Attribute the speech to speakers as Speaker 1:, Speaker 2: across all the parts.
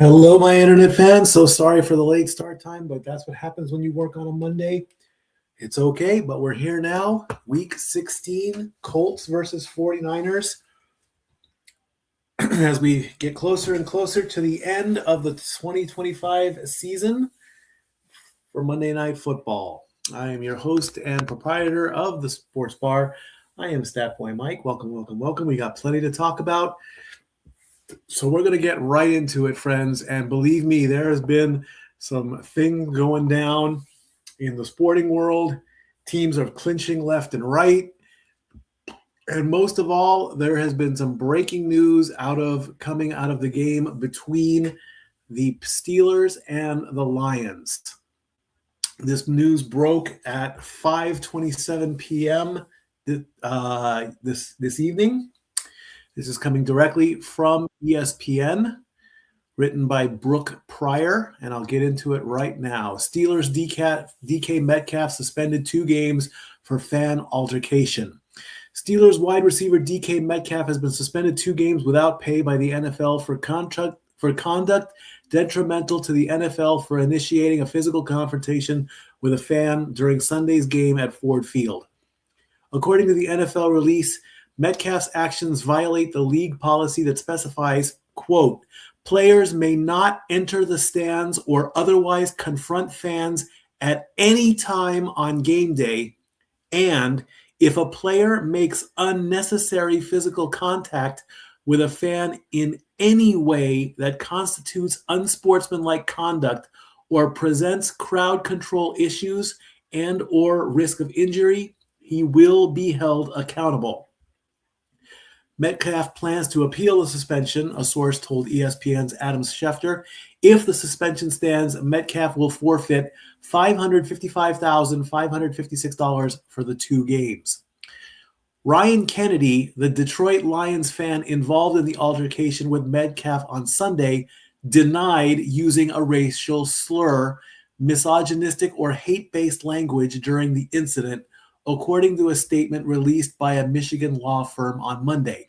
Speaker 1: Hello, my internet fans. So sorry for the late start time, but that's what happens when you work on a Monday. It's okay, but we're here now. Week 16, Colts versus 49ers. As we get closer and closer to the end of the 2025 season for Monday Night Football. I am your host and proprietor of the Sports Bar. I am Statboy Mike. Welcome, welcome, welcome. We got plenty to talk about. So we're going to get right into it, friends. And believe me, there has been some things going down in the sporting world. Teams are clinching left and right. And most of all, there has been some breaking news coming out of the game between the Steelers and the Lions. This news broke at 5:27 p.m. This evening. This is coming directly from ESPN, written by Brooke Pryor, and I'll get into it right now. Steelers DK Metcalf suspended 2 games for fan altercation. Steelers wide receiver DK Metcalf has been suspended 2 games without pay by the NFL for conduct detrimental to the NFL for initiating a physical confrontation with a fan during Sunday's game at Ford Field. According to the NFL release, Metcalf's actions violate the league policy that specifies, quote, players may not enter the stands or otherwise confront fans at any time on game day, and if a player makes unnecessary physical contact with a fan in any way that constitutes unsportsmanlike conduct or presents crowd control issues and or risk of injury, he will be held accountable. Metcalf plans to appeal the suspension, a source told ESPN's Adam Schefter. If the suspension stands, Metcalf will forfeit $555,556 for the 2 games. Ryan Kennedy, the Detroit Lions fan involved in the altercation with Metcalf on Sunday, denied using a racial slur, misogynistic, or hate-based language during the incident, according to a statement released by a Michigan law firm on Monday.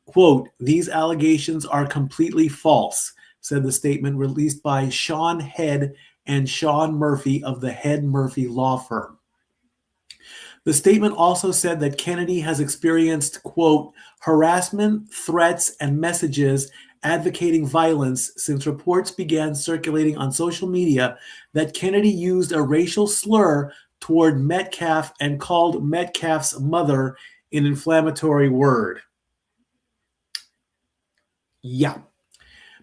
Speaker 1: Quote, these allegations are completely false, said the statement released by Sean Head and Sean Murphy of the Head Murphy law firm. The statement also said that Kennedy has experienced, quote, harassment, threats, and messages advocating violence since reports began circulating on social media that Kennedy used a racial slur toward Metcalf and called Metcalf's mother an inflammatory word. Yeah.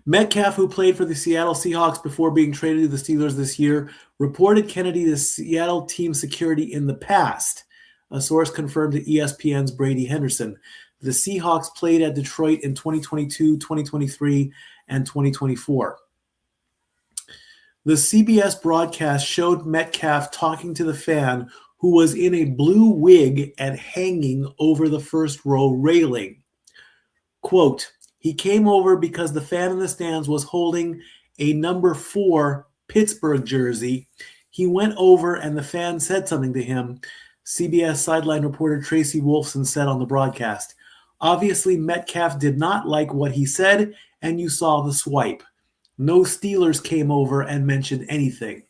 Speaker 1: Metcalf, who played for the Seattle Seahawks before being traded to the Steelers this year, reported Kennedy to Seattle team security in the past. A source confirmed to ESPN's Brady Henderson. The Seahawks played at Detroit in 2022, 2023, and 2024. The CBS broadcast showed Metcalf talking to the fan who was in a blue wig and hanging over the first row railing. Quote, he came over because the fan in the stands was holding a number 4 Pittsburgh jersey. He went over and the fan said something to him, CBS sideline reporter Tracy Wolfson said on the broadcast. Obviously, Metcalf did not like what he said, and you saw the swipe. No Steelers came over and mentioned anything.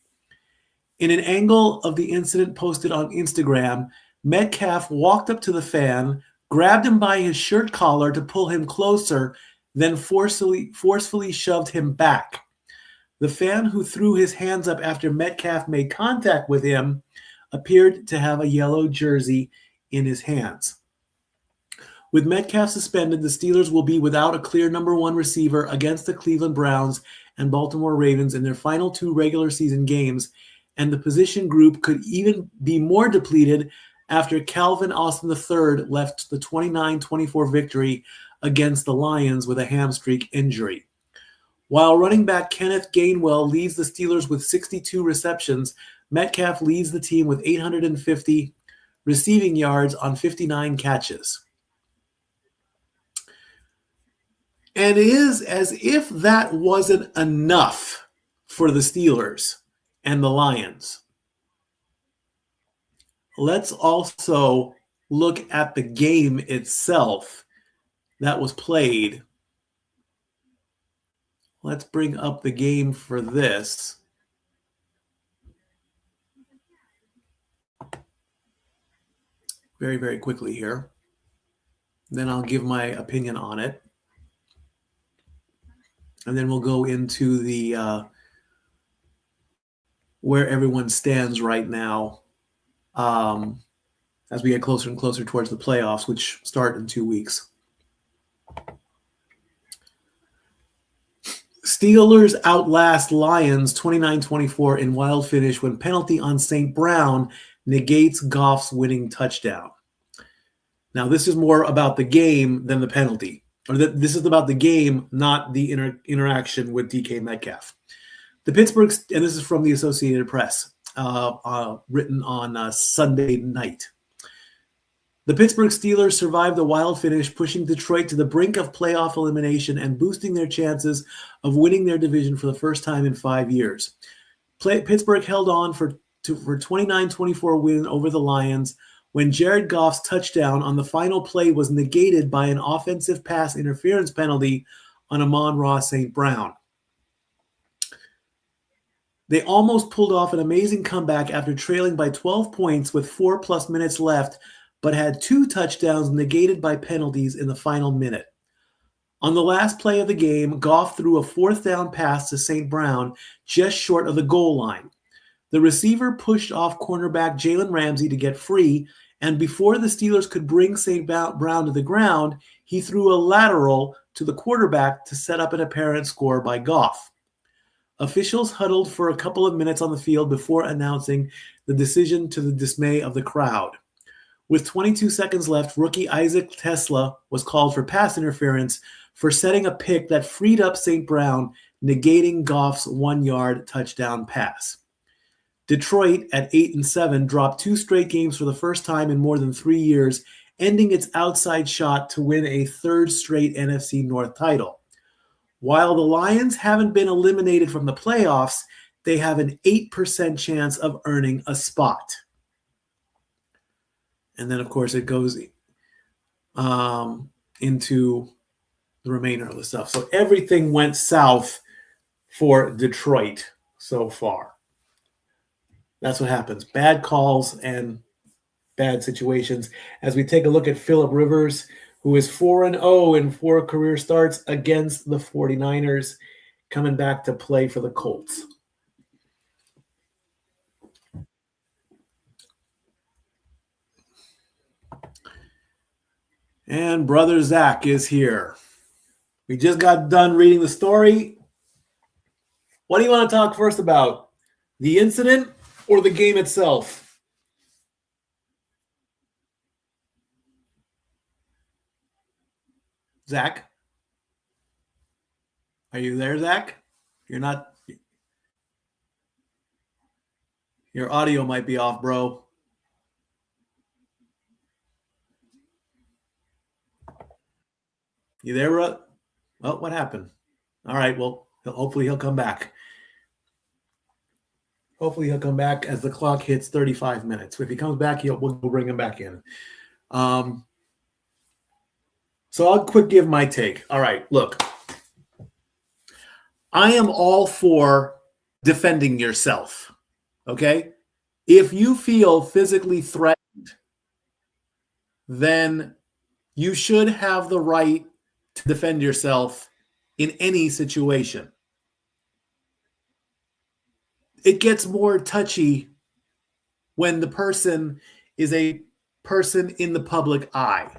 Speaker 1: In an angle of the incident posted on Instagram, Metcalf walked up to the fan, grabbed him by his shirt collar to pull him closer, then forcefully shoved him back. The fan, who threw his hands up after Metcalf made contact with him, appeared to have a yellow jersey in his hands. With Metcalf suspended, the Steelers will be without a clear number 1 receiver against the Cleveland Browns and Baltimore Ravens in their final 2 regular season games, and the position group could even be more depleted after Calvin Austin III left the 29-24 victory against the Lions with a hamstring injury. While running back Kenneth Gainwell leads the Steelers with 62 receptions, Metcalf leads the team with 850 receiving yards on 59 catches. And it is as if that wasn't enough for the Steelers and the Lions. Let's also look at the game itself that was played let's bring up the game for this. Very, very quickly here. Then I'll give my opinion on it. And then we'll go into the where everyone stands right now as we get closer and closer towards the playoffs, which start in 2 weeks. Steelers outlast Lions 29-24 in wild finish when penalty on St. Brown negates Goff's winning touchdown. Now, this is more about the game than the penalty. This is about the game, not the interaction with DK Metcalf. The Pittsburgh, and this is from the Associated Press, written on Sunday night. The Pittsburgh Steelers survived the wild finish, pushing Detroit to the brink of playoff elimination and boosting their chances of winning their division for the first time in 5 years. Pittsburgh held on for 29-24 win over the Lions when Jared Goff's touchdown on the final play was negated by an offensive pass interference penalty on Amon-Ra St. Brown. They almost pulled off an amazing comeback after trailing by 12 points with 4+ minutes left, but had 2 touchdowns negated by penalties in the final minute. On the last play of the game, Goff threw a 4th down pass to St. Brown just short of the goal line. The receiver pushed off cornerback Jalen Ramsey to get free, and before the Steelers could bring St. Brown to the ground, he threw a lateral to the quarterback to set up an apparent score by Goff. Officials huddled for a couple of minutes on the field before announcing the decision to the dismay of the crowd. With 22 seconds left, rookie Isaac Tesla was called for pass interference for setting a pick that freed up St. Brown, negating Goff's 1-yard touchdown pass. Detroit, at 8-7, dropped 2 straight games for the first time in more than 3 years, ending its outside shot to win a 3rd straight NFC North title. While the Lions haven't been eliminated from the playoffs, they have an 8% chance of earning a spot. And then, of course, it goes into the remainder of the stuff. So everything went south for Detroit so far. That's what happens. Bad calls and bad situations. As we take a look at Phillip Rivers, who is 4-0 in 4 career starts against the 49ers, coming back to play for the Colts. And brother Zach is here. We just got done reading the story. What do you want to talk first about? The incident or the game itself? Zach? Are you there, Zach? You're not. Your audio might be off, bro. You there, Well, what happened? All right, well, hopefully he'll come back. Hopefully he'll come back as the clock hits 35 minutes. If he comes back, we'll bring him back in. So I'll quick give my take. All right, look. I am all for defending yourself, okay? If you feel physically threatened, then you should have the right to defend yourself in any situation. It gets more touchy when the person is a person in the public eye.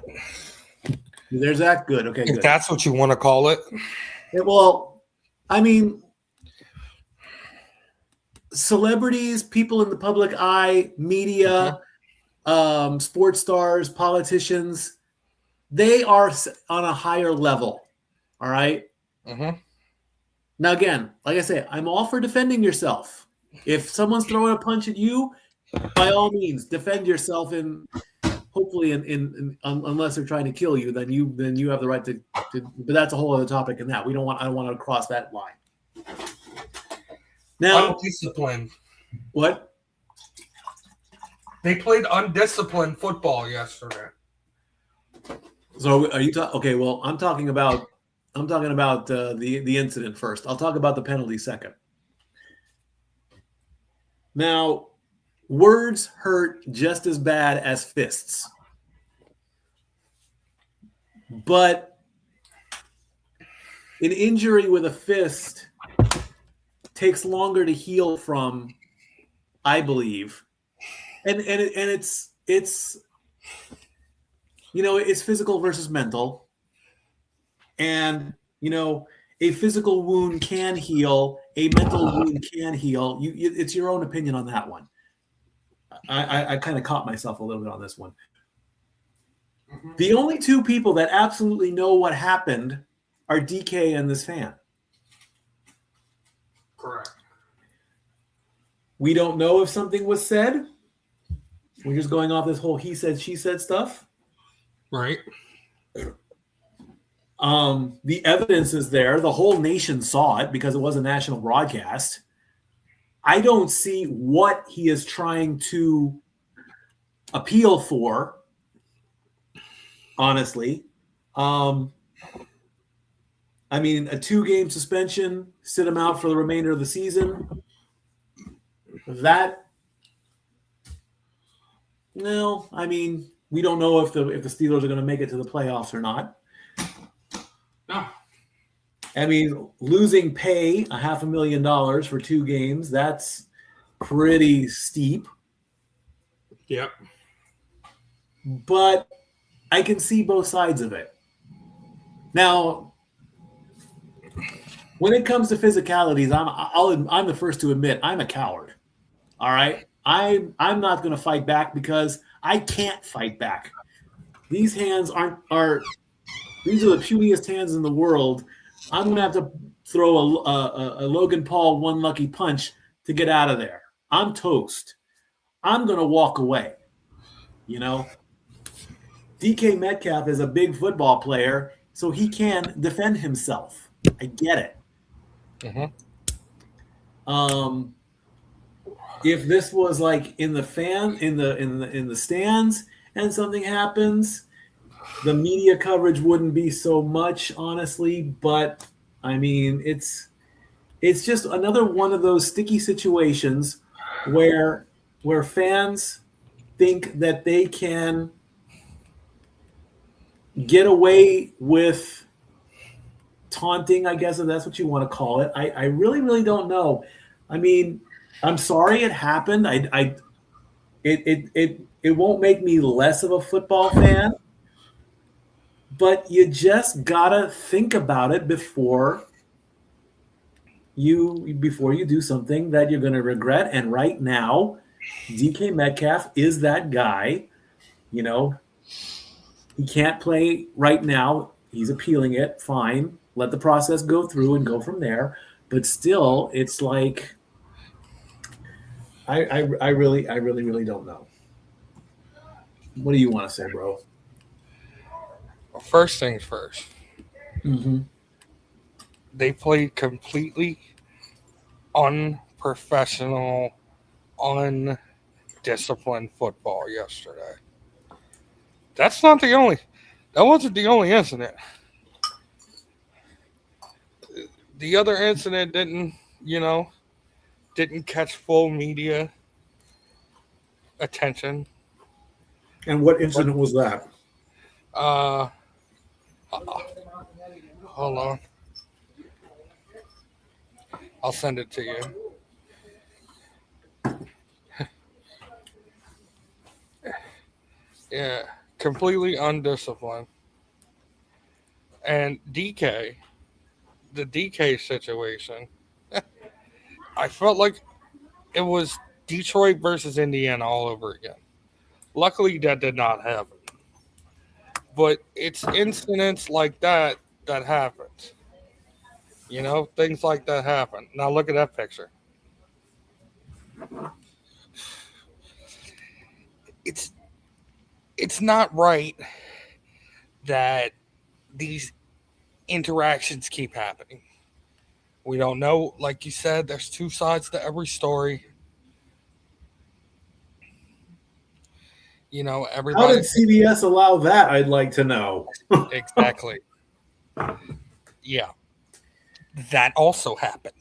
Speaker 1: There's that. Good. Okay,
Speaker 2: if
Speaker 1: good.
Speaker 2: That's what you want to call it.
Speaker 1: Well, I mean, celebrities, people in the public eye, media, sports stars, politicians, they are on a higher level. All right?
Speaker 2: Mm-hmm.
Speaker 1: Now, again, like I say, I'm all for defending yourself. If someone's throwing a punch at you, by all means, defend yourself. And hopefully, unless they're trying to kill you, then you have the right to. But that's a whole other topic. In that I don't want to cross that line. Now,
Speaker 2: Undisciplined.
Speaker 1: What?
Speaker 2: They played undisciplined football yesterday.
Speaker 1: So are you okay? Well, I'm talking about I'm talking about the incident first. I'll talk about the penalty second. Now, words hurt just as bad as fists. But an injury with a fist takes longer to heal from, I believe. And it's it's physical versus mental. And a physical wound can heal, a mental wound can heal. It's your own opinion on that one. I kind of caught myself a little bit on this one. Mm-hmm. The only two people that absolutely know what happened are DK and this fan.
Speaker 2: Correct.
Speaker 1: We don't know if something was said. We're just going off this whole he said, she said stuff.
Speaker 2: Right.
Speaker 1: The evidence is there. The whole nation saw it because it was a national broadcast. I don't see what he is trying to appeal for, honestly. I mean, a 2-game suspension, sit him out for the remainder of the season. No, I mean, we don't know if the Steelers are going to make it to the playoffs or not.
Speaker 2: No.
Speaker 1: I mean, losing pay $500,000 for 2 games, that's pretty steep.
Speaker 2: Yep.
Speaker 1: But I can see both sides of it. Now, when it comes to physicalities, I'm the first to admit I'm a coward. All right? I'm not going to fight back because I can't fight back. These hands these are the puniest hands in the world. I'm going to have to throw a Logan Paul one lucky punch to get out of there. I'm toast. I'm going to walk away. DK Metcalf is a big football player, so he can defend himself. I get it.
Speaker 2: Mm-hmm.
Speaker 1: If this was like in the stands and something happens, the media coverage wouldn't be so much, honestly. But I mean, it's just another one of those sticky situations where fans think that they can get away with taunting, I guess, if that's what you want to call it. I really, really don't know. I mean, I'm sorry it happened. It won't make me less of a football fan, but you just gotta think about it before you do something that you're gonna regret. And right now, DK Metcalf is that guy. He can't play right now. He's appealing it. Fine. Let the process go through and go from there. But still, it's like I really don't know. What do you want to say, bro?
Speaker 2: Well, first things first.
Speaker 1: Mm-hmm.
Speaker 2: They played completely unprofessional, undisciplined football yesterday. That wasn't the only incident. The other incident didn't catch full media attention.
Speaker 1: And what incident was that?
Speaker 2: Hold on. I'll send it to you. Yeah, completely undisciplined. And the DK situation, I felt like it was Detroit versus Indiana all over again. Luckily, that did not happen. But it's incidents like that happen. Things like that happen. Now look at that picture. It's not right that these interactions keep happening. We don't know, like you said, there's 2 sides to every story. Everybody.
Speaker 1: How did CBS allow that? I'd like to know.
Speaker 2: Exactly. yeah, that also happened.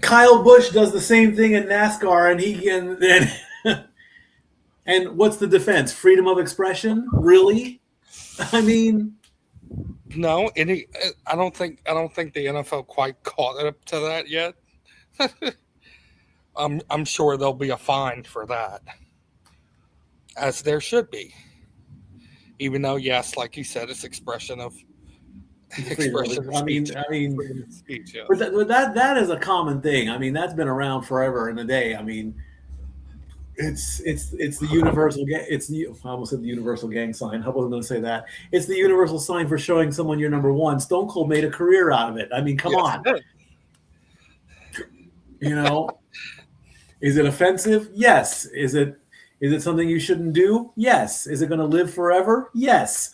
Speaker 1: Kyle Busch does the same thing in NASCAR, and he can. And what's the defense? Freedom of expression? Really? I mean,
Speaker 2: No, I don't think the NFL quite caught up to that yet. I'm sure there'll be a fine for that, as there should be. Even though, yes, like you said, it's expression of speech.
Speaker 1: I mean,
Speaker 2: Freedom of speech, yes.
Speaker 1: but that is a common thing. I mean, that's been around forever and a day. I mean, it's the universal. I almost said the universal gang sign. How was I going to say that? It's the universal sign for showing someone you're number one. Stone Cold made a career out of it. I mean, come on. You know, is it offensive? Yes. Is it something you shouldn't do? Yes. Is it going to live forever? Yes.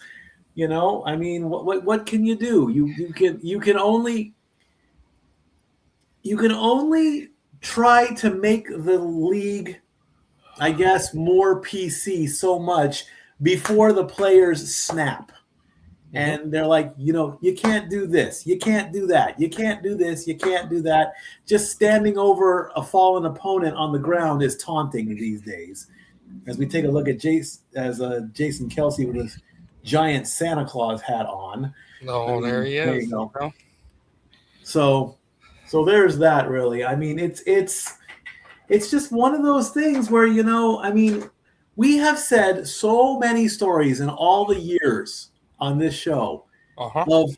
Speaker 1: You know, I mean, what can you do? You can only try to make the league, I guess, more PC so much before the players snap. And they're like, you can't do this. You can't do that. You can't do this. You can't do that. Just standing over a fallen opponent on the ground is taunting these days. As we take a look at Jason Kelsey with his giant Santa Claus hat on.
Speaker 2: Oh, there he is.
Speaker 1: There you go. So there's that, really. I mean, it's just one of those things where, I mean, we have said so many stories in all the years on this show of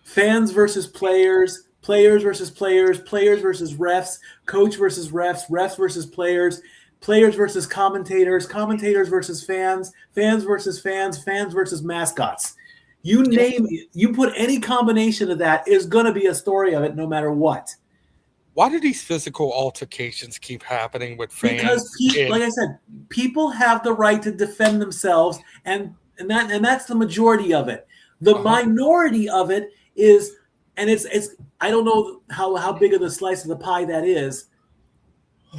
Speaker 1: fans versus players, players versus players, players versus refs, coach versus refs, refs versus players, players versus commentators, commentators versus fans, fans versus fans, fans versus mascots. You name it, you put any combination of that, is going to be a story of it no matter what.
Speaker 2: Why do these physical altercations keep happening with fans?
Speaker 1: Because, like I said, people have the right to defend themselves, and that's the majority of it. The minority of it is, and it's I don't know how big of a slice of the pie that is,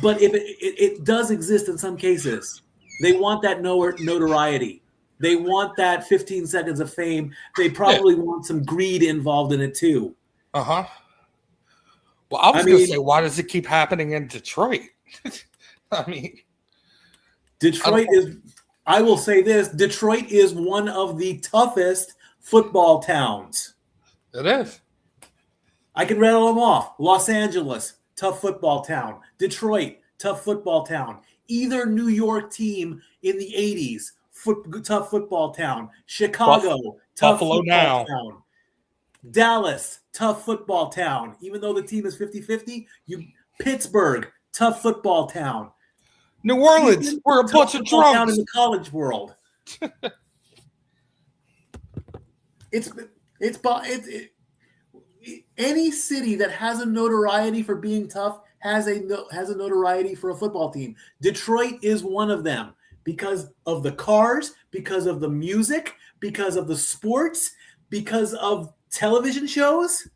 Speaker 1: but if it does exist in some cases. They want that notoriety. They want that 15 seconds of fame. They probably want some greed involved in it too.
Speaker 2: Well, I was going to say, why does it keep happening in Detroit? I mean,
Speaker 1: Detroit is, I will say this, Detroit is one of the toughest football towns.
Speaker 2: It is.
Speaker 1: I can rattle them off. Los Angeles, tough football town. Detroit, tough football town. Either New York team in the 80s, tough football town. Chicago, tough
Speaker 2: Buffalo
Speaker 1: football town. Dallas, tough football town. Even though the team is 50-50, Pittsburgh, tough football town.
Speaker 2: New Orleans, we're a bunch of drunks.
Speaker 1: Down in the college world. Any city that has a notoriety for being tough has a notoriety for a football team. Detroit is one of them because of the cars, because of the music, because of the sports, because of television shows.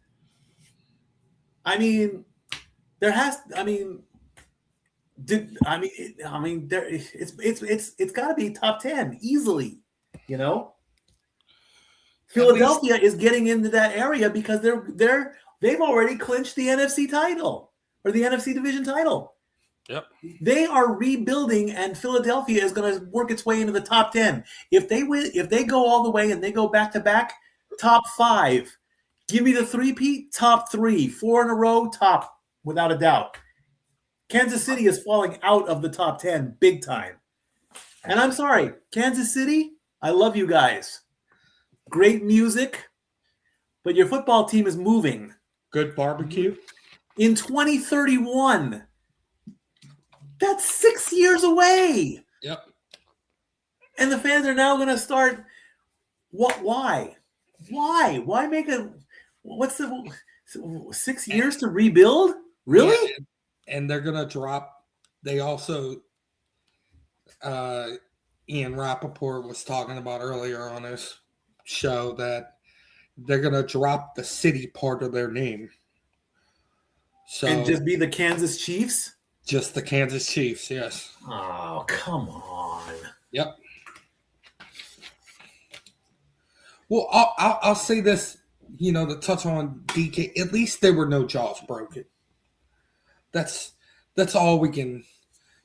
Speaker 1: I mean, it's got to be top 10 easily, Philadelphia is getting into that area because they've already clinched the NFC title or the NFC division title.
Speaker 2: Yep.
Speaker 1: They are rebuilding, and Philadelphia is going to work its way into the top 10. If they go all the way and they go back to back, top 5. Give me the three-peat, top 3. 4 in a row, top, without a doubt. Kansas City is falling out of the top 10 big time. And I'm sorry, Kansas City, I love you guys. Great music, but your football team is moving.
Speaker 3: Good barbecue.
Speaker 1: In 2031. That's 6 years away.
Speaker 3: Yep.
Speaker 1: And the fans are now going to start. Why? Why make a? What's the 6 years to rebuild? Really?
Speaker 3: Yeah, and they're going to drop. They also, Ian Rappaport was talking about earlier on his show that they're going to drop the city part of their name. So
Speaker 1: and just be the Kansas Chiefs?
Speaker 3: Just the Kansas Chiefs, yes.
Speaker 1: Oh, come on.
Speaker 3: Yep. Well, I'll say this, to touch on DK. At least there were no jaws broken. That's all we can.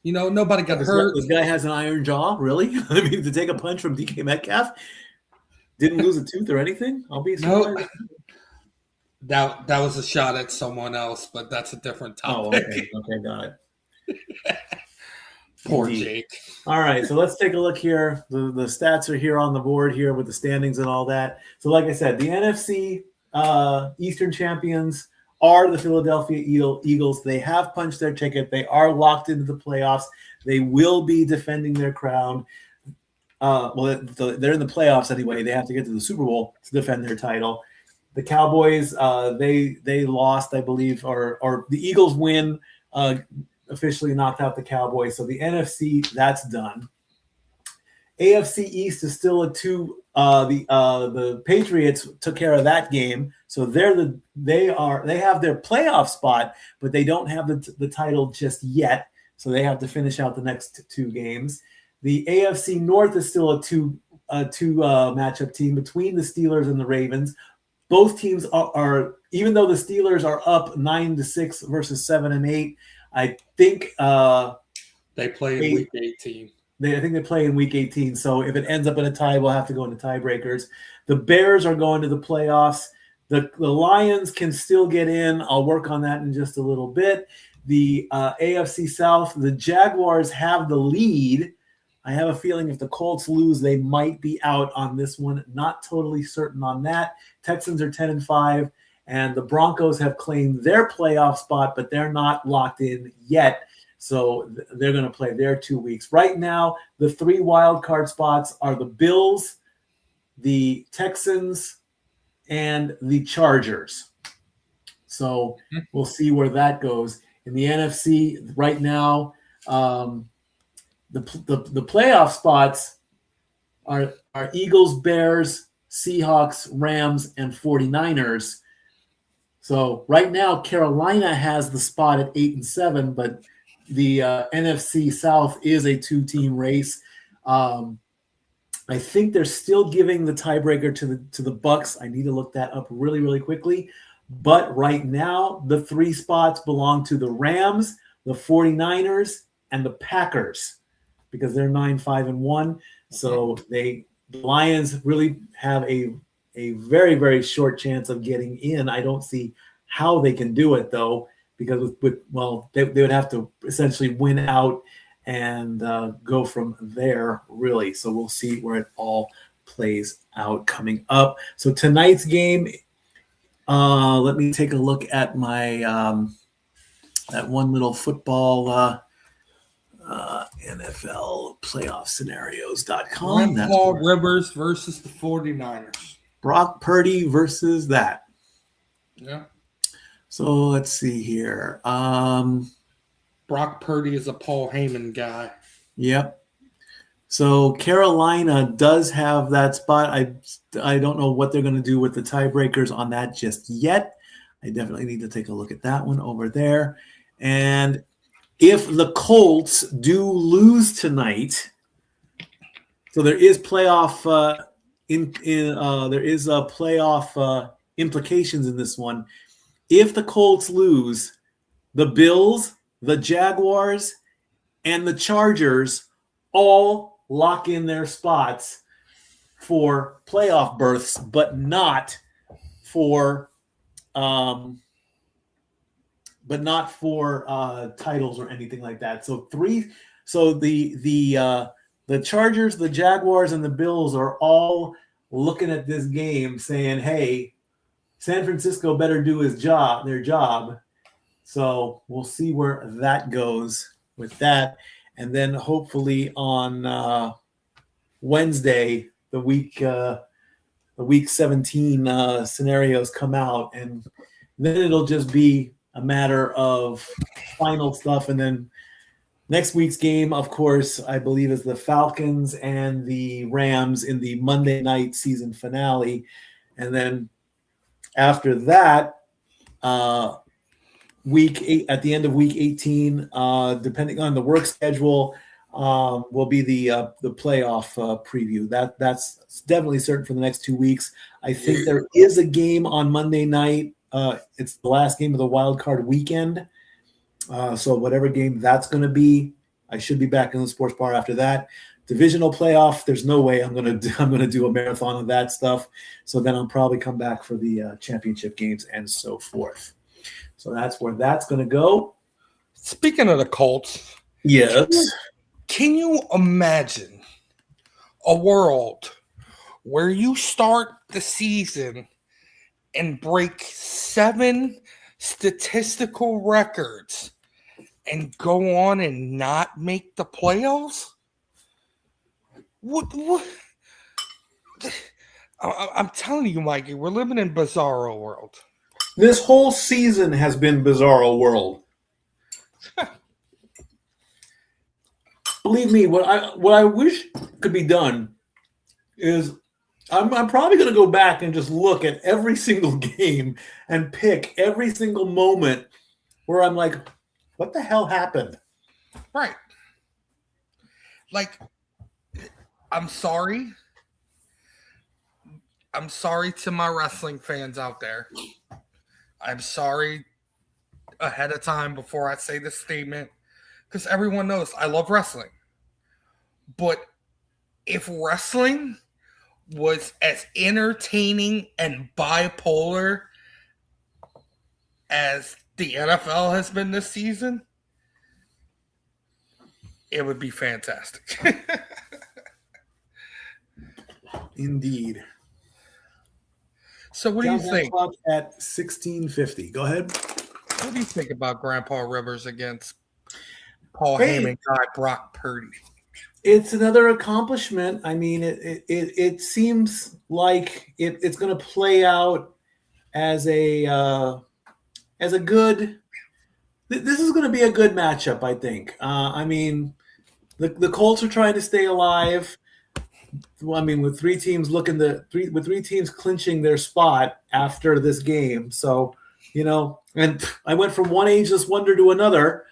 Speaker 3: Nobody got hurt.
Speaker 1: This guy has an iron jaw, really? I mean, to take a punch from DK Metcalf, didn't lose a tooth or anything. I'll be surprised.
Speaker 3: Nope. That was a shot at someone else, but that's a different topic.
Speaker 1: Okay, got it.
Speaker 3: Poor Jake.
Speaker 1: All right, so let's take a look here. The stats are here on the board here with the standings and all that. So like I said, the NFC Eastern champions are the Philadelphia Eagles. They have punched their ticket. They are locked into the playoffs. They will be defending their crown. They're in the playoffs anyway. They have to get to the Super Bowl to defend their title. The Cowboys, they lost, I believe, or the Eagles win, officially knocked out the Cowboys. So the NFC, that's done. AFC East is still a 2. The Patriots took care of that game, so they have their playoff spot, but they don't have the title just yet. So they have to finish out the next 2 games. The AFC North is still a two matchup team between the Steelers and the Ravens. Both teams are even though the Steelers are up 9-6 versus 7-8. I think
Speaker 3: they play in week 18.
Speaker 1: I think they play in week 18. So if it ends up in a tie, we'll have to go into tiebreakers. The Bears are going to the playoffs. The Lions can still get in. I'll work on that in just a little bit. The AFC South, the Jaguars have the lead. I have a feeling if the Colts lose, they might be out on this one. Not totally certain on that. Texans are 10-5, and the Broncos have claimed their playoff spot, but they're not locked in yet. So they're going to play their 2 weeks. Right now, the 3 wild card spots are the Bills, the Texans, and the Chargers. So we'll see where that goes. In the NFC right now, the playoff spots are Eagles, Bears, Seahawks, Rams, and 49ers. So right now, Carolina has the spot at 8-7, but the NFC South is a 2-team race. I think they're still giving the tiebreaker to the Bucks. I need to look that up really, really quickly. But right now, the 3 spots belong to the Rams, the 49ers, and the Packers because they're 9-5-1. So the Lions really have a very, very short chance of getting in. I don't see how they can do it, though, because they would have to essentially win out and go from there, really. So we'll see where it all plays out coming up. So tonight's game, let me take a look at my that one little football NFL playoff scenarios.com.
Speaker 3: That's Paul Rivers versus the 49ers.
Speaker 1: Brock Purdy versus that.
Speaker 3: Yeah.
Speaker 1: So let's see here.
Speaker 3: Brock Purdy is a Paul Heyman guy.
Speaker 1: Yep. So Carolina does have that spot. I don't know what they're going to do with the tiebreakers on that just yet. I definitely need to take a look at that one over there. And if the Colts do lose tonight, so there is playoff playoff implications in this one. If the Colts lose, the Bills, the Jaguars, and the Chargers all lock in their spots for playoff berths, but not for titles or anything like that. So the Chargers, the Jaguars, and the Bills are all looking at this game saying, hey, San Francisco better do their job. So we'll see where that goes with that. And then hopefully on Wednesday, the week 17 scenarios come out, and then it'll just be a matter of final stuff. And then next week's game, of course, I believe is the Falcons and the Rams in the Monday night season finale. And then after that, week 8 at the end of week 18, depending on the work schedule, will be the playoff preview. That's definitely certain for the next 2 weeks. I think there is a game on Monday night. It's the last game of the wild card weekend. So whatever game that's going to be, I should be back in the sports bar after that. Divisional playoff, there's no way I'm gonna do a marathon of that stuff. So then I'll probably come back for the championship games and so forth. So that's where that's gonna go.
Speaker 2: Speaking of the Colts,
Speaker 1: yes,
Speaker 2: can you imagine a world where you start the season and break 7 statistical records and go on and not make the playoffs? What? I'm telling you, Mikey, we're living in bizarro world.
Speaker 1: This whole season has been bizarro world. Believe me, what I wish could be done is I'm probably going to go back and just look at every single game and pick every single moment where I'm like, what the hell happened?
Speaker 2: Right. Like, I'm sorry. I'm sorry to my wrestling fans out there. I'm sorry ahead of time before I say this statement, because everyone knows I love wrestling. But if wrestling was as entertaining and bipolar as the NFL has been this season, it would be fantastic.
Speaker 1: Indeed.
Speaker 2: So what do you think?
Speaker 1: Clock at 16:50. Go ahead.
Speaker 2: What do you think about Grandpa Rivers against Paul Heyman guy Brock Purdy?
Speaker 1: It's another accomplishment. I mean, it seems like it's going to play out as a good. This is going to be a good matchup, I think. I mean, the Colts are trying to stay alive. Well, I mean, with three teams clinching their spot after this game. So, and I went from one ageless wonder to another.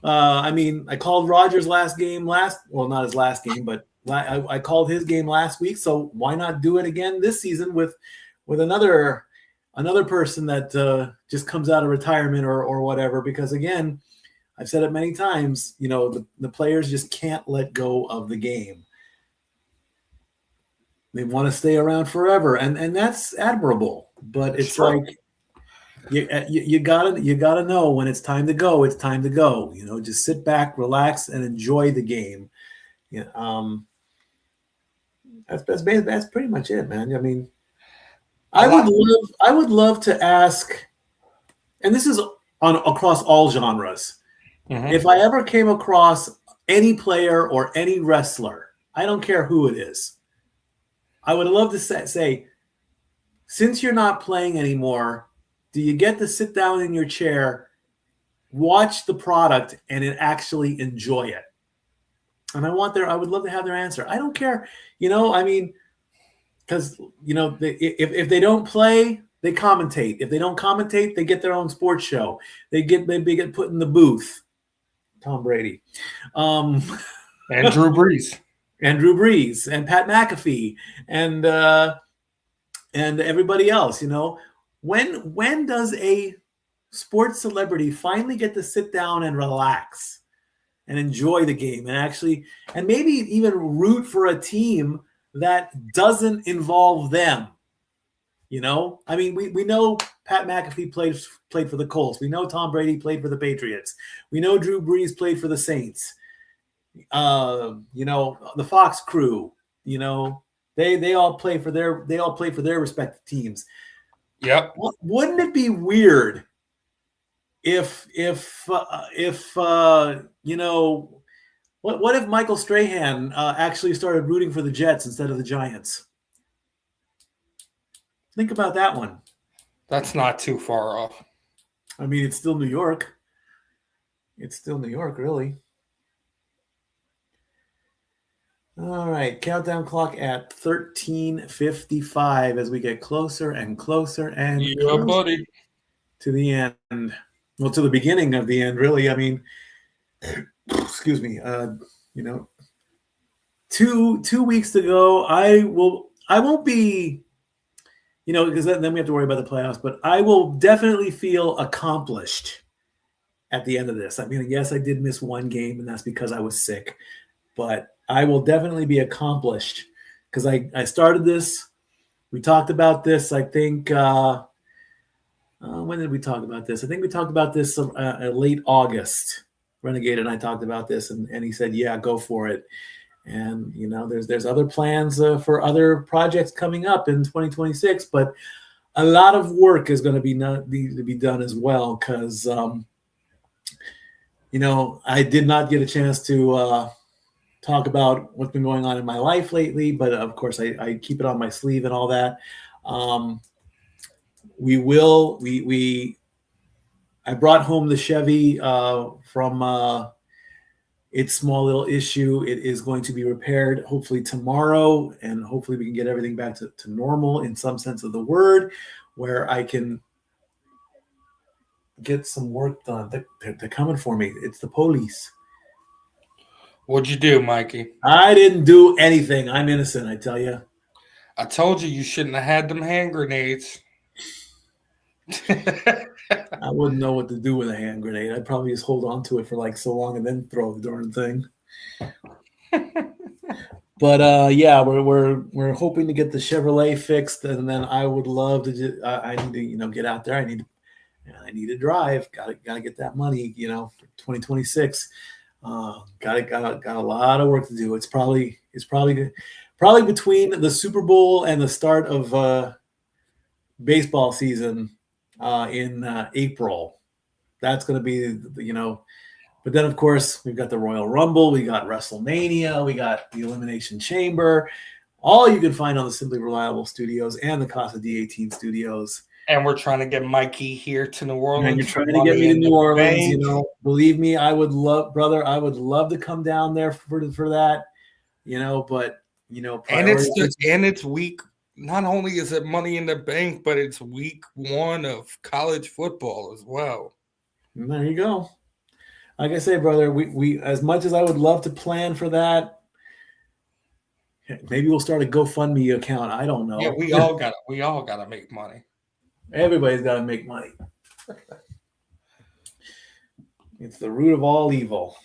Speaker 1: I mean, I called Rodgers' not his last game, but I called his game last week. So why not do it again this season with another person that just comes out of retirement or whatever? Because again, I've said it many times, the players just can't let go of the game. They want to stay around forever, and that's admirable. But it's
Speaker 2: sure.
Speaker 1: like you gotta know when it's time to go. It's time to go. Just sit back, relax, and enjoy the game. That's pretty much it, man. I mean, I would love to ask, and this is across all genres. Mm-hmm. If I ever came across any player or any wrestler, I don't care who it is, I would love to say, since you're not playing anymore, do you get to sit down in your chair, watch the product, and actually enjoy it? And I would love to have their answer. I don't care, I mean, because, if they don't play, they commentate. If they don't commentate, they get their own sports show. They get put in the booth. Tom Brady.
Speaker 2: And Drew Brees.
Speaker 1: And Drew Brees and Pat McAfee and everybody else, when does a sports celebrity finally get to sit down and relax and enjoy the game and maybe even root for a team that doesn't involve them? I mean, we know Pat McAfee played for the Colts. We know Tom Brady played for the Patriots. We know Drew Brees played for the Saints. The Fox crew, they all play for their respective teams.
Speaker 2: Yep.
Speaker 1: Wouldn't it be weird if what if Michael Strahan actually started rooting for the Jets instead of the Giants? Think about that one.
Speaker 2: That's not too far off.
Speaker 1: I mean, it's still New York. It's still New York, really. All right, countdown clock at 13:55 as we get closer and closer and closer
Speaker 2: buddy,
Speaker 1: to the end. Well, to the beginning of the end, really. I mean, excuse me. You know, two weeks to go. I won't be, because then we have to worry about the playoffs. But I will definitely feel accomplished at the end of this. I mean, yes, I did miss one game, and that's because I was sick. But I will definitely be accomplished because I started this. We talked about this, I think. When did we talk about this? I think we talked about this late August. Renegade and I talked about this, and he said, "Yeah, go for it." And there's other plans for other projects coming up in 2026, but a lot of work is going to need to be done as well because I did not get a chance to talk about what's been going on in my life lately, but of course I keep it on my sleeve and all that. I brought home the Chevy from its small little issue. It is going to be repaired hopefully tomorrow, and hopefully we can get everything back to normal in some sense of the word, where I can get some work done. They're coming for me. It's the police.
Speaker 2: What'd you do, Mikey?
Speaker 1: I didn't do anything. I'm innocent, I tell you.
Speaker 2: I told you shouldn't have had them hand grenades.
Speaker 1: I wouldn't know what to do with a hand grenade. I'd probably just hold on to it for like so long and then throw the darn thing. But yeah, we're hoping to get the Chevrolet fixed, and then I would love to. I need to get out there. I need to drive. Got to get that money. For 2026. Got a lot of work to do. It's probably between the Super Bowl and the start of baseball season in April. That's going to be But then of course we've got the Royal Rumble, we got WrestleMania, we got the Elimination Chamber. All you can find on the Simply Reliable Studios and the Casa D18 Studios.
Speaker 2: And we're trying to get Mikey here to New Orleans.
Speaker 1: And you're trying to get me to New Orleans, Believe me, I would love to come down there for that, but
Speaker 2: and it's week. Not only is it Money in the Bank, but it's week 1 of college football as well.
Speaker 1: And there you go. Like I say, brother, we as much as I would love to plan for that, maybe we'll start a GoFundMe account. I don't know.
Speaker 2: Yeah, we all gotta make money.
Speaker 1: Everybody's got to make money. It's the root of all evil.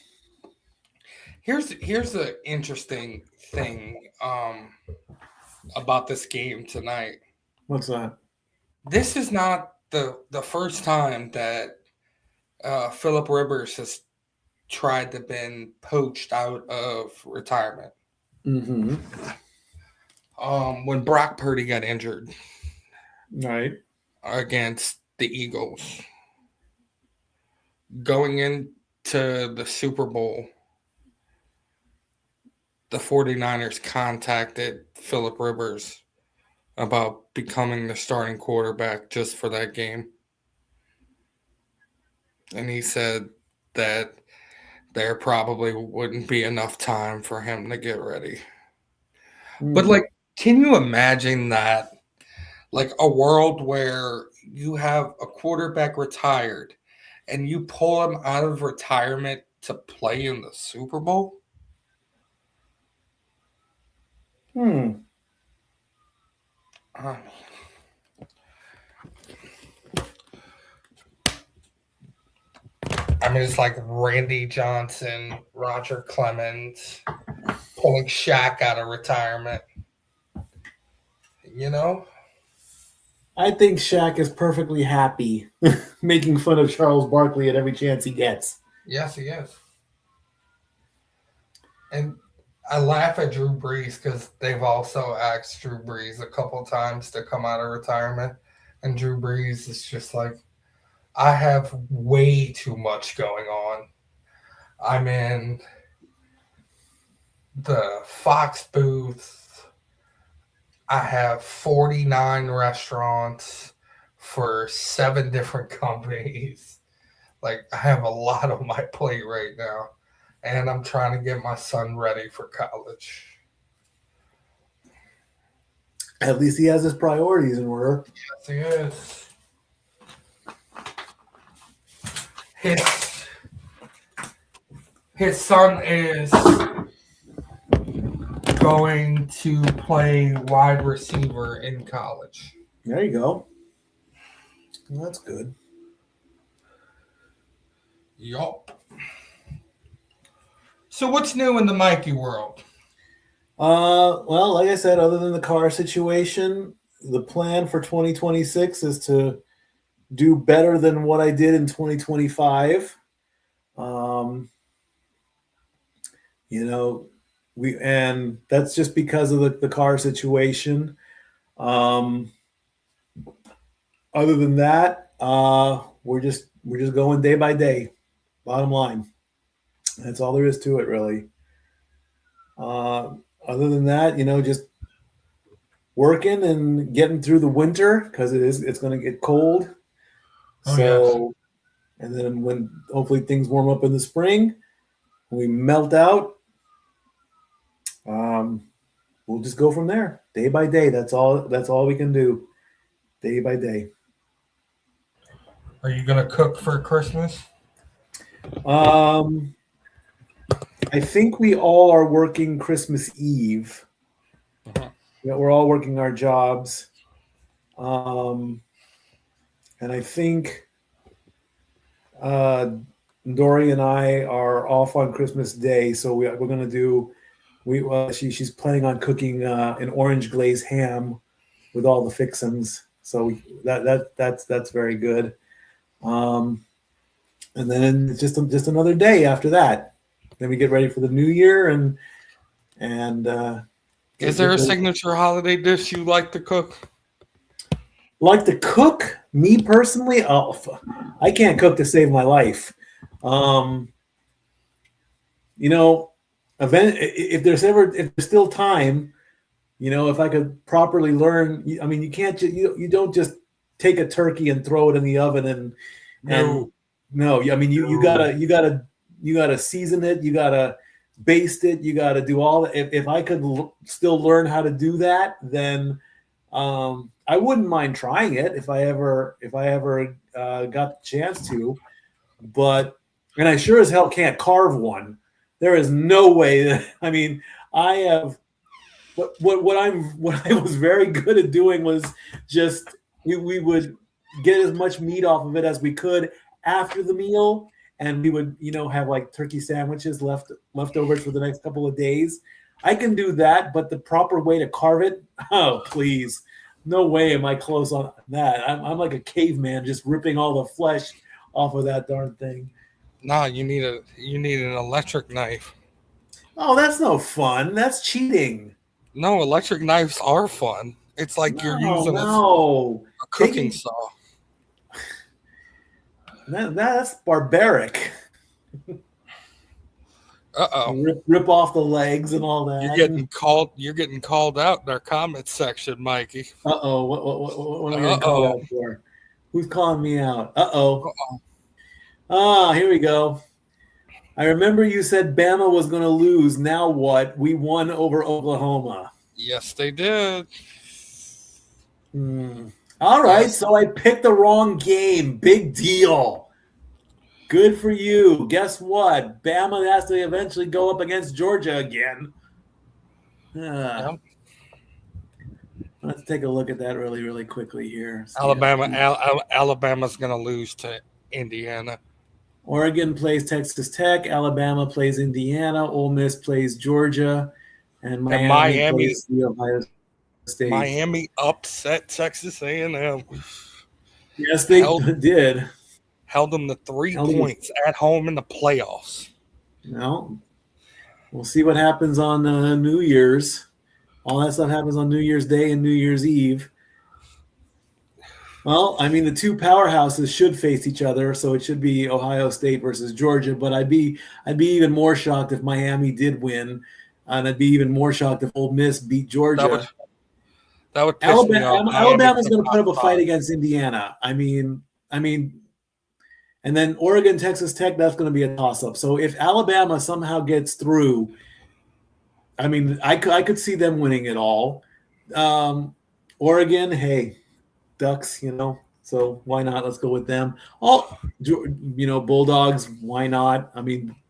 Speaker 2: Here's the interesting thing about this game tonight.
Speaker 1: What's that?
Speaker 2: This is not the first time that Phillip Rivers has tried to been poached out of retirement.
Speaker 1: Mm-hmm.
Speaker 2: When Brock Purdy got injured.
Speaker 1: Right.
Speaker 2: Against the Eagles. Going into the Super Bowl, the 49ers contacted Phillip Rivers about becoming the starting quarterback just for that game. And he said that there probably wouldn't be enough time for him to get ready. Mm. But, can you imagine that? A world where you have a quarterback retired and you pull him out of retirement to play in the Super Bowl?
Speaker 1: I
Speaker 2: mean, it's like Randy Johnson, Roger Clemens pulling Shaq out of retirement.
Speaker 1: I think Shaq is perfectly happy making fun of Charles Barkley at every chance he gets.
Speaker 2: Yes, he is. And I laugh at Drew Brees because they've also asked Drew Brees a couple times to come out of retirement. And Drew Brees is just like, I have way too much going on. I'm in the Fox booth. I have 49 restaurants for 7 different companies. I have a lot on my plate right now. And I'm trying to get my son ready for college.
Speaker 1: At least he has his priorities in order.
Speaker 2: Yes, he is. His son is
Speaker 3: going to play wide receiver in college.
Speaker 1: There you go. Well, that's good.
Speaker 3: Yup. So what's new in the Mikey world?
Speaker 1: Well, like I said, other than the car situation, the plan for 2026 is to do better than what I did in 2025. And that's just because of the car situation. Other than that, we're just going day by day. Bottom line, that's all there is to it, really. Other than that, just working and getting through the winter because it's going to get cold.
Speaker 3: Oh,
Speaker 1: So,
Speaker 3: yes.
Speaker 1: And then when hopefully things warm up in the spring, we melt out. We'll just go from there, day by day. That's all we can do, day by day.
Speaker 3: Are you going to cook for Christmas?
Speaker 1: I think we all are working Christmas Eve. We're all working our jobs. And I think Dory and I are off on Christmas Day, so we're going to do. She's planning on cooking an orange glazed ham with all the fixins. So that's very good. And then it's just another day after that. Then we get ready for the new year and
Speaker 2: is there a signature holiday dish you like to cook?
Speaker 1: Like to cook? Me personally, I can't cook to save my life. If there's still time, if I could properly learn, you can't you don't just take a turkey and throw it in the oven you gotta season it, you gotta baste it, you gotta do all that. If I could still learn how to do that, then I wouldn't mind trying it if I ever got the chance to, and I sure as hell can't carve one. There is no way that I have what I was very good at doing was just we would get as much meat off of it as we could after the meal, and we would have like turkey sandwiches leftovers for the next couple of days. I can do that, but the proper way to carve it, oh please, no way am I close on that. I'm like a caveman just ripping all the flesh off of that darn thing.
Speaker 2: Nah, you need an electric knife.
Speaker 1: Oh, that's no fun. That's cheating.
Speaker 2: No, electric knives are fun. It's like you're using a cooking saw.
Speaker 1: That's barbaric. Rip off the legs and all that.
Speaker 2: You're getting called out in our comments section, Mikey.
Speaker 1: Uh-oh. What am I getting called out for? Who's calling me out? Uh-oh. Here we go. I remember you said Bama was going to lose. Now what? We won over Oklahoma.
Speaker 2: Yes, they did.
Speaker 1: All right, so I picked the wrong game. Big deal. Good for you. Guess what? Bama has to eventually go up against Georgia again. Let's take a look at that really, really quickly here.
Speaker 2: Alabama's going to lose to Indiana.
Speaker 1: Oregon plays Texas Tech. Alabama plays Indiana. Ole Miss plays Georgia. And Miami plays the Ohio State.
Speaker 2: Miami upset Texas A&M.
Speaker 1: Yes, they did.
Speaker 2: Held them to 3 points at home in the playoffs.
Speaker 1: No. We'll see what happens on New Year's. All that stuff happens on New Year's Day and New Year's Eve. Well, the two powerhouses should face each other, so it should be Ohio State versus Georgia. But I'd be even more shocked if Miami did win, and I'd be even more shocked if Ole Miss beat Georgia.
Speaker 2: That would piss me off.
Speaker 1: Alabama's going to put up a fight against Indiana. And then Oregon, Texas Tech, that's going to be a toss-up. So if Alabama somehow gets through, I could see them winning it all. Oregon, hey, Ducks, so why not? Let's go with them. Bulldogs, why not?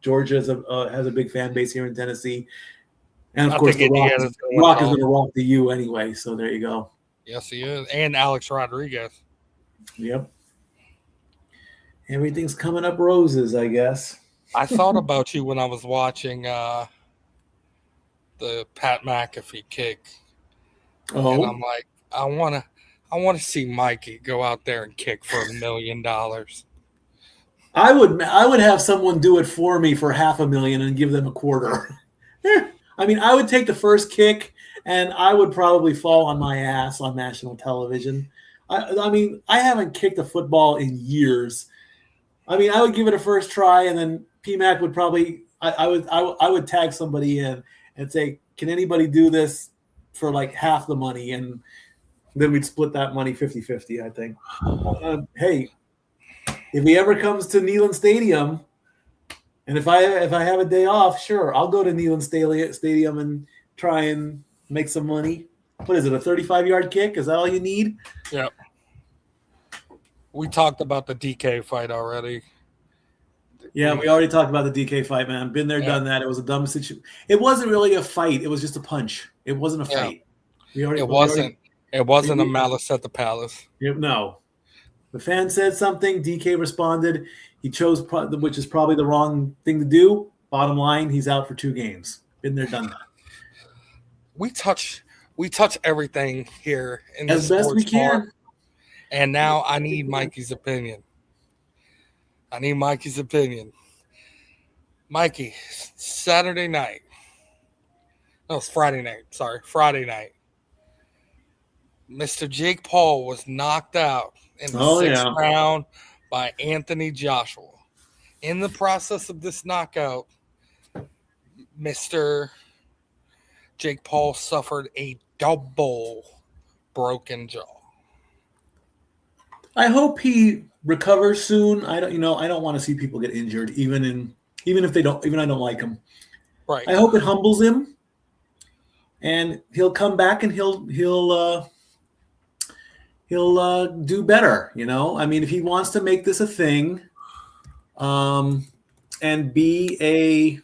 Speaker 1: Georgia has a big fan base here in Tennessee. And of
Speaker 2: I
Speaker 1: course,
Speaker 2: think
Speaker 1: The Rock,
Speaker 2: Indiana's gonna win
Speaker 1: Rock
Speaker 2: it
Speaker 1: is
Speaker 2: all.
Speaker 1: going to rock the U anyway. So there you go.
Speaker 2: Yes, he is. And Alex Rodriguez.
Speaker 1: Yep. Everything's coming up roses, I guess.
Speaker 2: I thought about you when I was watching the Pat McAfee kick. And I'm
Speaker 1: Oh,
Speaker 2: like, I wanna see Mikey go out there and kick for $1 million.
Speaker 1: I would have someone do it for me for $500,000 and give them a quarter. I mean, I would take the first kick and I would probably fall on my ass on national television. I mean, I haven't kicked a football in years. I mean, I would give it a first try, and then PMAC would probably I would tag somebody in and say, "Can anybody do this for like half the money?" And then we'd split that money 50-50, I think. Hey, if he ever comes to Neyland Stadium, and if I have a day off, sure, I'll go to Neyland Stadium and try and make some money. What is it, a 35-yard kick? Is that all you need?
Speaker 2: Yep. We talked about the DK fight already.
Speaker 1: Yeah, we already talked about the DK fight, man. Been there, done that. It was a dumb situation. It wasn't really a fight. It was just a punch. It wasn't a fight.
Speaker 2: It wasn't a malice at the palace.
Speaker 1: No. The fan said something. DK responded. He chose, which is probably the wrong thing to do. Bottom line, he's out for 2 games. Been there, done that.
Speaker 2: We touch everything here in
Speaker 1: as
Speaker 2: the
Speaker 1: best we
Speaker 2: sports bar.
Speaker 1: can.
Speaker 2: And now I need Mikey's opinion. Mikey, Saturday night. No, it's Friday night. Sorry, Friday night. Mr. Jake Paul was knocked out in the 6th round by Anthony Joshua. In the process of this knockout, Mr. Jake Paul suffered a double broken jaw.
Speaker 1: I hope he recovers soon. I don't want to see people get injured, even if I don't like him.
Speaker 2: Right.
Speaker 1: I hope it humbles him, and he'll come back and he'll do better. I mean, if he wants to make this a thing, and be a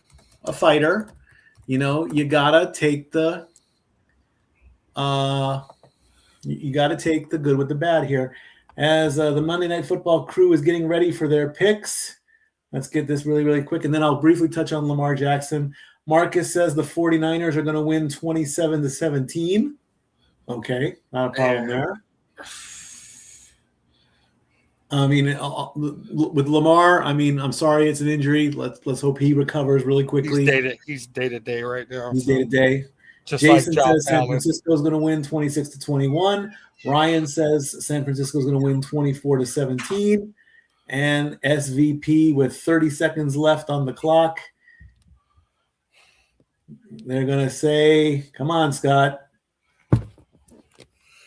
Speaker 1: fighter, you gotta take the good with the bad here. As the Monday Night Football crew is getting ready for their picks, let's get this really, really quick, and then I'll briefly touch on Lamar Jackson. Marcus says the 49ers are going to win 27-17. Okay, not a problem there. I mean, with Lamar, I mean, I'm sorry, it's an injury. Let's hope he recovers really quickly.
Speaker 2: He's day to day right now.
Speaker 1: He's day to day. Jason says San Francisco is going to win 26-21. Ryan says San Francisco is going to win 24-17. And SVP with 30 seconds left on the clock, they're going to say, come on, Scott.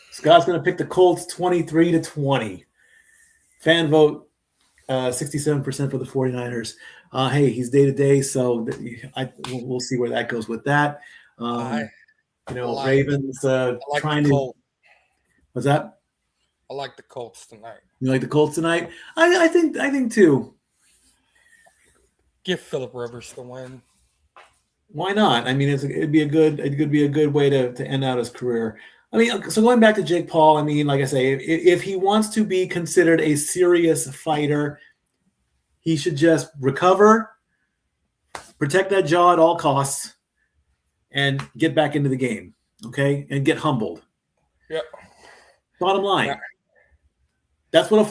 Speaker 1: Scott's going to pick the Colts 23-20. Fan vote, 67% for the 49ers. Hey, he's day to day, so we'll see where that goes with that. Ravens trying to. What's that?
Speaker 2: I like the Colts tonight.
Speaker 1: You like the Colts tonight? I think too.
Speaker 2: Give Phillip Rivers the win.
Speaker 1: Why not? I mean, it could be a good way to end out his career. I mean, so going back to Jake Paul, I mean, like I say, if he wants to be considered a serious fighter, he should just recover, protect that jaw at all costs, and get back into the game, okay? And get humbled.
Speaker 2: Yep.
Speaker 1: Bottom line. Yeah. That's what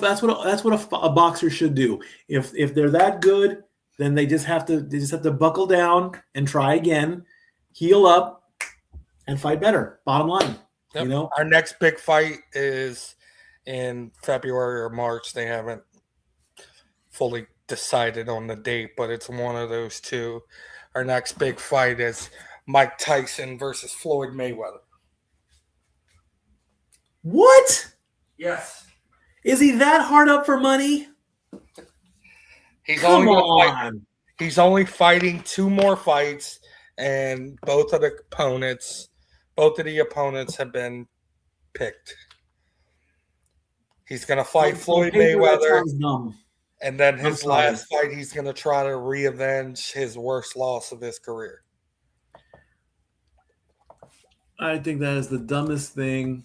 Speaker 1: a boxer should do. If they're that good, then they just have to buckle down and try again, heal up, and fight better. Bottom line.
Speaker 2: Yep. Our next big fight is in February or March. They haven't fully decided on the date, but it's one of those two. Our next big fight is Mike Tyson versus Floyd Mayweather.
Speaker 1: What?
Speaker 2: Yes.
Speaker 1: Is he that hard up for money?
Speaker 2: He's only fighting 2 more fights, and both of the opponents have been picked. He's going to fight Floyd Mayweather, and then his last fight, he's going to try to re-avenge his worst loss of his career.
Speaker 1: I think that is the dumbest thing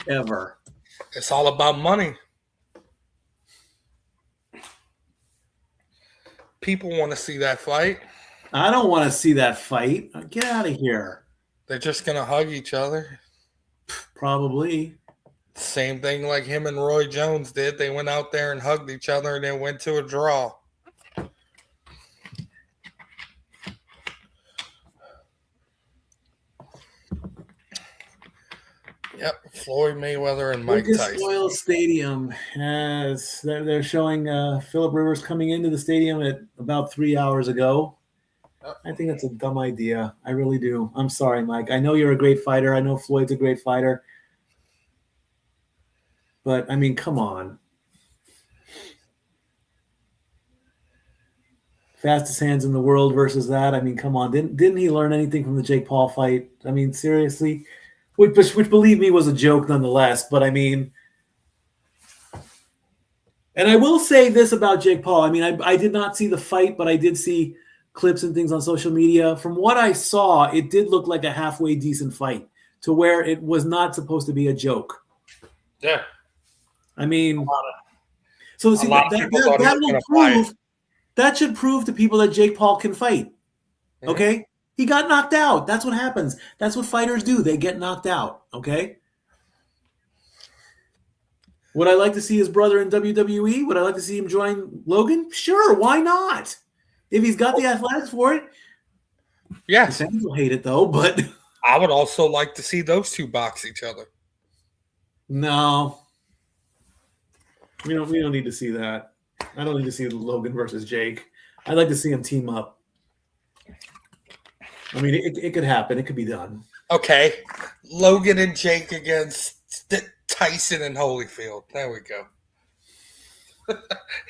Speaker 1: ever.
Speaker 2: It's all about money. People want to see that fight.
Speaker 1: I don't want to see that fight. Get out of here.
Speaker 2: They're just going to hug each other.
Speaker 1: Probably.
Speaker 2: Same thing like him and Roy Jones did. They went out there and hugged each other and then went to a draw. Yep, Floyd Mayweather and Mike Tyson.
Speaker 1: Lucas Oil Stadium has they're showing Phillip Rivers coming into the stadium at about 3 hours ago.
Speaker 2: Yep.
Speaker 1: I think that's a dumb idea. I really do. I'm sorry, Mike. I know you're a great fighter. I know Floyd's a great fighter. But I mean, come on. Fastest hands in the world versus that. I mean, come on. Didn't he learn anything from the Jake Paul fight? I mean, seriously? Which believe me was a joke nonetheless, but I mean, and I will say this about Jake Paul. I mean, I did not see the fight, but I did see clips and things on social media. From what I saw, it did look like a halfway decent fight to where it was not supposed to be a joke.
Speaker 2: Yeah.
Speaker 1: I mean, so see,
Speaker 2: that
Speaker 1: will prove that should prove to people that Jake Paul can fight. Mm-hmm. Okay? He got knocked out. That's what happens. That's what fighters do. They get knocked out. Okay? Would I like to see his brother in WWE? Would I like to see him join Logan? Sure. Why not? If he's got the athletics for it.
Speaker 2: Yes.
Speaker 1: The fans will hate it, though, but
Speaker 2: I would also like to see those two box each other.
Speaker 1: No. We don't need to see that. I don't need to see Logan versus Jake. I'd like to see him team up. I mean, it could happen. It could be done.
Speaker 2: Okay. Logan and Jake against Tyson and Holyfield. There we go.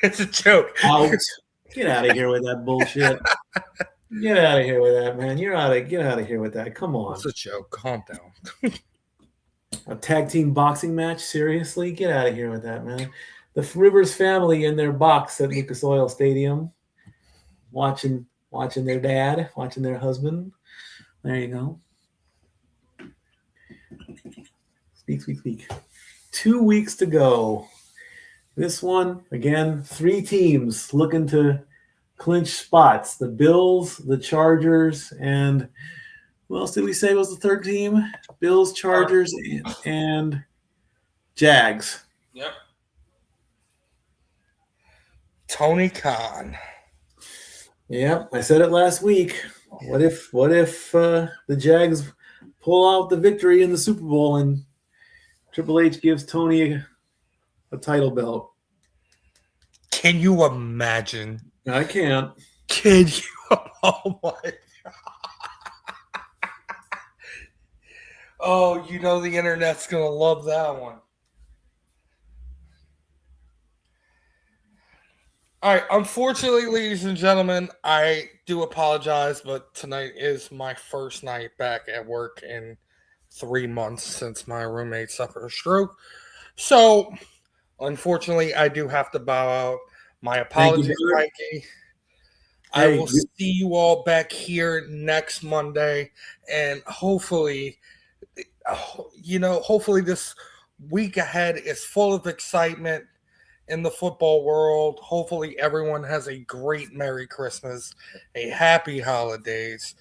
Speaker 2: It's a joke.
Speaker 1: Out. Get out of here with that bullshit. Get out of here with that, man. Get out of here with that. Come on.
Speaker 2: It's a joke. Calm down.
Speaker 1: A tag team boxing match? Seriously? Get out of here with that, man. The Rivers family in their box at Lucas Oil Stadium, watching their dad, watching their husband. There you go. Speak. 2 weeks to go. This one, again, 3 teams looking to clinch spots. The Bills, the Chargers, and who else did we say was the third team? Bills, Chargers, and Jags.
Speaker 2: Yep. Tony Khan.
Speaker 1: Yep, I said it last week. What if the Jags pull out the victory in the Super Bowl and Triple H gives Tony a title belt?
Speaker 2: Can you imagine?
Speaker 1: I can't.
Speaker 2: Can you? Oh my God. Oh, you know the internet's gonna love that one. All right, unfortunately, ladies and gentlemen, I do apologize, but tonight is my first night back at work in 3 months since my roommate suffered a stroke. So, unfortunately, I do have to bow out. My apologies, Frankie. I will see you all back here next Monday, and hopefully, hopefully this week ahead is full of excitement in the football world. Hopefully everyone has a great Merry Christmas, a happy holidays.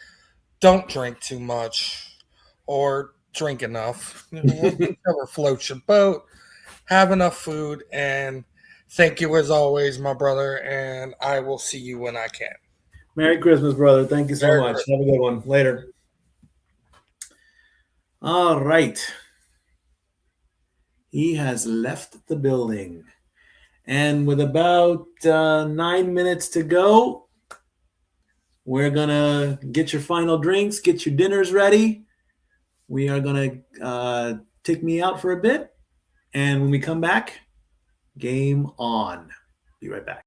Speaker 2: Don't drink too much or drink enough. Whatever floats your boat. Have enough food, and thank you as always, my brother, and I will see you when I can.
Speaker 1: Merry Christmas, brother. Thank you so much. Have a good one. Later. All right. He has left the building. And with about 9 minutes to go, we're going to get your final drinks, get your dinners ready. We are going to take me out for a bit. And when we come back, game on. Be right back.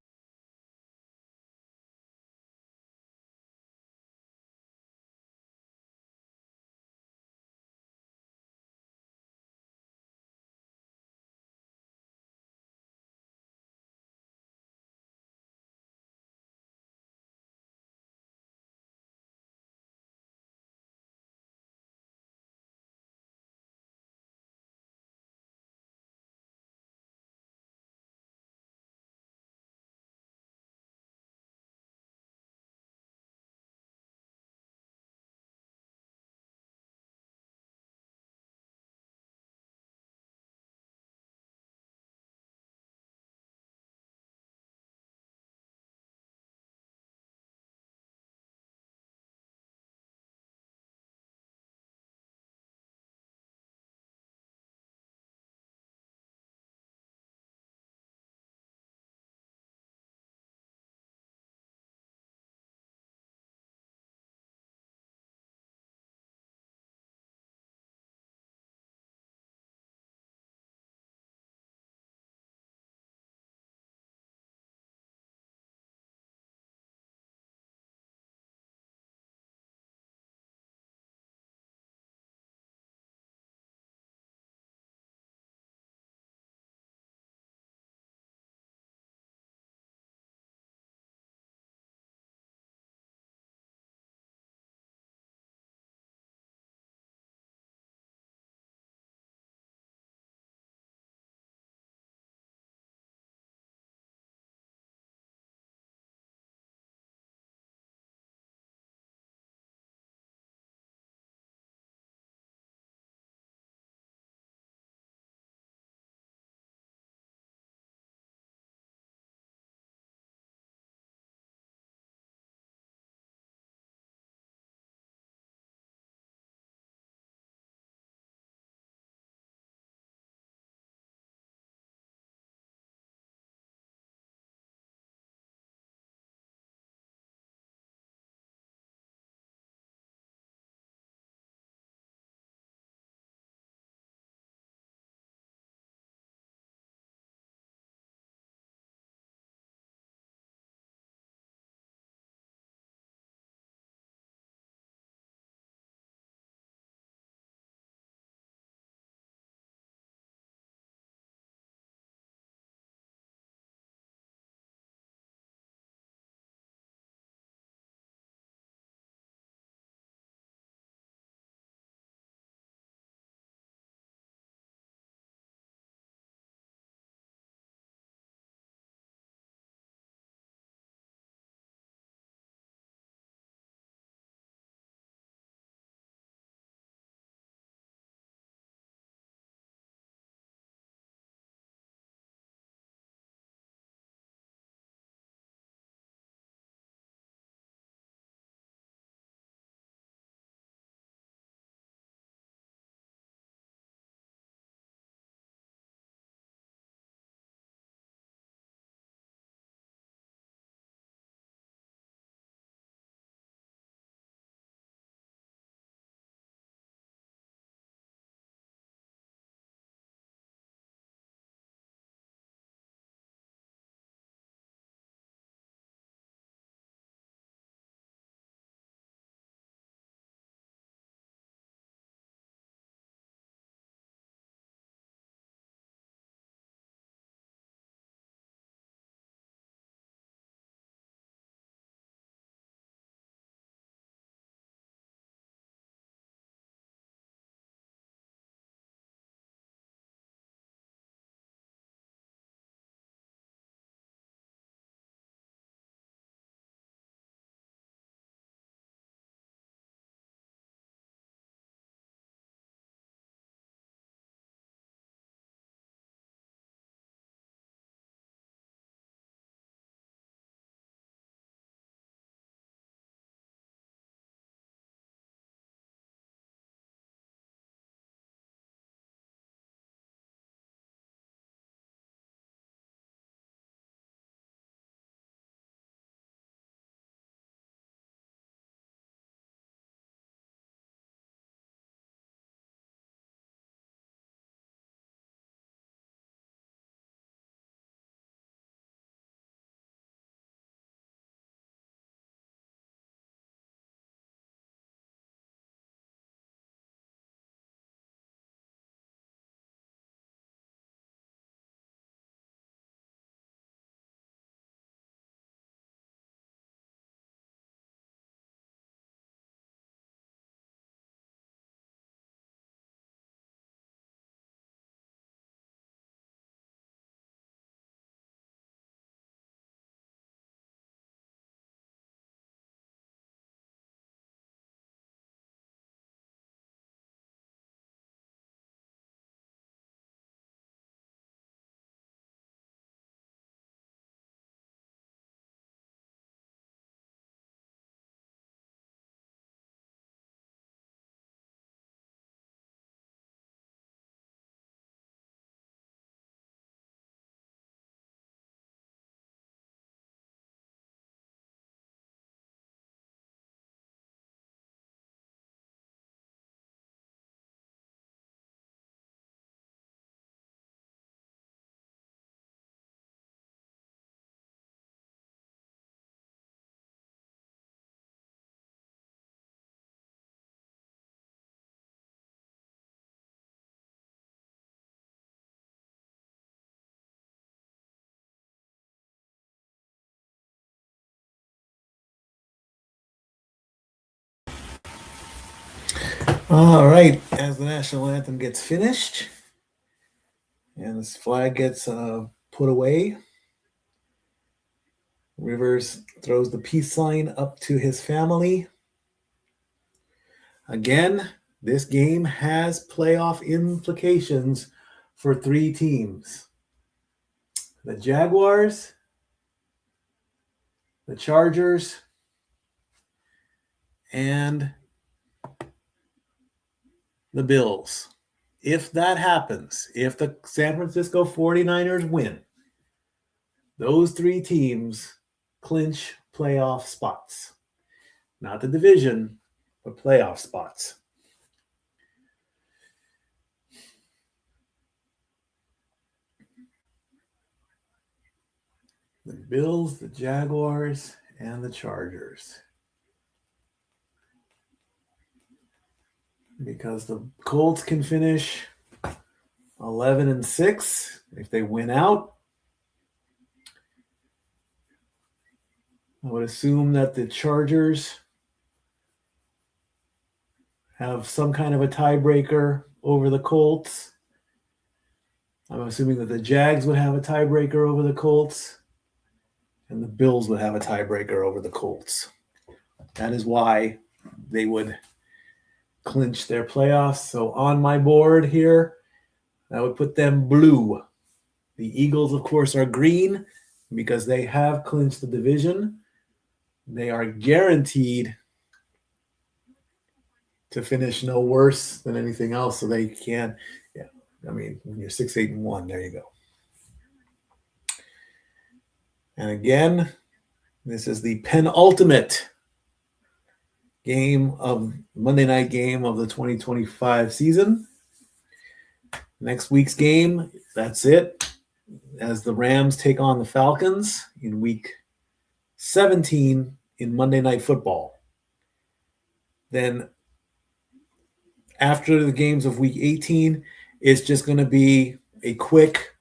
Speaker 1: All right, as the national anthem gets finished and this flag gets put away, Rivers throws the peace sign up to his family. Again, this game has playoff implications for 3 teams: the Jaguars, the Chargers, and the Bills. If that happens, if the San Francisco 49ers win, those 3 teams clinch playoff spots. Not the division, but playoff spots. The Bills, the Jaguars, and the Chargers. Because the Colts can finish 11-6 if they win out. I would assume that the Chargers have some kind of a tiebreaker over the Colts. I'm assuming that the Jags would have a tiebreaker over the Colts, and the Bills would have a tiebreaker over the Colts. That is why they would clinch their playoffs. So on my board here, I would put them blue. The Eagles, of course, are green because they have clinched the division. They are guaranteed to finish no worse than anything else, so they can't. Yeah, I mean, when you're 6-8-1, there you go. And again, this is the penultimate Monday night game of the 2025 season. Next week's game, that's it, as the Rams take on the Falcons in week 17 in Monday Night Football. Then after the games of week 18, it's just going to be a quick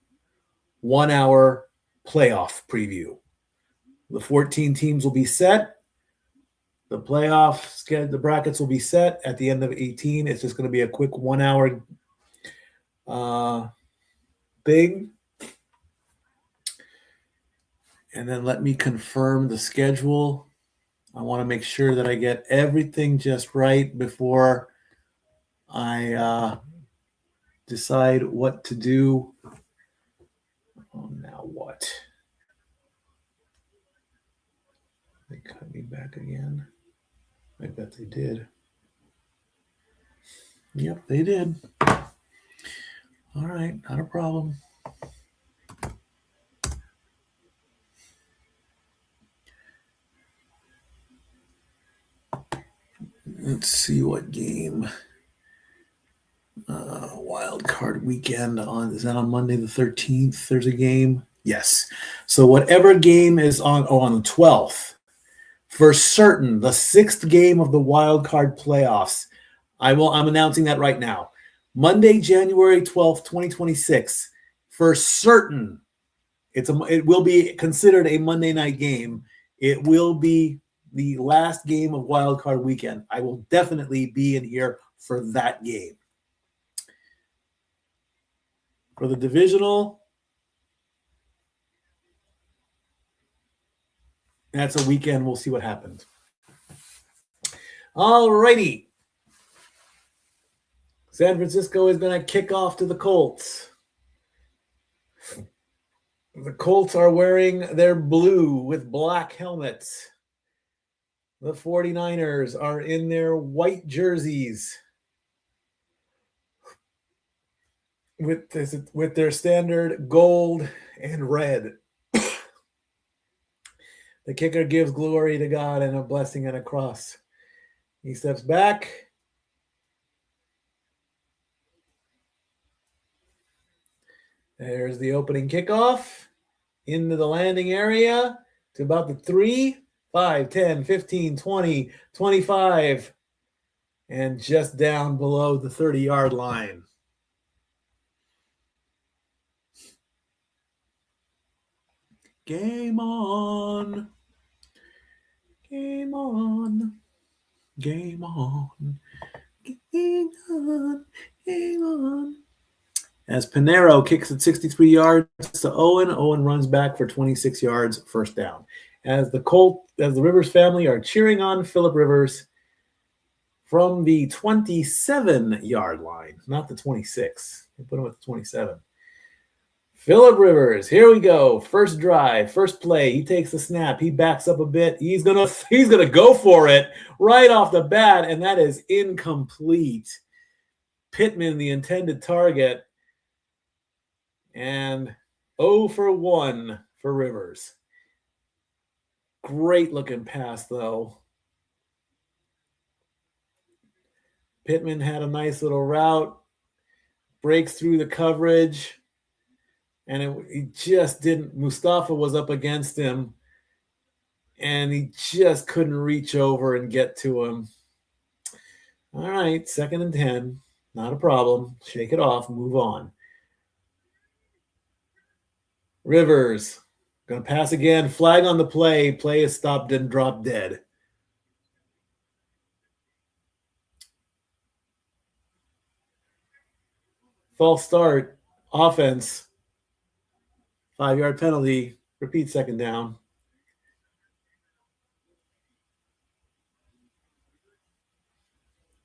Speaker 1: 1-hour playoff preview. The 14 teams will be set. The the brackets will be set at the end of 18. It's just going to be a quick 1-hour thing. And then let me confirm the schedule. I want to make sure that I get everything just right before I decide what to do. Oh, now what? They cut me back again. I bet they did. Yep, they did. All right, not a problem. Let's see what game. Wild card weekend is that on Monday the 13th? There's a game. Yes. So whatever game is on the 12th, for certain, the 6th game of the wild card playoffs. I'm announcing that right now. Monday, January 12th, 2026. For certain, it will be considered a Monday night game. It will be the last game of wild card weekend. I will definitely be in here for that game. For the divisional, that's a weekend. We'll see what happens. All righty. San Francisco is going to kick off to the Colts. The Colts are wearing their blue with black helmets. The 49ers are in their white jerseys with their standard gold and red. The kicker gives glory to God and a blessing and a cross. He steps back. There's the opening kickoff into the landing area to about the 3, 5, 10, 15, 20, 25, and just down below the 30-yard line. Game on. Game on. Game on. Hang on, hang on. As Pinero kicks at 63 yards to Owen. Owen runs back for 26 yards, first down. As the Rivers family are cheering on Phillip Rivers from the 27-yard line, not the 26. They put him at the 27. Phillip Rivers, here we go. First drive, first play. He takes the snap. He backs up a bit. He's gonna go for it right off the bat, and that is incomplete. Pittman, the intended target, and 0 for 1 for Rivers. Great looking pass, though. Pittman had a nice little route, breaks through the coverage, and he just didn't. Mustafa was up against him, and he just couldn't reach over and get to him. All right, 2nd and 10. Not a problem. Shake it off. Move on. Rivers, going to pass again. Flag on the play. Play is stopped and dropped dead. False start. Offense. 5-yard penalty. Repeat 2nd down.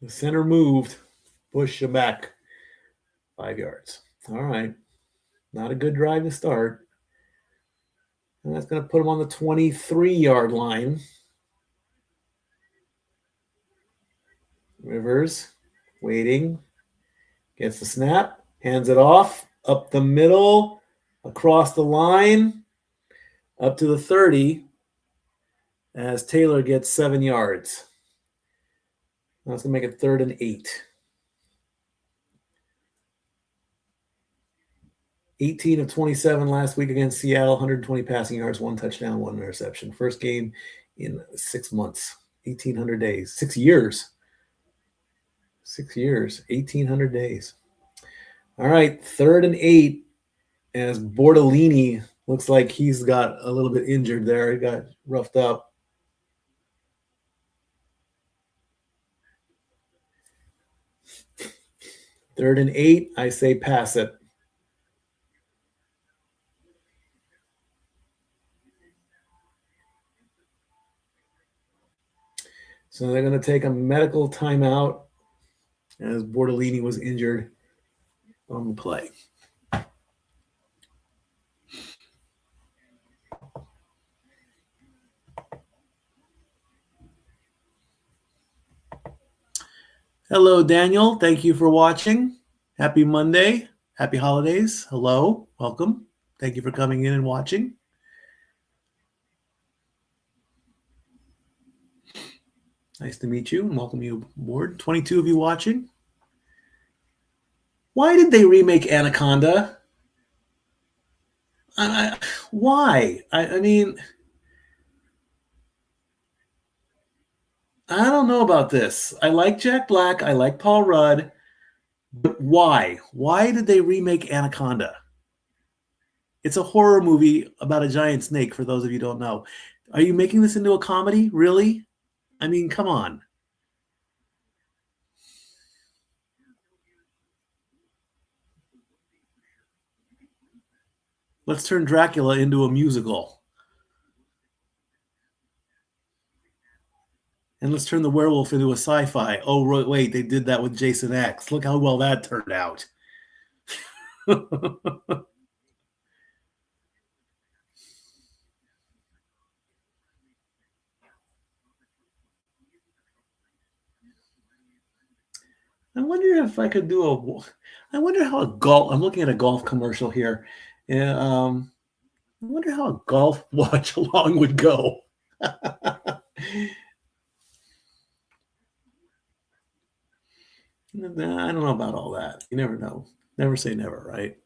Speaker 1: The center moved. Push him back. 5 yards. All right. Not a good drive to start. And that's going to put him on the 23-yard line. Rivers waiting. Gets the snap. Hands it off. Up the middle. Across the line. Up to the 30. As Taylor gets 7 yards. That's going to make it 3rd and 8. 18 of 27 last week against Seattle, 120 passing yards, 1 touchdown, 1 interception. First game in 6 months, 1,800 days, 6 years. 6 years, 1,800 days. All right, 3rd and 8 as Bordolini looks like he's got a little bit injured there. He got roughed up. Third and 8, I say pass it. So they're going to take a medical timeout as Bordolini was injured on the play. Hello, Daniel. Thank you for watching. Happy Monday. Happy holidays. Hello. Welcome. Thank you for coming in and watching. Nice to meet you and welcome you aboard. 22 of you watching. Why did they remake Anaconda? Why? I mean, I don't know about this. I like Jack Black. I like Paul Rudd. But why? Why did they remake Anaconda? It's a horror movie about a giant snake, for those of you who don't know. Are you making this into a comedy? Really? I mean, come on. Let's turn Dracula into a musical. And let's turn the werewolf into a sci-fi. Oh, wait, they did that with Jason X. Look how well that turned out. I wonder if I could do I wonder how a golf, I'm looking at a golf commercial here. I wonder how a golf watch along would go. I don't know about all that. You never know. Never say never, right?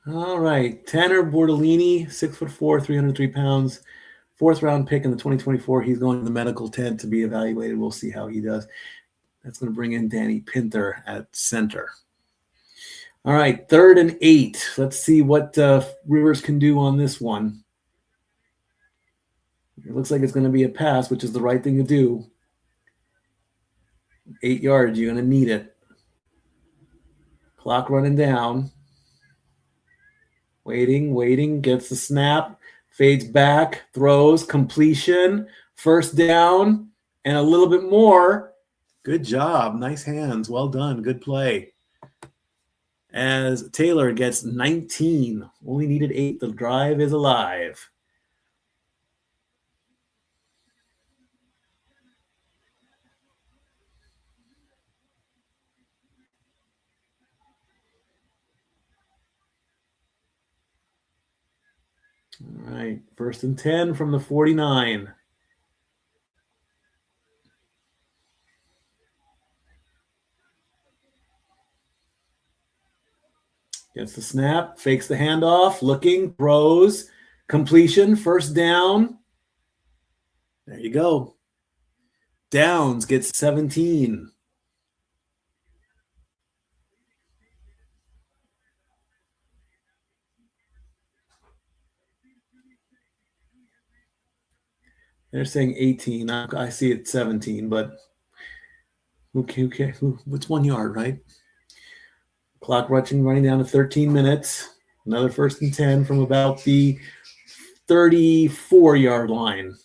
Speaker 1: All right. Tanner Bordolini, 6'4", 303 pounds, 4th round pick in the 2024. He's going to the medical tent to be evaluated. We'll see how he does. That's going to bring in Danny Pinter at center. All right, 3rd and 8. Let's see what Rivers can do on this one. It looks like it's going to be a pass, which is the right thing to do. 8 yards, you're going to need it. Clock running down. Waiting, gets the snap, fades back, throws, completion, first down, and a little bit more. Good job. Nice hands. Well done. Good play. As Taylor gets 19. Only needed 8. The drive is alive. All right. 1st and 10 from the 49. Gets the snap, fakes the handoff, looking, throws, completion, first down. There you go. Downs gets 17. They're saying 18. I see it 17, but what's 1 yard, right? Clock running down to 13 minutes. Another 1st and 10 from about the 34-yard line.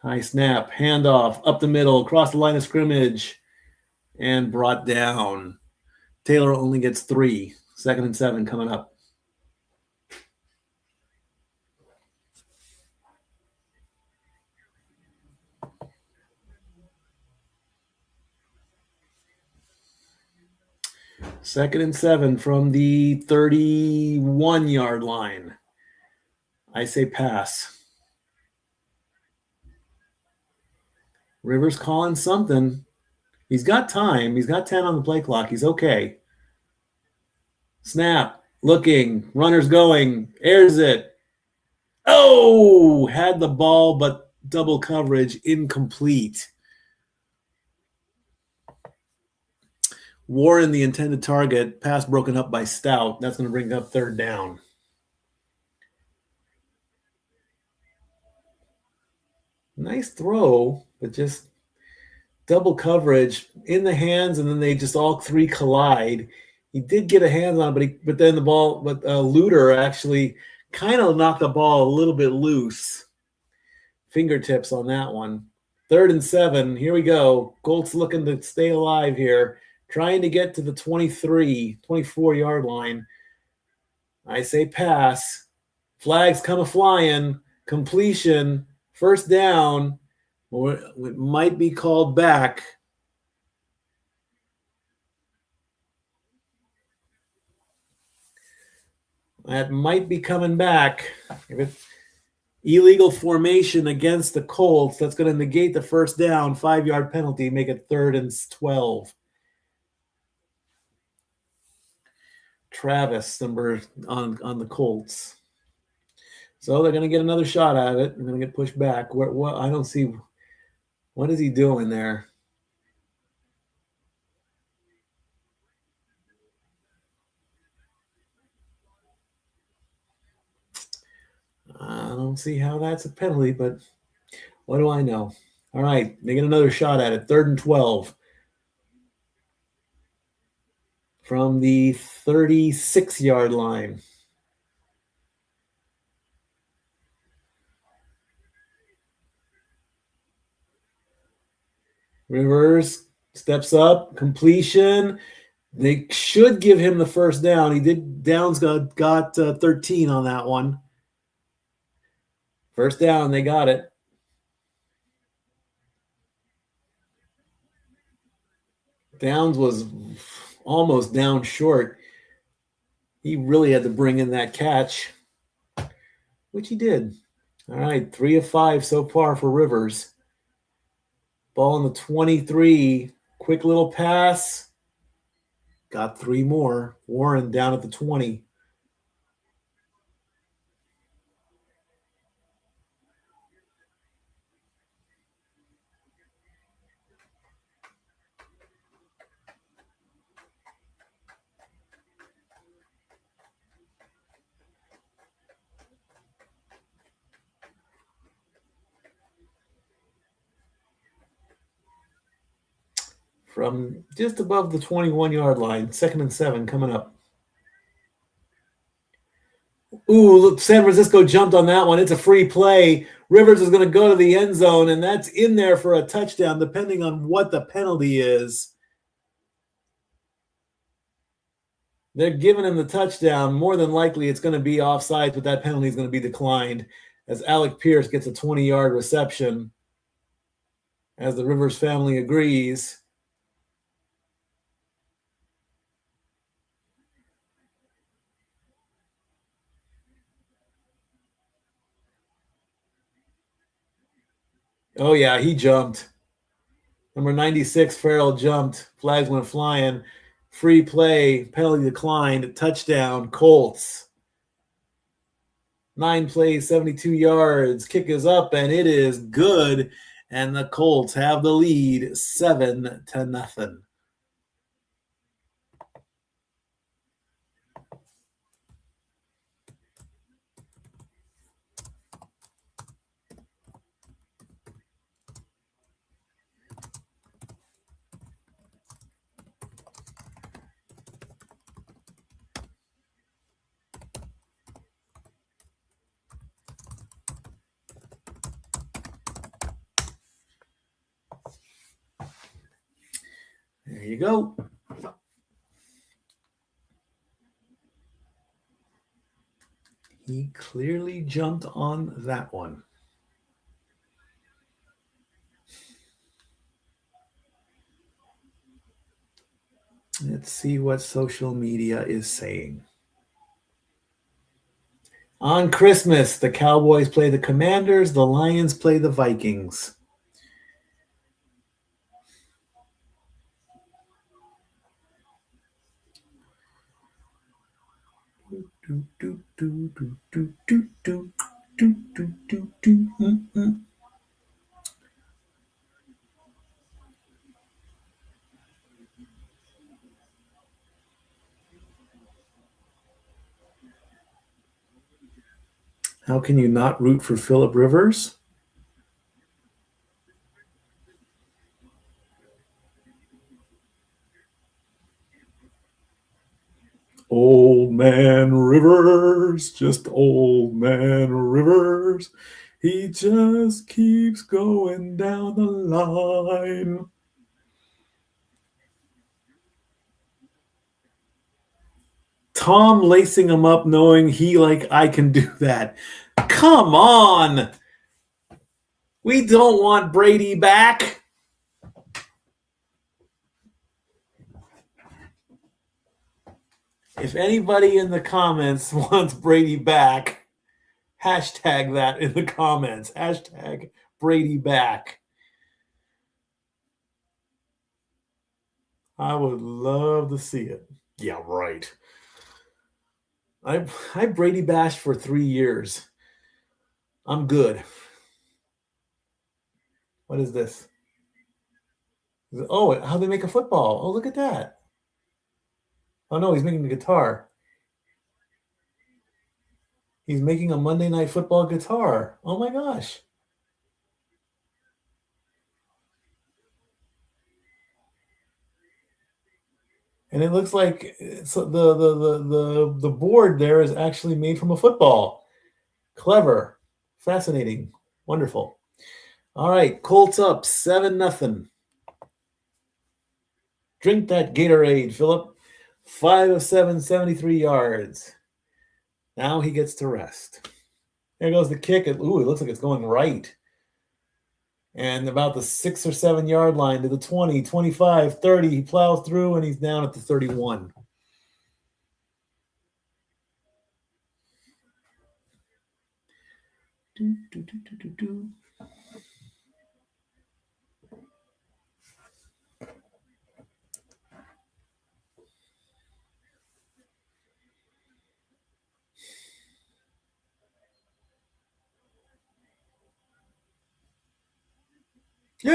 Speaker 1: High snap, handoff, up the middle, across the line of scrimmage, and brought down. Taylor only gets 3. 2nd and 7 coming up. Second and 7 from the 31-yard line. I say pass. Rivers calling something. He's got time. He's got 10 on the play clock. He's okay. Snap. Looking. Runner's going. Airs it. Oh! Had the ball, but double coverage. Incomplete. Warren, the intended target. Pass broken up by Stout. That's going to bring up 3rd down. Nice throw, but just double coverage in the hands, and then they just all 3 collide. He did get a hand on it, but then Luter actually kind of knocked the ball a little bit loose. Fingertips on that one. 3rd and 7. Here we go. Colts looking to stay alive here, trying to get to the 24-yard line. I say pass. Flags come a-flying. Completion. First down. It might be called back. That might be coming back. If it's illegal formation against the Colts, that's going to negate the first down, 5-yard penalty, make it 3rd and 12. Travis, number on the Colts. So they're going to get another shot at it. They're going to get pushed back. What I don't see. What is he doing there? I don't see how that's a penalty, but what do I know? All right, they get another shot at it. 3rd and 12 from the 36-yard line. Rivers steps up, completion. They should give him the first down. He did. Downs got 13 on that one. First down, they got it. Downs was almost down short. He really had to bring in that catch, which he did. All right, 3 of 5 so far for Rivers. Ball on the 23. Quick little pass. Got 3 more. Warren down at the 20. from just above the 21-yard line. 2nd and 7 coming up. Ooh, look, San Francisco jumped on that one. It's a free play. Rivers is going to go to the end zone, and that's in there for a touchdown, depending on what the penalty is. They're giving him the touchdown. More than likely, it's going to be offside, but that penalty is going to be declined as Alec Pierce gets a 20-yard reception, as the Rivers family agrees. Oh, yeah, he jumped. Number 96, Farrell jumped. Flags went flying. Free play, penalty declined, touchdown, Colts. 9 plays, 72 yards. Kick is up, and it is good. And the Colts have the lead 7-0. There you go. He clearly jumped on that one. Let's see what social media is saying. On Christmas, the Cowboys play the Commanders, the Lions play the Vikings. How can you not root for Phillip Rivers? Old man Rivers, just old man Rivers. He just keeps going down the line. Tom lacing him up knowing I can do that. Come on. We don't want Brady back. If anybody in the comments wants Brady back, hashtag that in the comments. Hashtag Brady back. I would love to see it. Yeah, right. I Brady bashed for 3 years. I'm good. What is this? Oh, how they make a football. Oh, look at that. Oh, no, he's making a guitar. He's making a Monday Night Football guitar. Oh, my gosh. And it looks like the board there is actually made from a football. Clever. Fascinating. Wonderful. All right, Colts up 7-0. Drink that Gatorade, Phillip. 5 of 7, 73 yards. Now he gets to rest. There goes the kick. Ooh, it looks like it's going right. And about the 6 or 7 yard line to the 20, 25, 30. He plows through, and he's down at the 31. Yeah.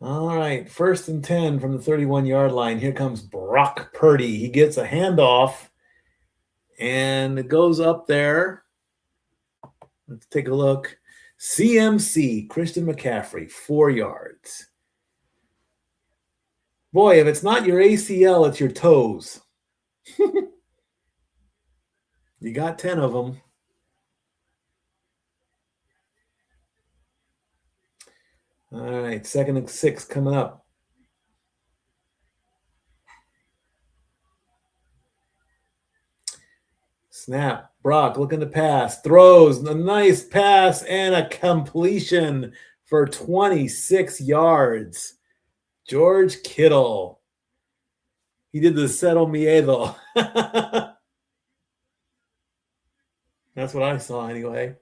Speaker 1: All right, 1st and 10 from the 31-yard line. Here comes Brock Purdy. He gets a handoff, and it goes up there. Let's take a look. CMC, Christian McCaffrey, 4 yards. Boy, if it's not your ACL, it's your toes. You got 10 of them. All right, 2nd and 6 coming up. Snap. Brock looking to pass. Throws a nice pass and a completion for 26 yards. George Kittle. He did the settle miedo. That's what I saw anyway.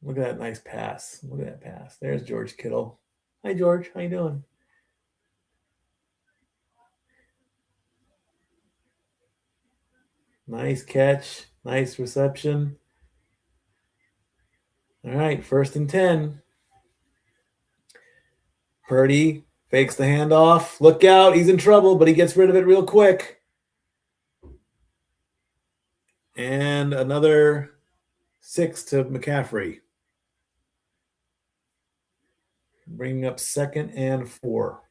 Speaker 1: Look at that nice pass. Look at that pass. There's George Kittle. Hi, George. How you doing? Nice catch. Nice reception. All right, 1st and 10. Purdy fakes the handoff. Look out. He's in trouble, but he gets rid of it real quick. And another 6 to McCaffrey. Bringing up 2nd and 4.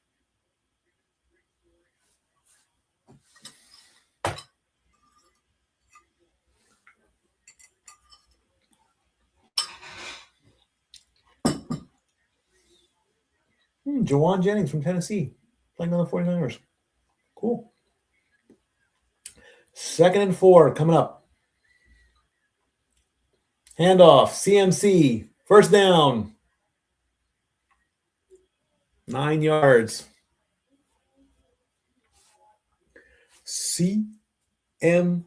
Speaker 1: Jawan Jennings from Tennessee playing on the 49ers. Cool. 2nd and 4 coming up. Handoff, CMC, 1st down. 9 yards. CMC.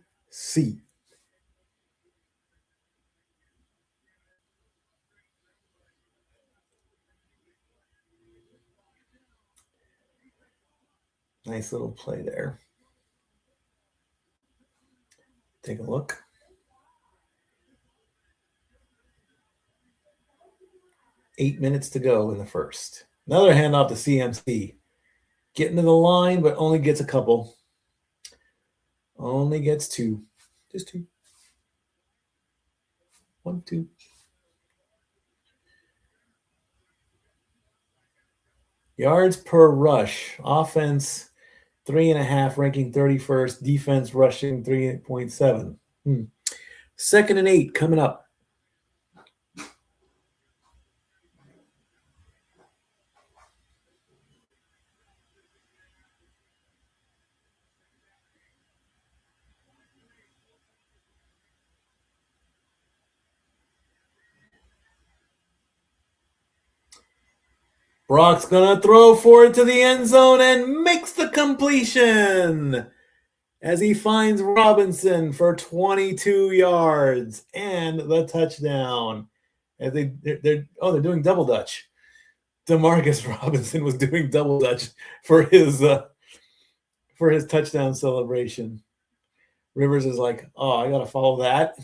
Speaker 1: Nice little play there. Take a look. Eight minutes to go in the first. Another handoff to CMC. Getting to the line, but only gets a couple. Only gets 2. Just 2. 1, 2. Yards per rush. Offense, 3.5, ranking 31st. Defense rushing 3.7. 2nd and 8 coming up. Brock's going to throw for it to the end zone and makes the completion as he finds Robinson for 22 yards and the touchdown. As they're doing double dutch. Demarcus Robinson was doing double dutch for his touchdown celebration. Rivers is like, oh, I got to follow that.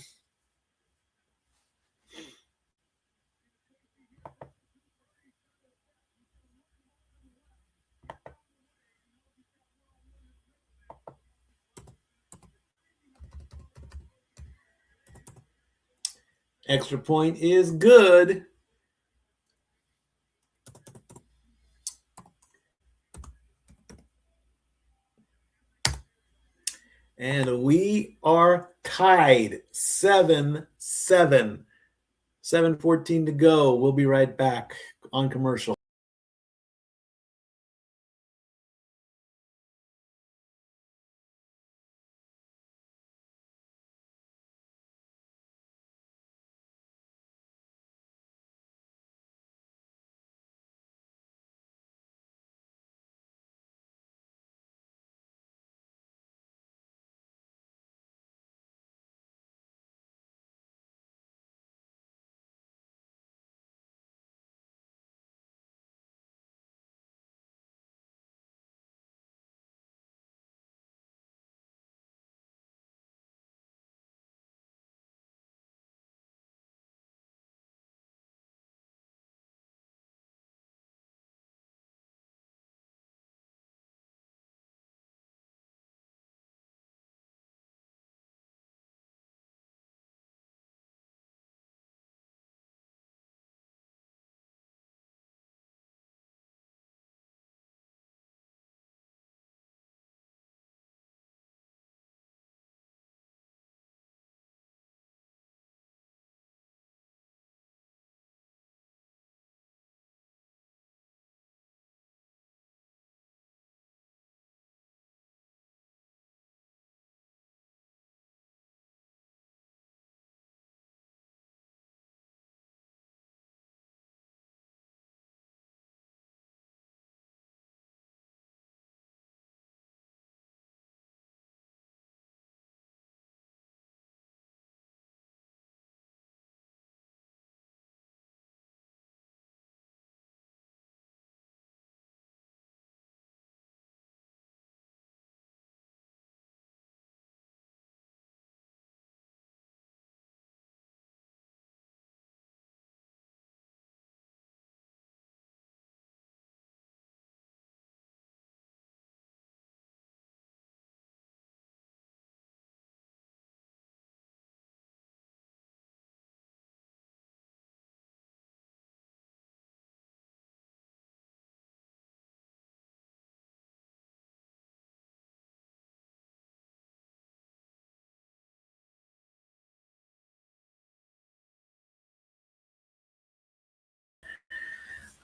Speaker 1: Extra point is good. And we are tied 7-7. 7:14 to go. We'll be right back on commercial.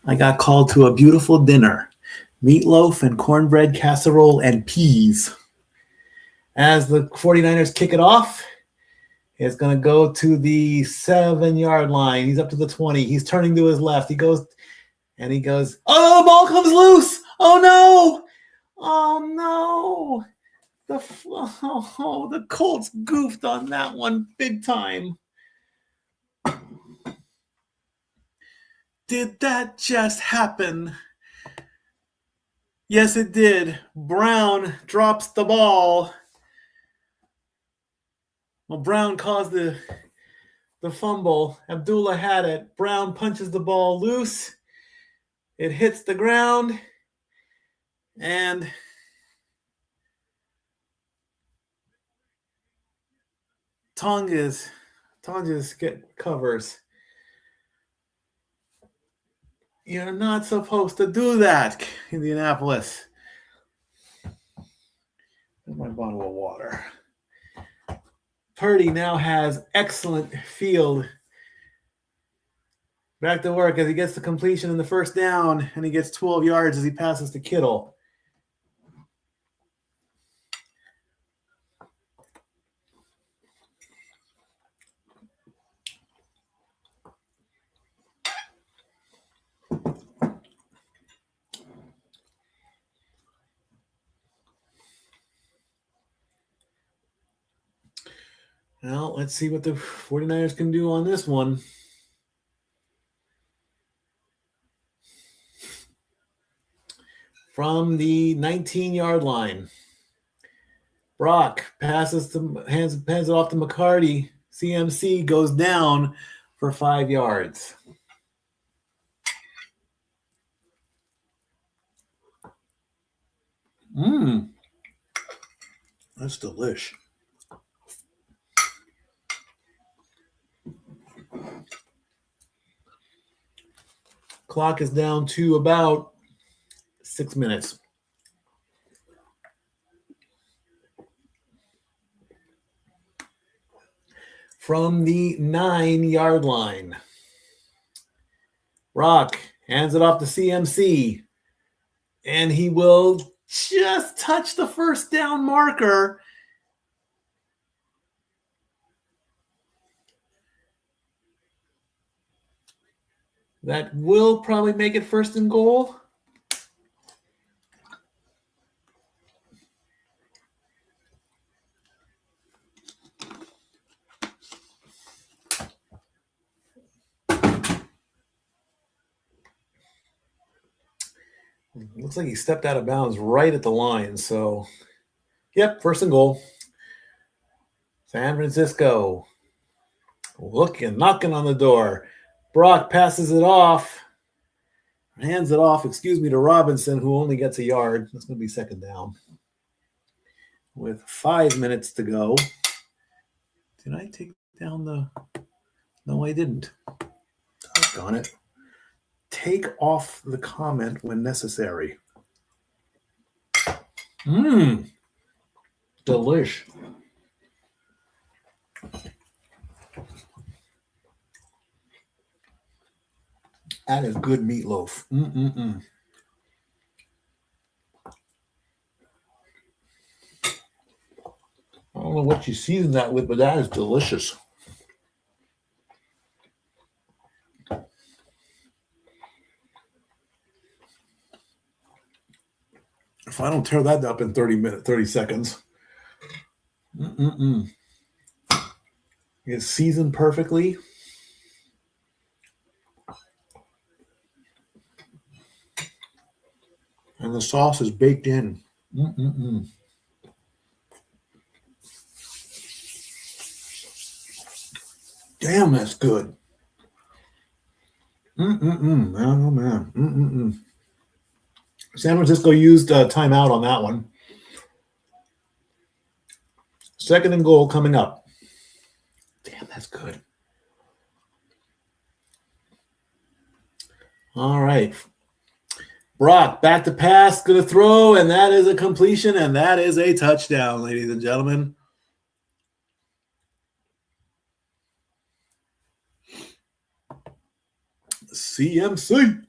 Speaker 1: I got called to a beautiful dinner. Meatloaf and cornbread casserole and peas. As the 49ers kick it off, it's going to go to the 7-yard line. He's up to the 20. He's turning to his left. He goes, oh, the ball comes loose. Oh, no. Oh, no. The Colts goofed on that one big time. Did that just happen? Yes, it did. Brown drops the ball. Well, Brown caused the fumble. Abdullah had it. Brown punches the ball loose. It hits the ground. And Tongas covers. You're not supposed to do that, Indianapolis. Where's my bottle of water? Purdy now has excellent field. Back to work as he gets the completion in the first down, and he gets 12 yards as he passes to Kittle. Well, let's see what the 49ers can do on this one. From the 19-yard line, Brock hands it off to McCarty. CMC goes down for 5 yards. That's delish. Clock is down to about 6 minutes. From the 9-yard line, Rock hands it off to CMC, and he will just touch the first down marker. That will probably make it first and goal. Looks like he stepped out of bounds right at the line. So, yep, first and goal. San Francisco knocking on the door. Brock passes it off. Hands it off, to Robinson, who only gets a yard. That's going to be second down. With 5 minutes to go. Did I take down the... No, I didn't. Doggone it. Take off the comment when necessary. Delish. That is good meatloaf. I don't know what you season that with, but that is delicious. If I don't tear that up in 30 seconds. It's seasoned perfectly. And the sauce is baked in. Damn, that's good. Oh, man. San Francisco used timeout on that one. Second and goal coming up. Damn, that's good. All right. Brock, back to pass, going to throw, and that is a completion, and that is a touchdown, ladies and gentlemen. CMC.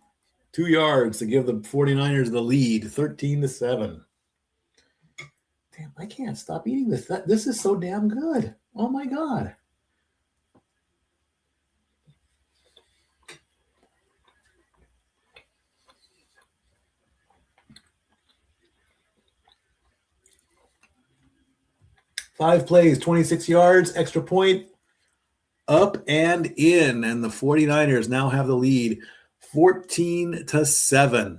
Speaker 1: 2 yards to give the 49ers the lead, 13-7. Damn, I can't stop eating this. This is so damn good. Oh, my God. Five plays, 26 yards, extra point, up and in. And the 49ers now have the lead, 14-7.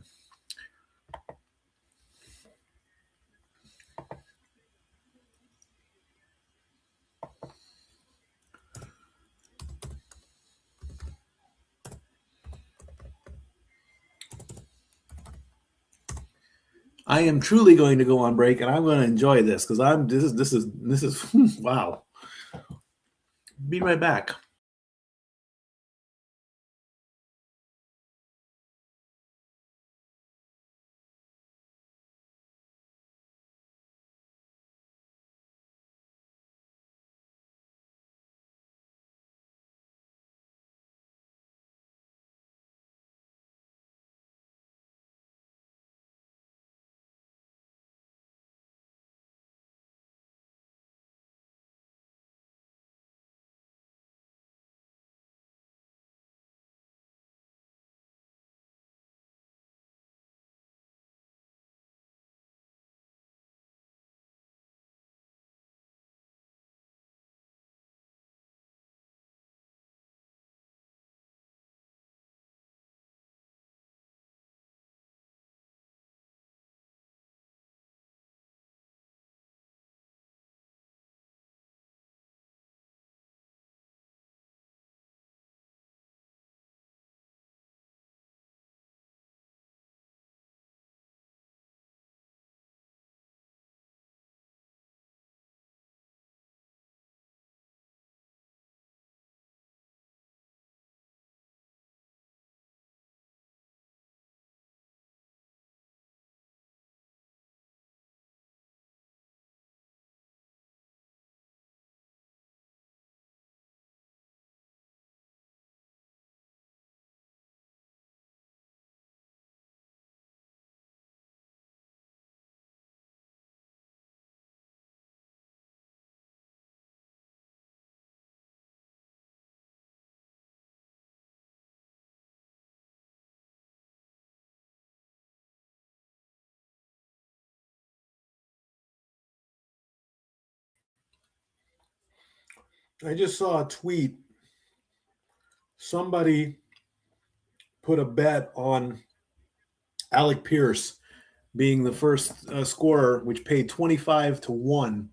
Speaker 1: I am truly going to go on break, and I'm going to enjoy this because this is wow. Be right back. I just saw a tweet. Somebody put a bet on Alec Pierce being the first scorer, which paid 25-1.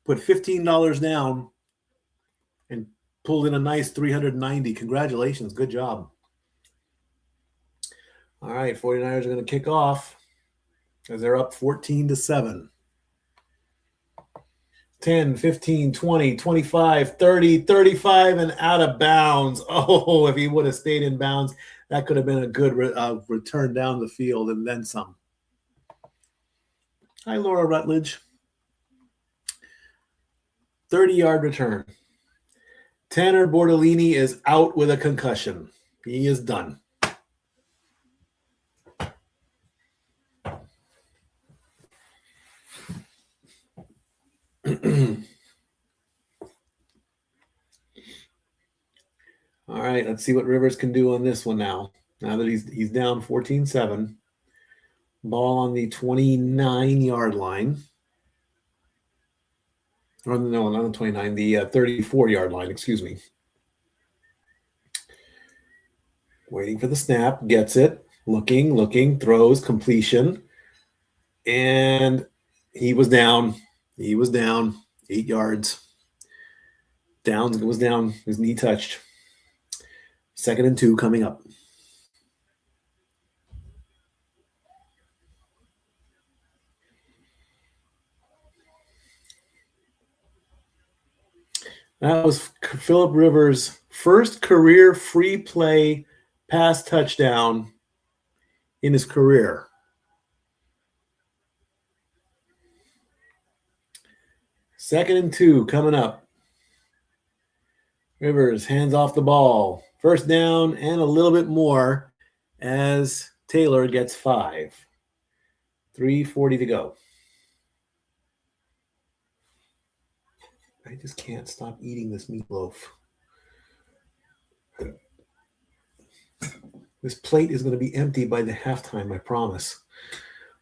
Speaker 1: Put $15 down and pulled in a nice 390. Congratulations. Good job. All right, 49ers are going to kick off as they're up 14-7. 10, 15, 20, 25, 30, 35, and out of bounds. Oh, if he would have stayed in bounds, that could have been a good return down the field and then some. Hi, Laura Rutledge. 30-yard return. Tanner Bordellini is out with a concussion. He is done. All right, let's see what Rivers can do on this one now. Now that he's down 14-7. Ball on the 29-yard line. Or no, not the 29, the 34-yard line, excuse me. Waiting for the snap, gets it, looking, throws, completion. And he was down. 8 yards. Downs was down, his knee touched. 2nd and 2 coming up. That was Phillip Rivers' first career free play pass touchdown in his career. Second and 2 coming up. Rivers hands off the ball. First down and a little bit more. as Taylor gets 5. 3:40 to go. I just can't stop eating this meatloaf. This plate is going to be empty by the halftime, I promise.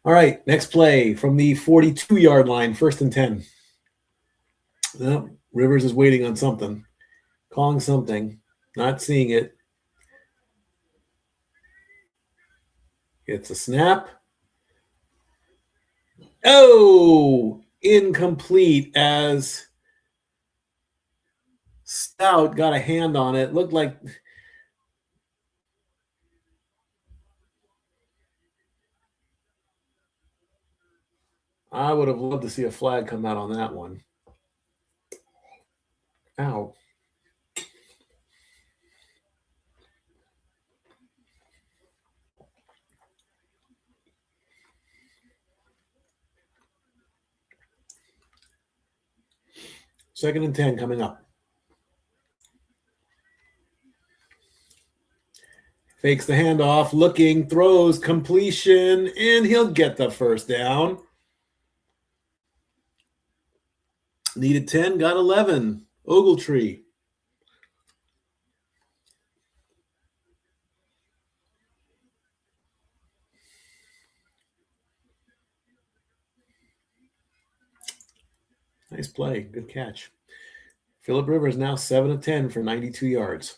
Speaker 1: All right, next play from the 42-yard line, 1st and 10. Well, Rivers is waiting on something, calling something, not seeing it. It's a snap. Oh, incomplete as Stout got a hand on it. Looked like I would have loved to see a flag come out on that one. Ow. Second and 10 coming up. Fakes the handoff, looking, throws, completion, and he'll get the first down. Needed 10, got 11. Ogletree. Nice play. Good catch. Phillip Rivers now 7 of 10 for 92 yards.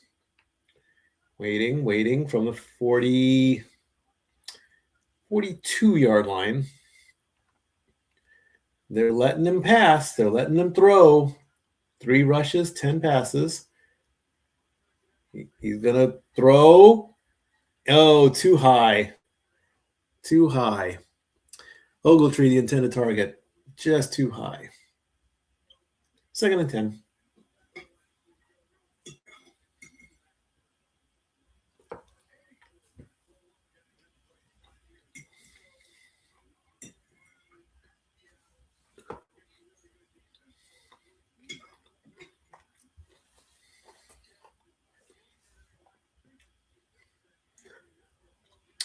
Speaker 1: Waiting from the 42-yard line. They're letting him pass. They're letting him throw. 3 rushes, 10 passes. He's going to throw. Oh, too high. Too high. Ogletree, the intended target. Just too high. 2nd and 10.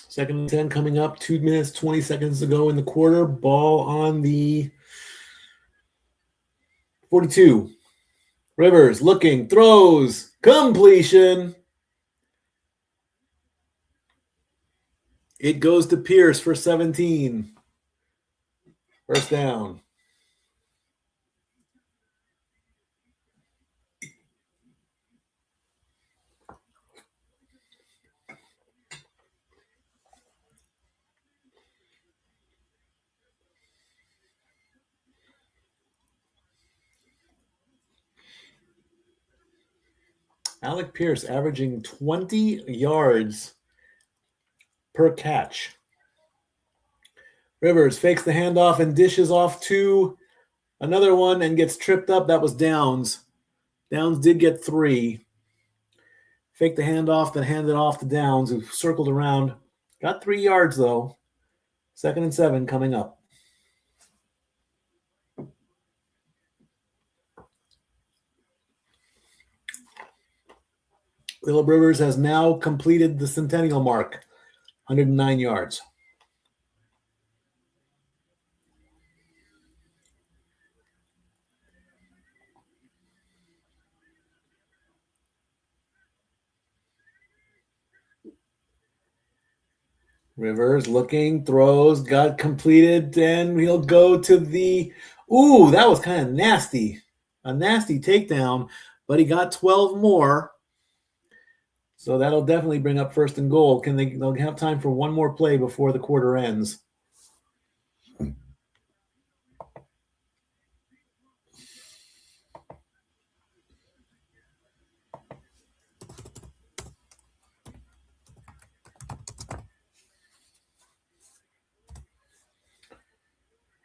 Speaker 1: Second and 10 coming up. 2 minutes, 20 seconds to go in the quarter. Ball on the 42. Rivers looking, throws, completion. It goes to Pierce for 17. First down. Alec Pierce averaging 20 yards per catch. Rivers fakes the handoff and dishes off to another one and gets tripped up. That was Downs. Downs did get 3. Faked the handoff, then handed off to Downs, who circled around. Got 3 yards, though. 2nd and 7 coming up. Phillip Rivers has now completed the centennial mark, 109 yards. Rivers looking, throws, got completed, and he'll go to the – ooh, that was kind of nasty. A nasty takedown, but he got 12 more. So that'll definitely bring up 1st and goal. They'll have time for one more play before the quarter ends.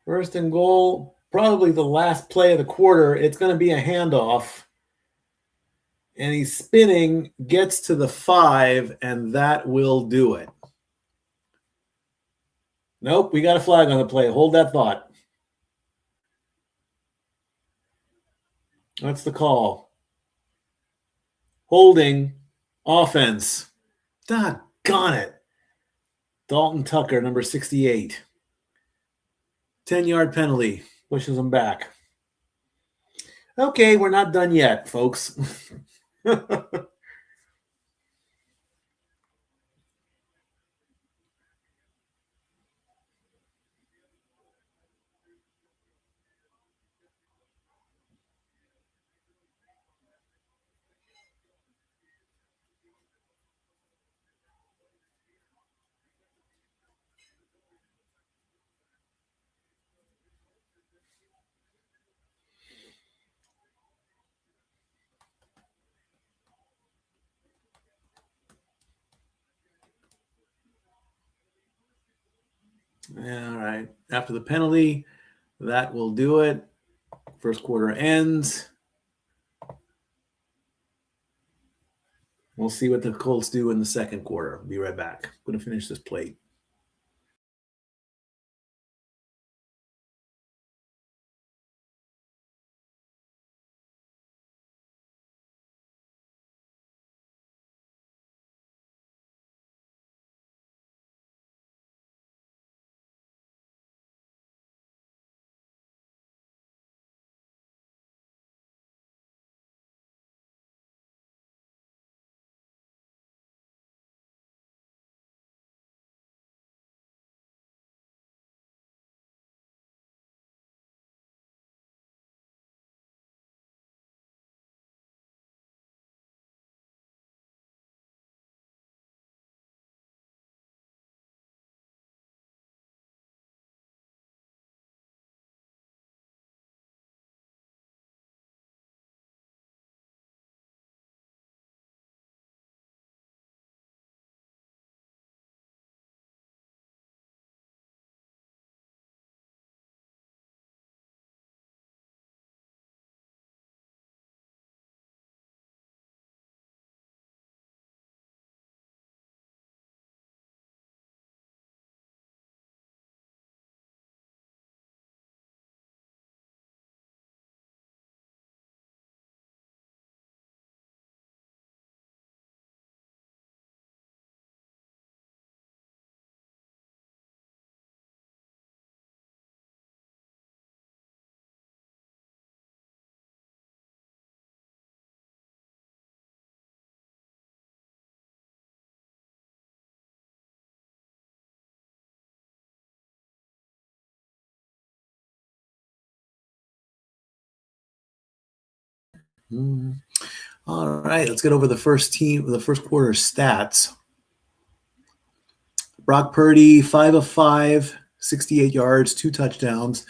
Speaker 1: First and goal, probably the last play of the quarter. It's going to be a handoff. And he's spinning, gets to the 5, and that will do it. Nope, we got a flag on the play. Hold that thought. That's the call. Holding offense. Doggone it. Dalton Tucker, number 68. 10-yard penalty. Pushes him back. Okay, we're not done yet, folks. All right. After the penalty, that will do it. First quarter ends. We'll see what the Colts do in the second quarter. Be right back. I'm going to finish this plate. All right, let's get over the first quarter stats. Brock Purdy, 5 of 5, 68 yards, 2 touchdowns.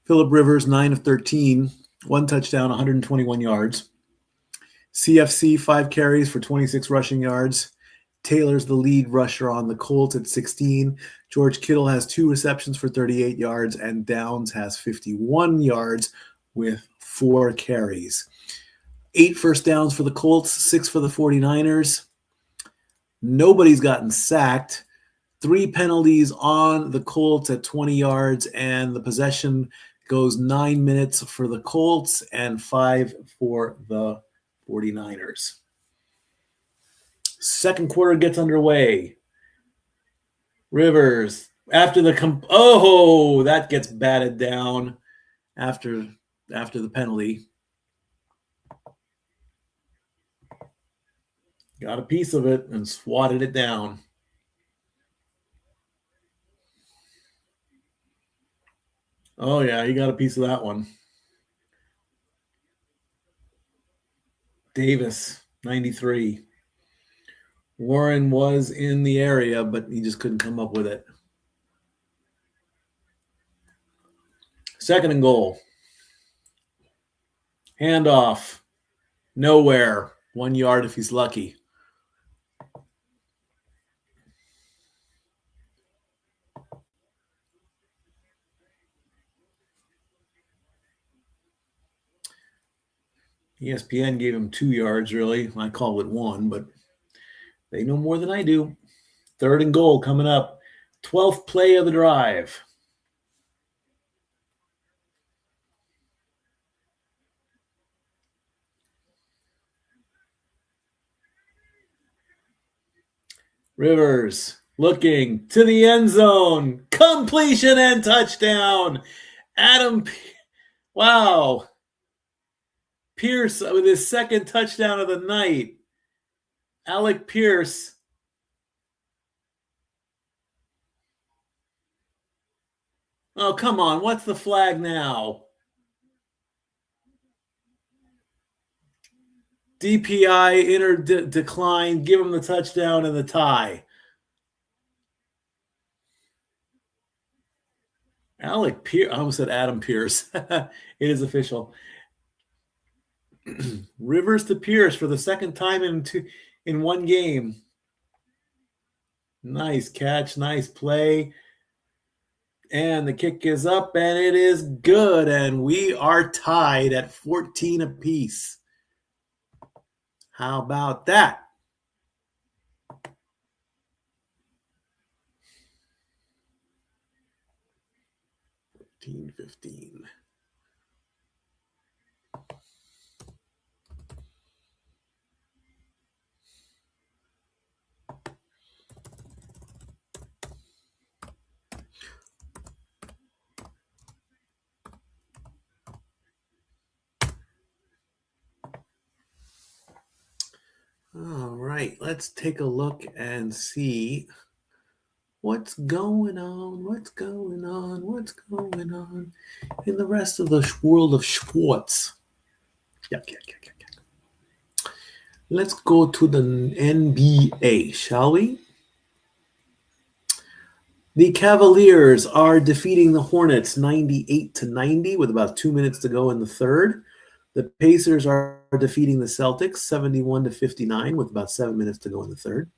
Speaker 1: Phillip Rivers, 9 of 13, 1 touchdown, 121 yards. CFC, 5 carries for 26 rushing yards. Taylor's the lead rusher on the Colts at 16. George Kittle has 2 receptions for 38 yards, and Downs has 51 yards with 4 carries. 8 first downs for the Colts, 6 for the 49ers. Nobody's gotten sacked. 3 penalties on the Colts at 20 yards, and the possession goes 9 minutes for the Colts and 5 for the 49ers. Second quarter gets underway. Rivers, after the that gets batted down after the penalty. Got a piece of it and swatted it down. Oh, yeah, he got a piece of that one. Davis, 93. Warren was in the area, but he just couldn't come up with it. Second and goal. Handoff. Nowhere. 1 yard if he's lucky. ESPN gave him 2 yards, really. I call it 1, but they know more than I do. Third and goal coming up. 12th play of the drive. Rivers Looking to the end zone. Completion and touchdown. Wow. Pierce with his second touchdown of the night. Alec Pierce. Oh, come on. What's the flag now? DPI decline. Give him the touchdown and the tie. Alec Pierce. I almost said Adam Pierce. It is official. Rivers to Pierce for the second time in one game. Nice catch. Nice play. And the kick is up, and it is good. And we are tied at 14 apiece. How about that? $15, $15. All right, let's take a look and see what's going on in the rest of the world of sports. Yuck. Let's go to the NBA, shall we? The Cavaliers are defeating the Hornets 98-90 with about 2 minutes to go in the third. The Pacers are defeating the Celtics 71-59 with about 7 minutes to go in the third.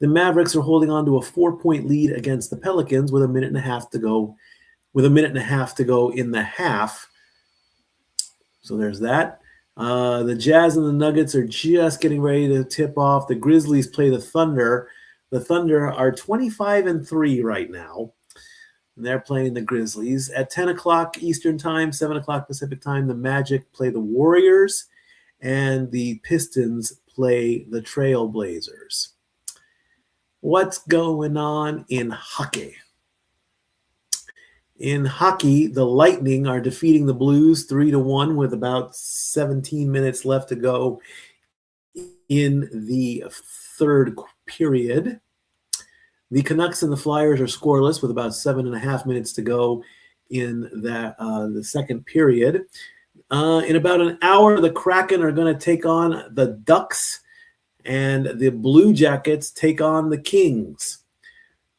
Speaker 1: The Mavericks are holding on to a 4-point lead against the Pelicans with a minute and a half to go. In the half. So there's that. The Jazz and the Nuggets are just getting ready to tip off. The Grizzlies play the Thunder. The Thunder are 25-3 right now. And they're playing the Grizzlies. At 10 o'clock Eastern time, 7 o'clock Pacific time, the Magic play the Warriors, and the Pistons play the Trailblazers. What's going on in hockey? In hockey, the Lightning are defeating the Blues 3-1 with about 17 minutes left to go in the third period. The Canucks and the Flyers are scoreless with about 7.5 minutes to go in the second period. In about an hour, the Kraken are going to take on the Ducks, and the Blue Jackets take on the Kings.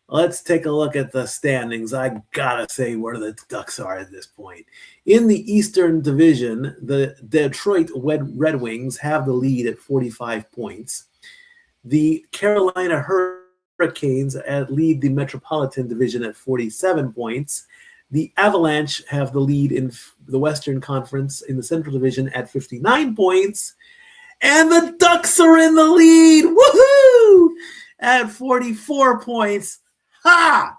Speaker 1: Let's take a look at the standings. I gotta say where the Ducks are at this point. In the Eastern Division, the Detroit Red Wings have the lead at 45 points. The Carolina Hurricanes lead the Metropolitan Division at 47 points. The Avalanche have the lead in the Western Conference in the Central Division at 59 points. And the Ducks are in the lead, woohoo, at 44 points. Ha!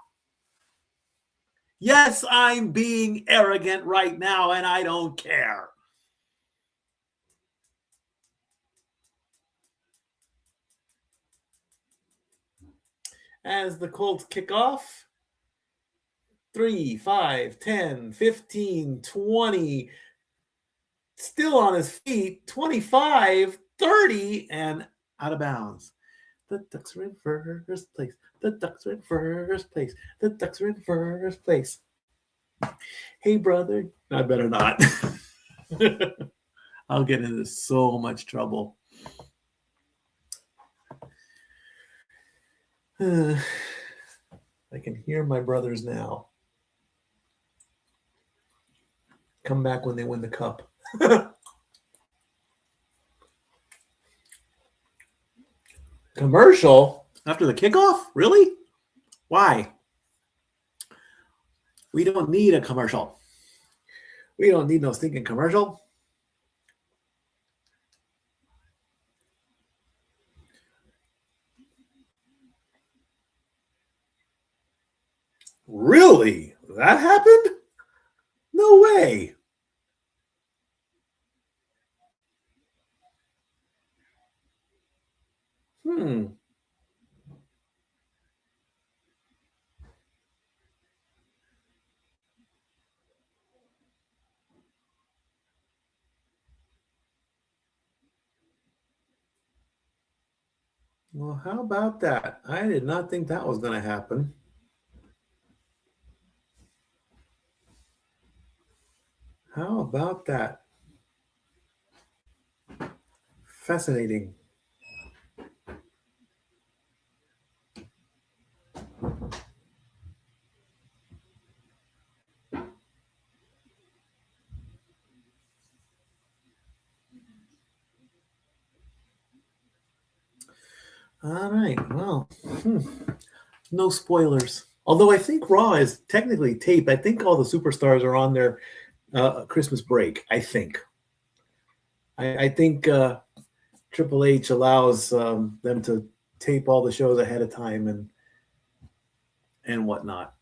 Speaker 1: Yes, I'm being arrogant right now, and I don't care. As the Colts kick off, 3, 5, 10, 15, 20, still on his feet, 25, 30, and out of bounds. The Ducks are in first place. The Ducks are in first place. The Ducks are in first place. Hey, brother. I better not. I'll get into so much trouble. I can hear my brothers now. Come back when they win the cup. Commercial after the kickoff? Really? Why? We don't need a commercial. We don't need no stinking commercial. Really? That happened? No way. Well, how about that? I did not think that was going to happen. How about that? Fascinating. All right. Well, no spoilers. Although I think Raw is technically taped. I think all the superstars are on their Christmas break. I think. I think Triple H allows them to tape all the shows ahead of time and whatnot.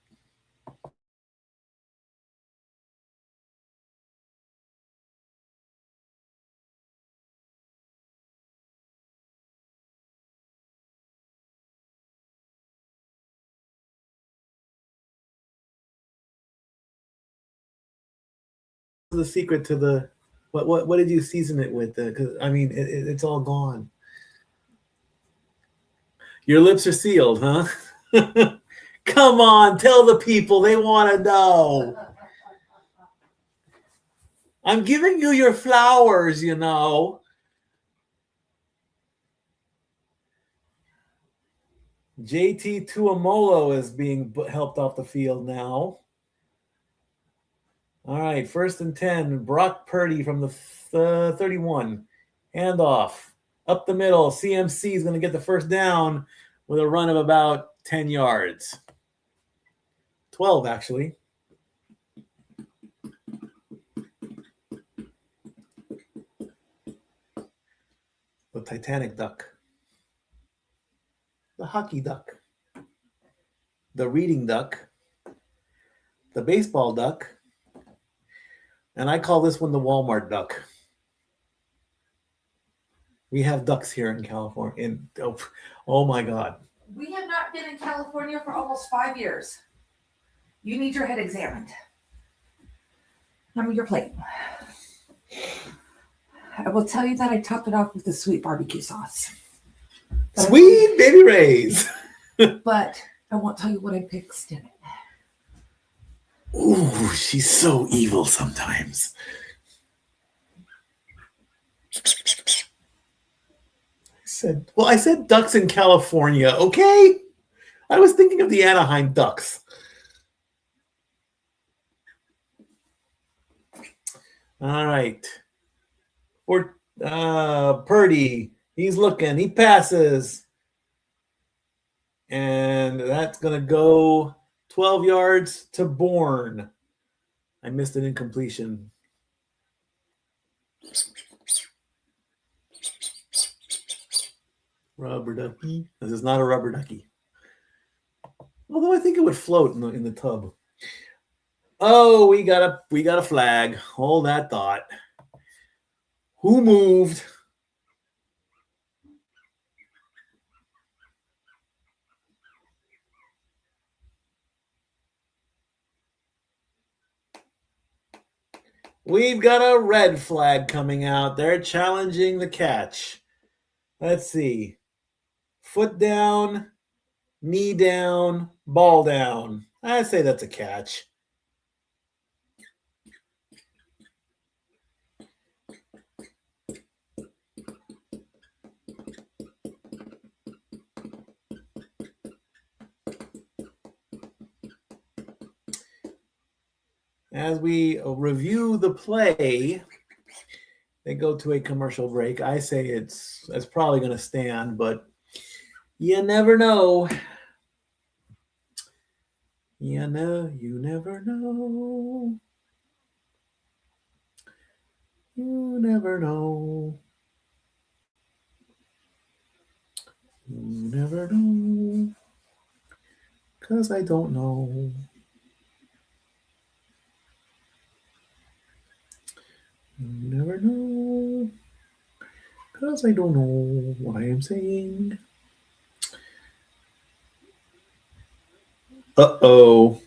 Speaker 1: The secret to the what did you season it with? Because I mean, it's all gone. Your lips are sealed, huh? Come on, tell the people, they want to know. I'm giving you your flowers, you know. JT Tuamolo is being helped off the field now. All right, 1st and 10. Brock Purdy from the 31. Handoff. Up the middle. CMC is going to get the first down with a run of about 10 yards. 12, actually. The Titanic duck. The hockey duck. The reading duck. The baseball duck. And I call this one the Walmart duck. We have ducks here in California. Oh my God.
Speaker 4: We have not been in California for almost 5 years. You need your head examined. Hand me your plate. I will tell you that I topped it off with the sweet barbecue sauce.
Speaker 1: Sweet baby rays.
Speaker 4: But I won't tell you what I mixed in it.
Speaker 1: Ooh, she's so evil sometimes. I said ducks in California, okay? I was thinking of the Anaheim Ducks. All right. Or Purdy, he's looking, he passes. And that's going to go 12 yards to Bourne. I missed an incompletion. Rubber ducky. This is not a rubber ducky. Although I think it would float in the tub. Oh, we got a flag. Hold that thought. Who moved? We've got a red flag coming out. They're challenging the catch. Let's see. Foot down, knee down, ball down. I say that's a catch. As we review the play, they go to a commercial break. I say it's probably going to stand, but you never know. You never know. You never know. You never know. 'Cause I don't know. You never know. 'Cause I don't know what I am saying. Uh-oh.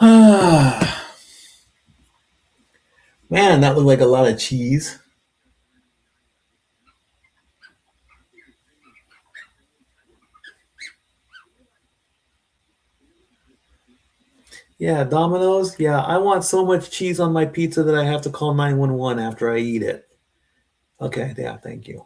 Speaker 1: Man, that looked like a lot of cheese. Yeah, Domino's. Yeah, I want so much cheese on my pizza that I have to call 911 after I eat it. Okay, yeah, thank you.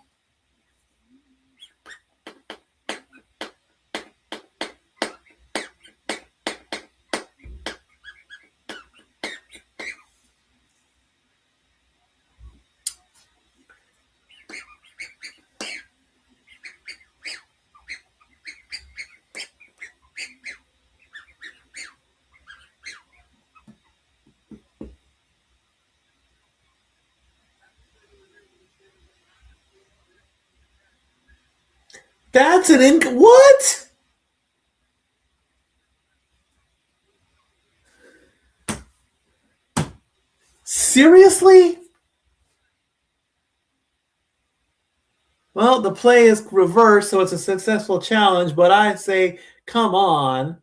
Speaker 1: That's an what? Seriously? Well, the play is reversed, so it's a successful challenge, but I say, come on.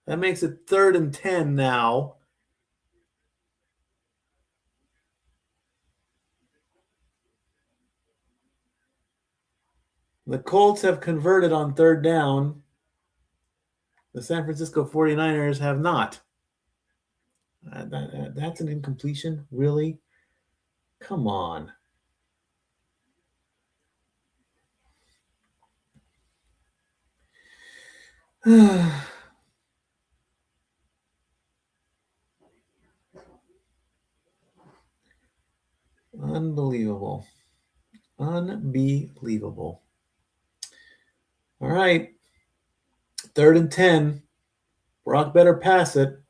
Speaker 1: That makes it 3rd and 10 now. The Colts have converted on 3rd down. The San Francisco 49ers have not. That's an incompletion? Really? Come on. Unbelievable. Unbelievable. All right. 3rd and 10. Brock better pass it.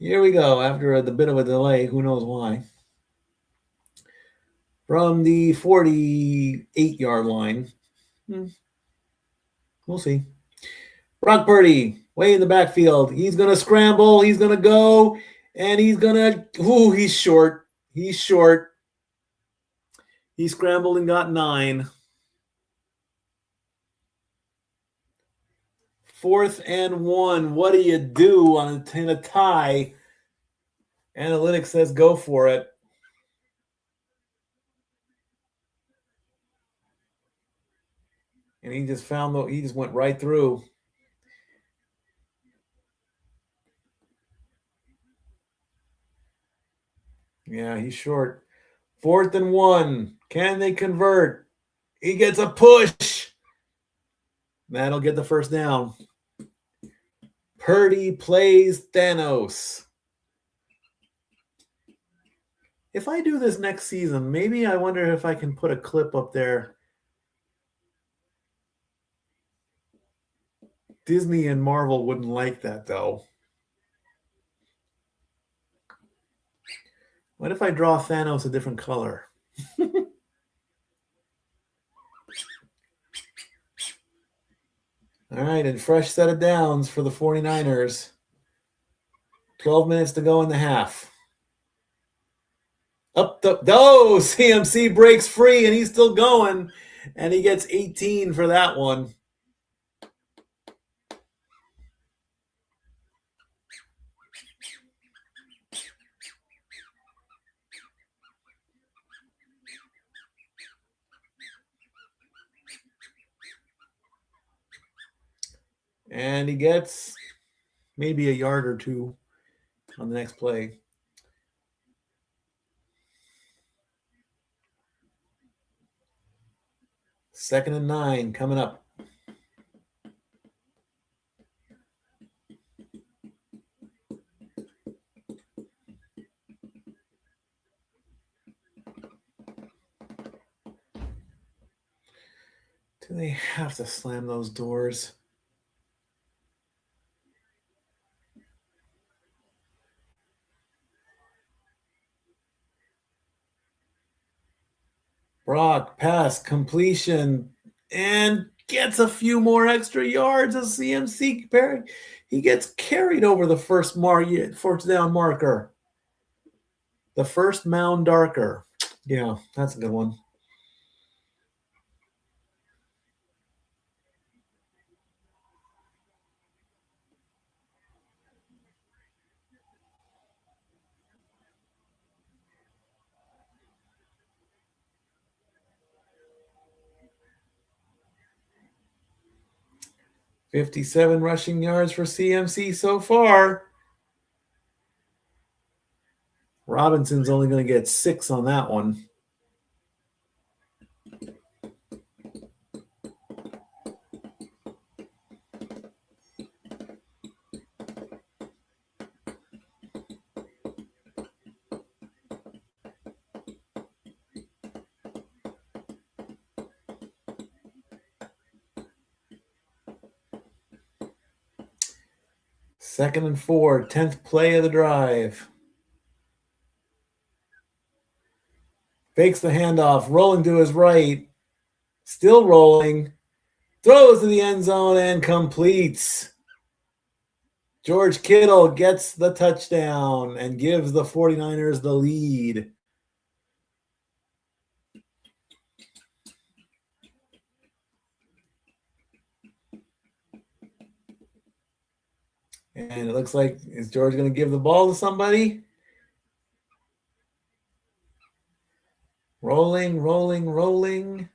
Speaker 1: Here we go. After the bit of a delay, who knows why. From the 48-yard line. We'll see. Brock Purdy, way in the backfield. He's going to scramble. He's going to go. And he's going to... Ooh, he's short. He's short. He scrambled and got 9. 4th and 1. What do you do in a tie? Analytics says go for it. And he just went right through. Yeah, he's short. 4th and 1. Can they convert? He gets a push. That'll get the 1st down. Purdy plays Thanos. If I do this next season, maybe I wonder if I can put a clip up there. Disney and Marvel wouldn't like that, though. What if I draw Thanos a different color? All right, and fresh set of downs for the 49ers. 12 minutes to go in the half. CMC breaks free, and he's still going, and he gets 18 for that one. And he gets maybe a yard or 2 on the next play. Second and 9 coming up. Do they have to slam those doors? Brock, pass, completion, and gets a few more extra yards as CMC. He gets carried over the first down marker. The first mound darker. Yeah, that's a good one. $57 rushing yards for CMC so far. Robinson's only going to get 6 on that one. Second and 4, 10th play of the drive. Fakes the handoff, rolling to his right. Still rolling. Throws to the end zone and completes. George Kittle gets the touchdown and gives the 49ers the lead. And it looks like, is George going to give the ball to somebody? Rolling, rolling, rolling.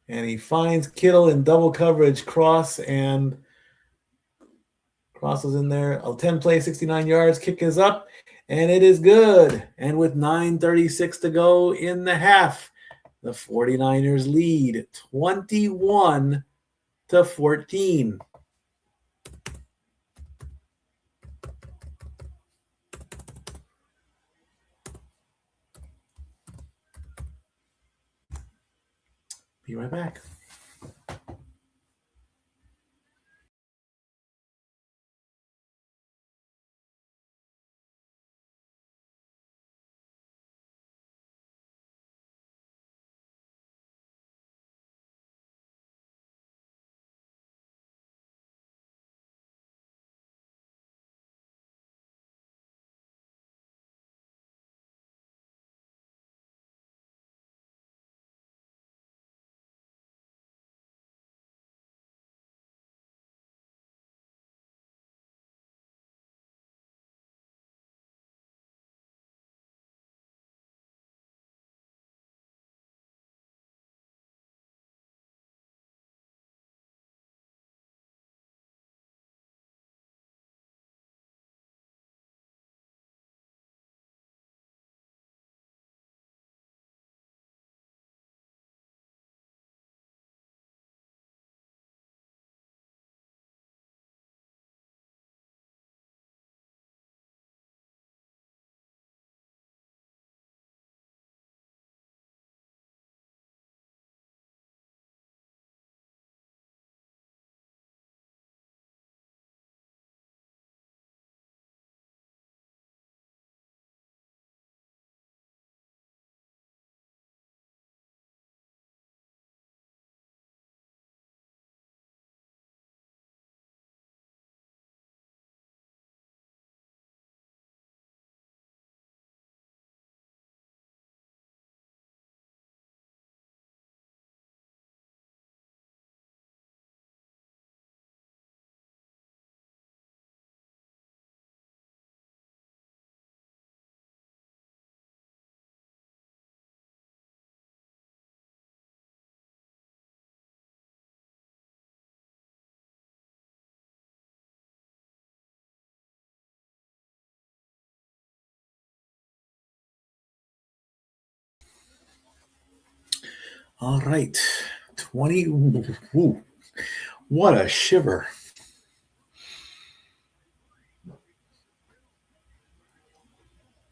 Speaker 1: And he finds Kittle in double coverage, crosses in there. A 10-play, 69 yards. Kick is up, and it is good. And with 9:36 to go in the half, the 49ers lead 21-14. Be right back. All right. 20. Ooh, what a shiver.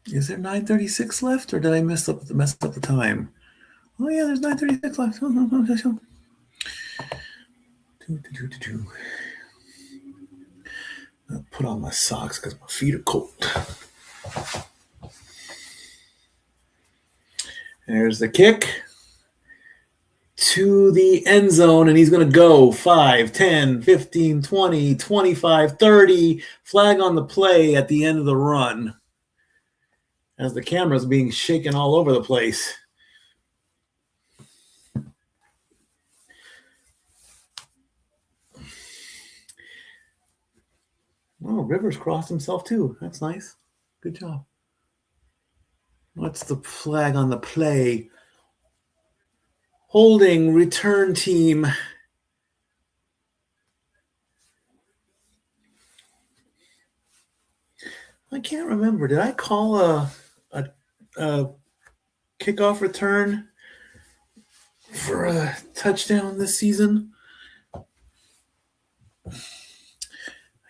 Speaker 1: Is there 9:36 left, or did I mess up the time? Oh yeah, there's 9:36 left. I'll put on my socks because my feet are cold. There's the kick. to the end zone, and he's going to go 5, 10, 15, 20, 25, 30. Flag on the play at the end of the run as the camera's being shaken all over the place. Oh, Rivers crossed himself too. That's nice. Good job. What's the flag on the play? Holding return team. I can't remember. Did I call a kickoff return for a touchdown this season? I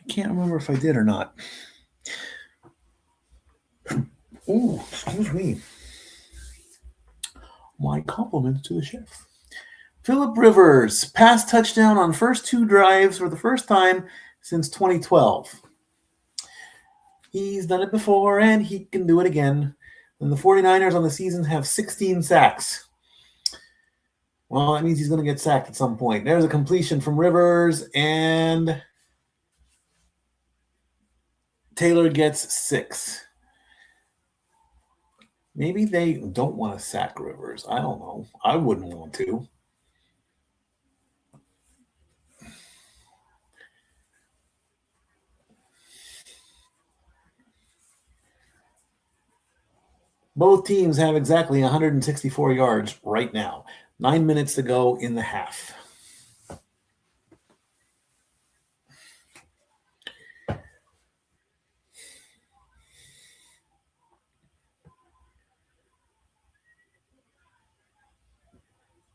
Speaker 1: can't remember if I did or not. Oh, excuse me. My compliments to the chef. Phillip Rivers, pass touchdown on first 2 drives for the first time since 2012. He's done it before, and he can do it again. And the 49ers on the season have 16 sacks. Well, that means he's going to get sacked at some point. There's a completion from Rivers, and Taylor gets 6. Maybe they don't want to sack Rivers. I don't know. I wouldn't want to. Both teams have exactly 164 yards right now. 9 minutes to go in the half.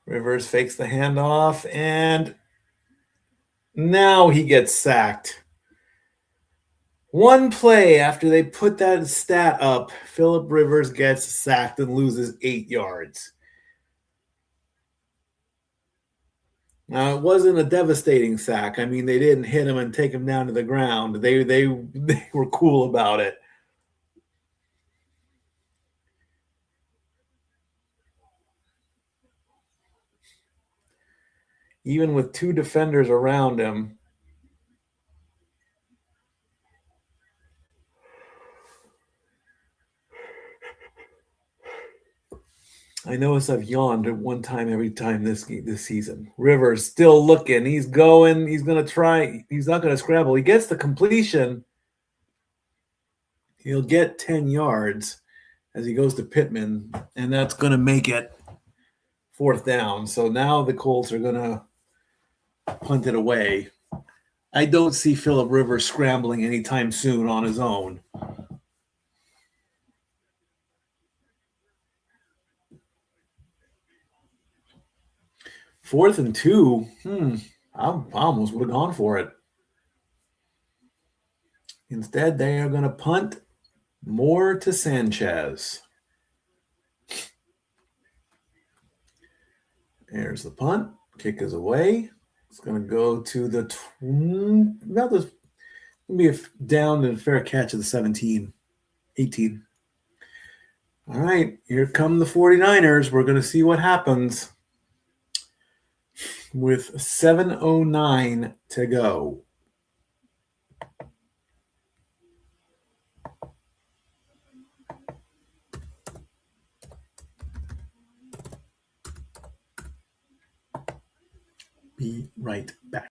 Speaker 1: Rivers fakes the handoff, and now he gets sacked. One play after they put that stat up, Phillip Rivers gets sacked and loses 8 yards. Now, it wasn't a devastating sack. I mean, they didn't hit him and take him down to the ground. They were cool about it. Even with 2 defenders around him. I notice I've yawned at one time every time this season. Rivers still looking. He's going. He's going to try. He's not going to scramble. He gets the completion. He'll get 10 yards as he goes to Pittman, and that's going to make it 4th down. So now the Colts are going to punt it away. I don't see Phillip Rivers scrambling anytime soon on his own. Fourth and 2. I almost would have gone for it. Instead, they are going to punt more to Sanchez. There's the punt. Kick is away. It's going to go to the about this. It'll be a down and fair catch of the 17, 18. All right, here come the 49ers. We're going to see what happens with 7:09 to go. Be right back.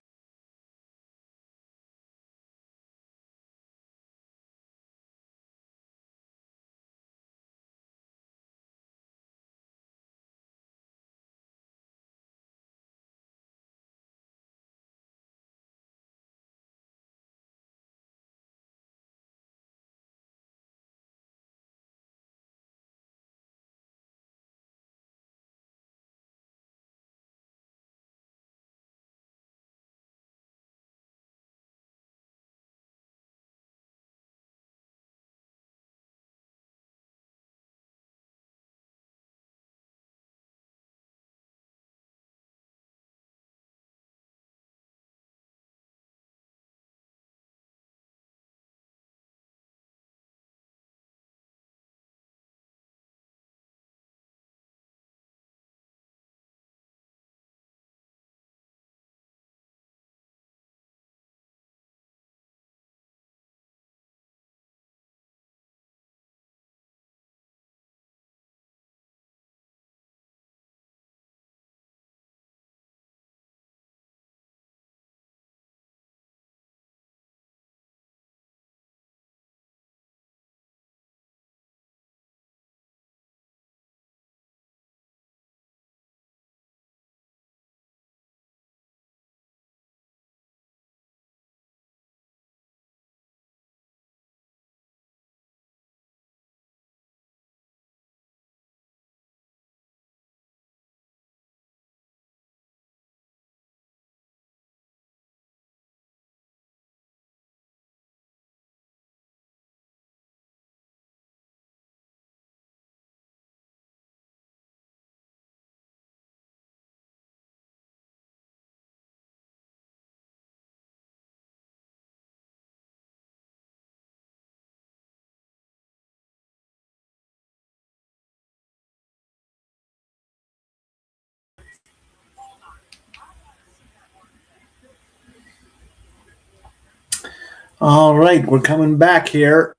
Speaker 1: All right, we're coming back here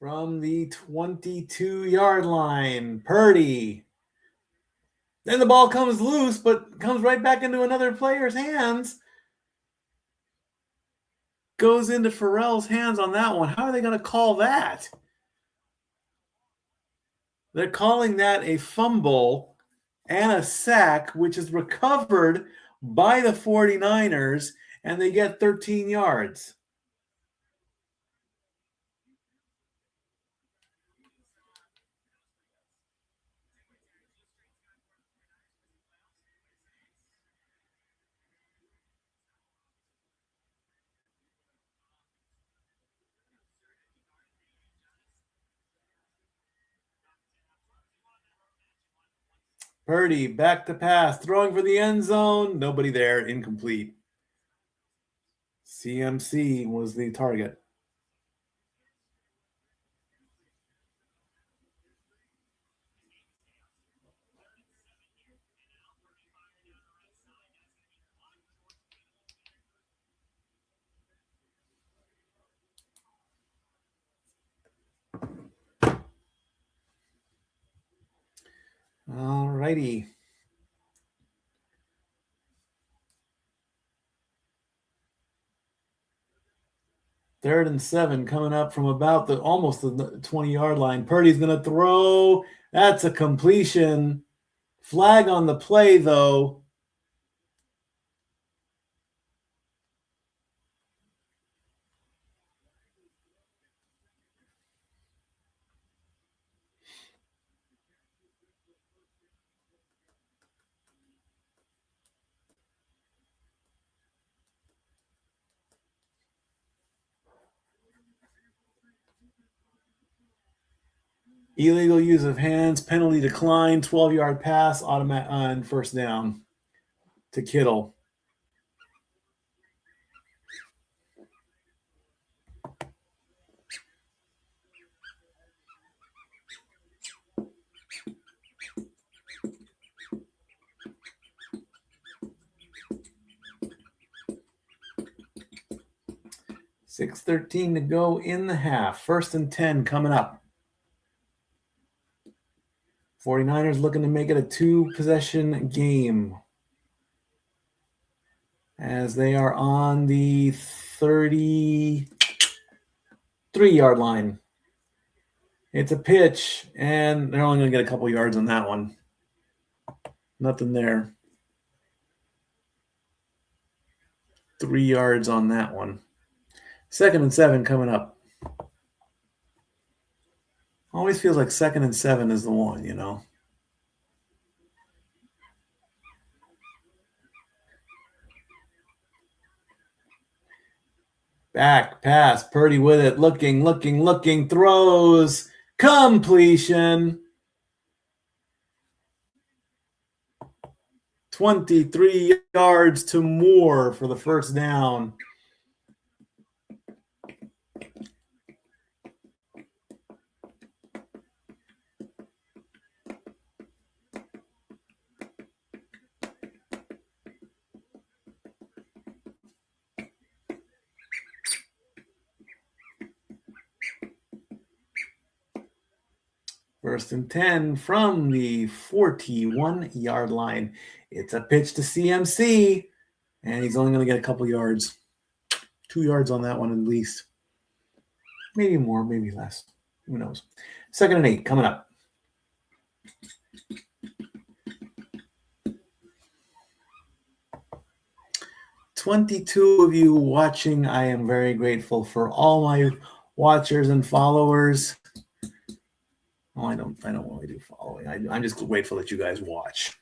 Speaker 1: from the 22-yard line. Purdy. Then the ball comes loose, but comes right back into another player's hands. Goes into Farrell's hands on that one. How are they going to call that? They're calling that a fumble and a sack, which is recovered by the 49ers, and they get 13 yards. Purdy back to pass, throwing for the end zone. Nobody there, incomplete. CMC was the target. All righty. Third and 7 coming up from about almost the 20-yard line. Purdy's going to throw. That's a completion. Flag on the play, though. Illegal use of hands, penalty declined, 12-yard pass, automatic on first down to Kittle. $6:13 to go in the half. First and 10 coming up. 49ers looking to make it a 2-possession game as they are on the 33-yard line. It's a pitch, and they're only going to get a couple yards on that one. Nothing there. 3 yards on that one. 2nd and 7 coming up. Always feels like 2nd and 7 is the one, you know. Back pass, Purdy with it, looking, throws, completion. 23 yards to Moore for the first down. First and 10 from the 41-yard line. It's a pitch to CMC, and he's only going to get a couple yards. 2 yards on that one at least. Maybe more, maybe less. Who knows? 2nd and 8 coming up. $22 of you watching. I am very grateful for all my watchers and followers. Oh, I don't really do following. I'm just grateful that you guys watch.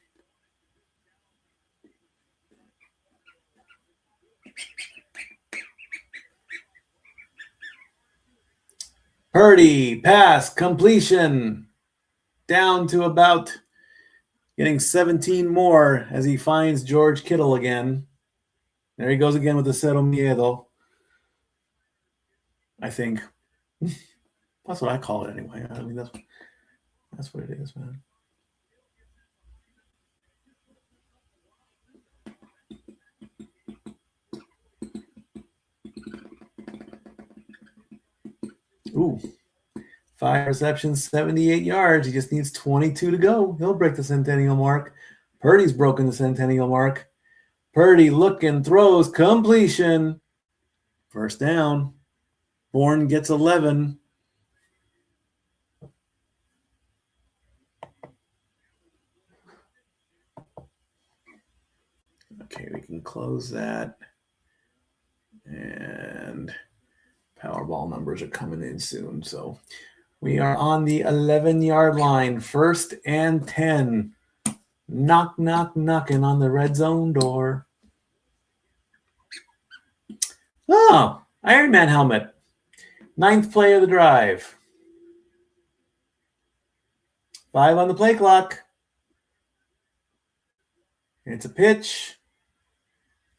Speaker 1: Purdy, pass, completion. Down to about getting 17 more as he finds George Kittle again. There he goes again with the cero miedo. I think. That's what I call it anyway. I mean, that's what it is, man. Ooh. 5 receptions, 78 yards. He just needs 22 to go. He'll break the centennial mark. Purdy's broken the centennial mark. Purdy looking, throws, completion. First down. Bourne gets 11. Okay, we can close that. And Powerball numbers are coming in soon. So we are on the 11-yard line. 1st and 10. Knock, knock, knocking on the red zone door. Oh, Iron Man helmet. 9th play of the drive. 5 on the play clock. It's a pitch.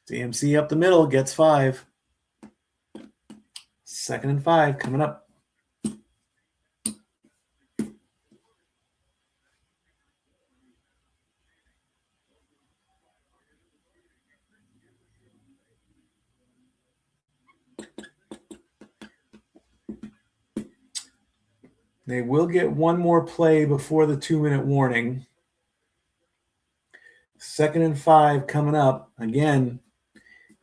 Speaker 1: CMC up the middle gets 5. 2nd and 5 coming up. They will get one more play before the 2-minute warning. 2nd and 5 coming up. Again,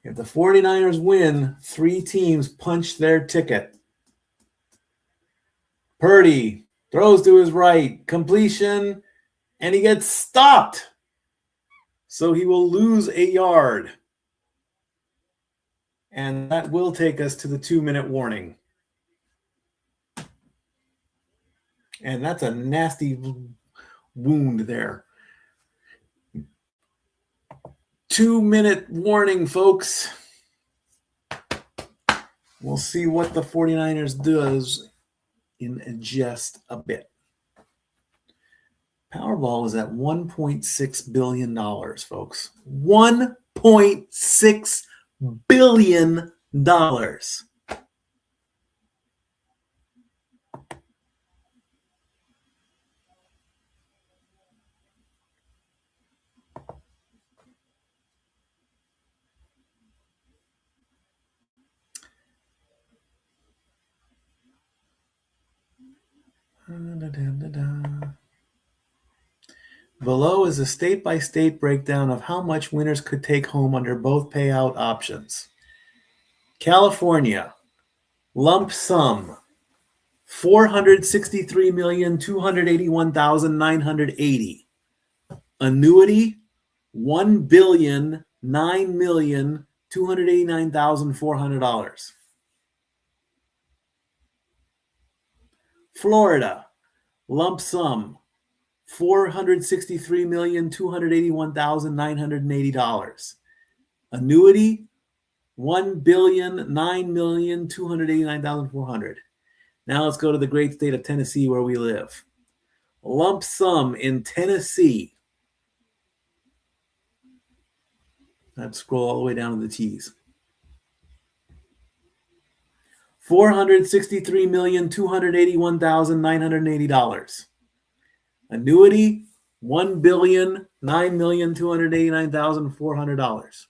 Speaker 1: if the 49ers win, 3 teams punch their ticket. Purdy throws to his right, completion, and he gets stopped. So he will lose a yard. And that will take us to the 2-minute warning. And that's a nasty wound there. 2-minute warning, folks. We'll see what the 49ers does in just a bit. Powerball is at $1.6 billion, folks. $1.6 billion. Below is a state-by-state breakdown of how much winners could take home under both payout options. California, lump sum, $463,281,980. Annuity, $1,009,289,400. Florida, lump sum, $463,281,980. Annuity, $1,009,289,400. Now let's go to the great state of Tennessee where we live. Lump sum in Tennessee. Let's scroll all the way down to the T's. $463,281,980. Annuity, $1,009,289,400.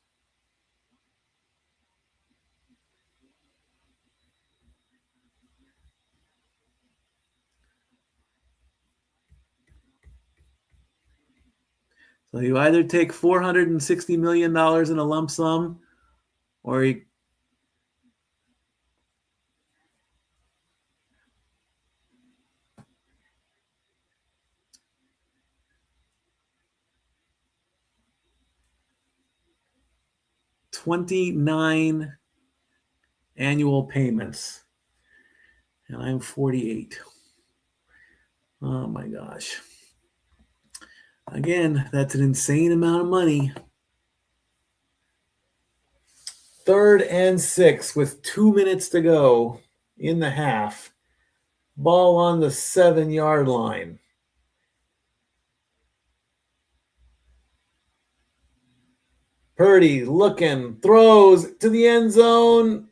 Speaker 1: So you either take $460 million in a lump sum, or you $29 annual payments, and I'm 48. Oh my gosh. Again, that's an insane amount of money. 3rd and 6 with 2 minutes to go in the half. Ball on the 7-yard line. Purdy looking, throws to the end zone.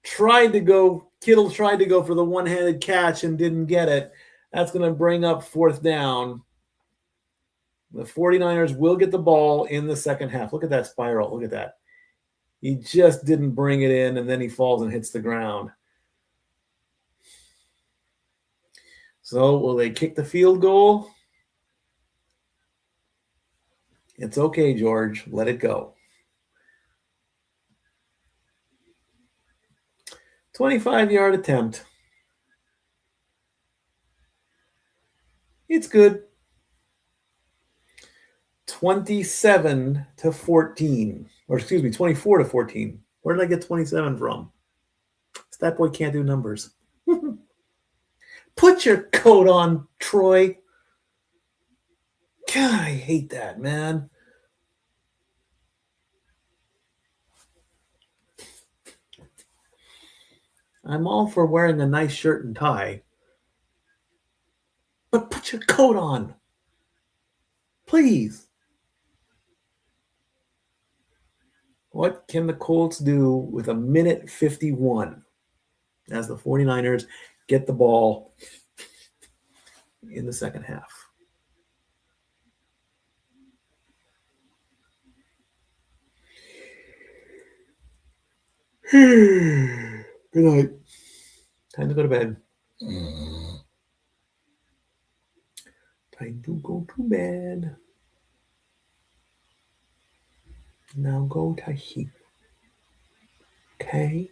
Speaker 1: Kittle tried to go for the one-handed catch and didn't get it. That's going to bring up 4th down. The 49ers will get the ball in the second half. Look at that spiral. Look at that. He just didn't bring it in, and then he falls and hits the ground. So will they kick the field goal? It's okay, George. Let it go. 25-yard attempt. It's good. 27-14. Or excuse me, 24-14. Where did I get 27 from? Statboy can't do numbers. Put your coat on, Troy. God, I hate that, man. I'm all for wearing a nice shirt and tie. But put your coat on. Please. What can the Colts do with 1:51 as the 49ers get the ball in the second half? Good night. Time to go to bed. Time to go to bed. Now go to sleep. Okay?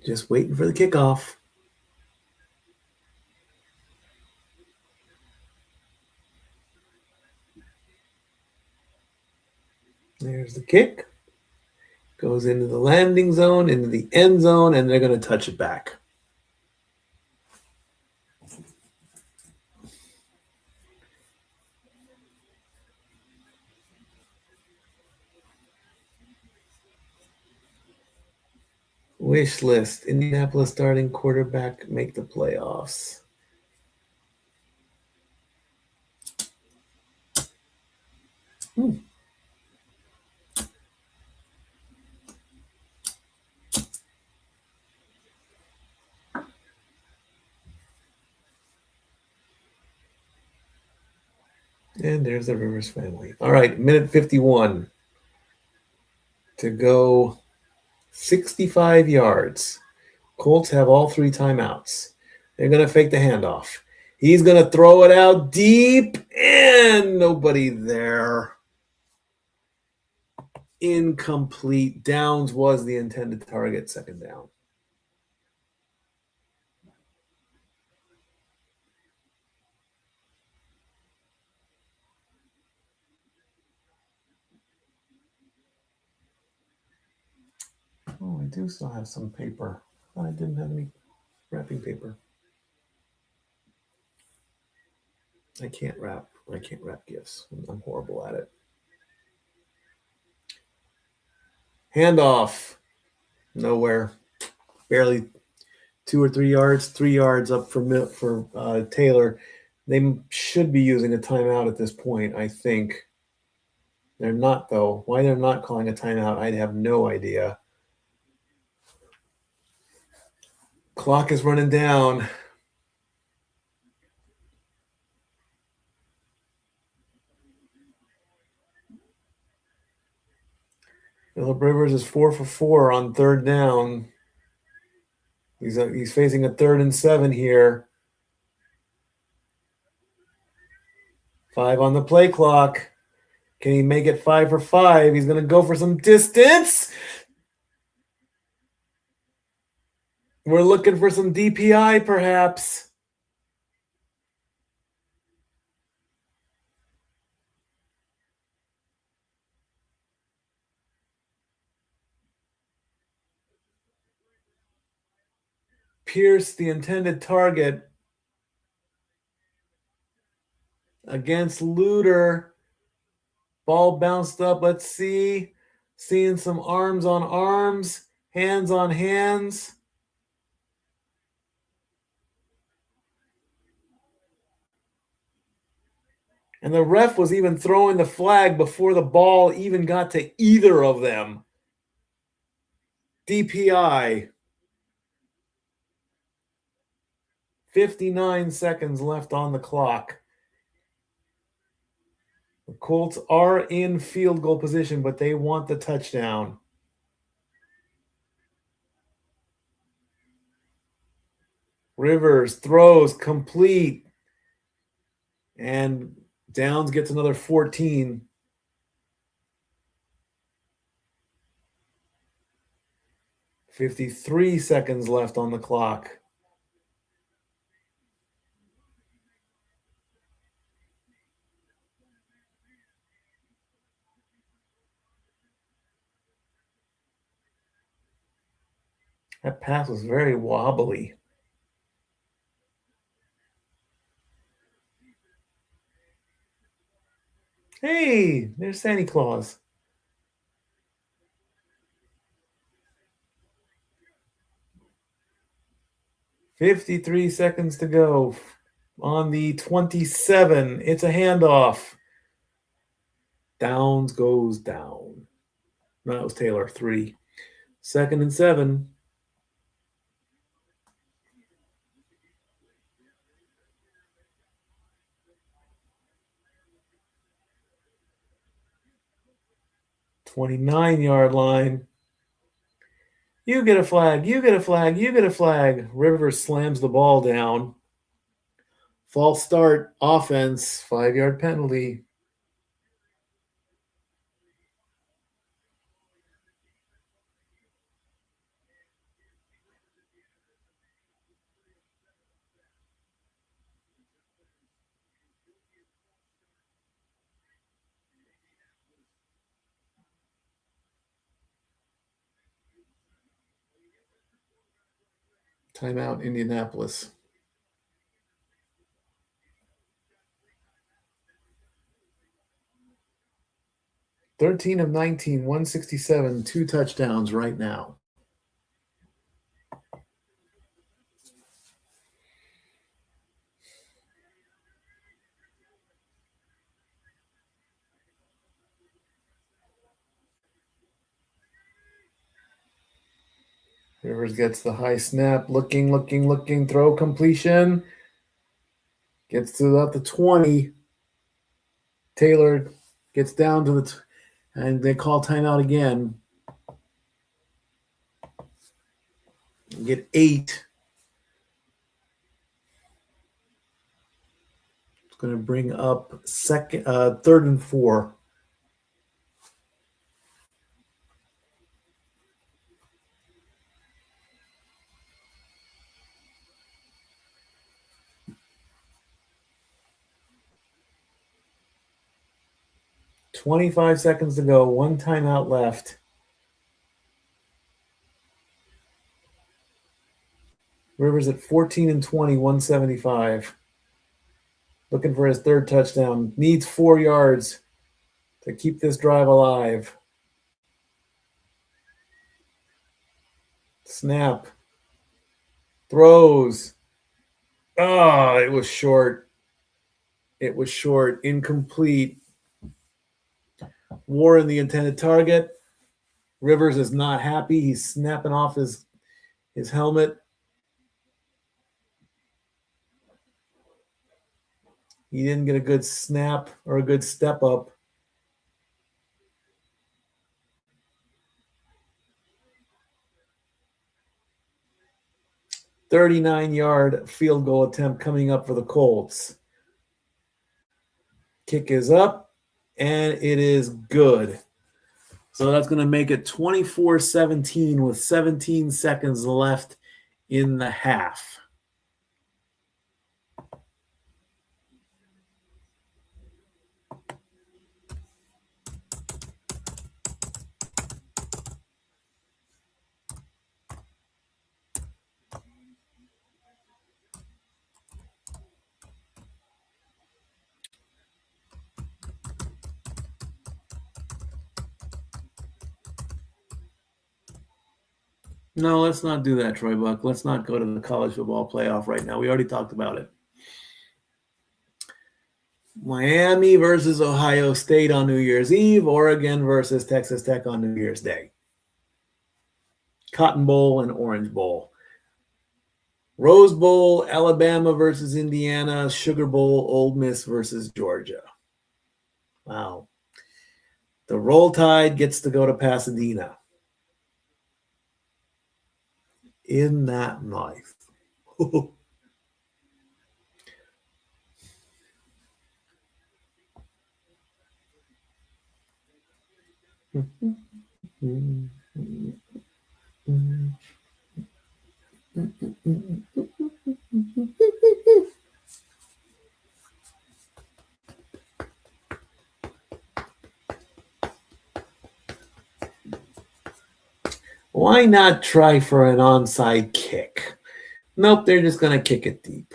Speaker 1: Just waiting for the kickoff. There's the kick. Goes into the landing zone, into the end zone, and they're going to touch it back. Wish list. Indianapolis starting quarterback make the playoffs. And there's the Rivers family. All right, 1:51 to go. 65 yards. Colts have all 3 timeouts. They're going to fake the handoff. He's going to throw it out deep, and nobody there. Incomplete. Downs was the intended target, second down. Oh, I do still have some paper. I didn't have any wrapping paper. I can't wrap gifts. I'm horrible at it. Handoff. Nowhere. Barely 2 or 3 yards. 3 yards up for Taylor. They should be using a timeout at this point, I think. They're not, though. Why they're not calling a timeout, I have no idea. Clock is running down. Phillip Rivers is 4 for 4 on third down. He's facing a 3rd and 7 here. 5 on the play clock. Can he make it 5 for 5? He's going to go for some distance. We're looking for some DPI, perhaps. Pierce the intended target against Luter. Ball bounced up. Let's see. Seeing some arms on arms, hands on hands. And the ref was even throwing the flag before the ball even got to either of them. DPI. 59 seconds left on the clock. The Colts are in field goal position, but they want the touchdown. Rivers throws complete. And Downs gets another 14. .53 seconds left on the clock. That pass was very wobbly. Hey, there's Santa Claus. .53 seconds to go on the 27. It's a handoff. Downs goes down. No, that was Taylor. 3. 2nd and 7. .29-yard line. You get a flag. You get a flag. You get a flag. Rivers slams the ball down. False start. Offense. 5-yard penalty. Timeout, Indianapolis. .13 of 19, 167, 2 touchdowns right now. Rivers gets the high snap, looking, throw completion. Gets to about the 20. Taylor gets down to the and they call timeout again. Get 8. It's going to bring up 3rd and 4. .25 seconds to go. 1 timeout left. Rivers at 14 and 20, 175. Looking for his 3rd touchdown. Needs 4 yards to keep this drive alive. Snap. Throws. Oh, it was short. It was short. Incomplete. Warren, the intended target. Rivers is not happy. He's snapping off his helmet. He didn't get a good snap or a good step up. .39-yard field goal attempt coming up for the Colts. Kick is up, and it is good. So that's going to make it 24-17 with 17 seconds left in the half. No, let's not do that, Troy Buck. Let's not go to the college football playoff right now. We already talked about it. Miami versus Ohio State on New Year's Eve. Oregon versus Texas Tech on New Year's Day. Cotton Bowl and Orange Bowl. Rose Bowl, Alabama versus Indiana. Sugar Bowl, Ole Miss versus Georgia. Wow. The Roll Tide gets to go to Pasadena. Isn't that nice? Why not try for an onside kick? Nope, they're just going to kick it deep.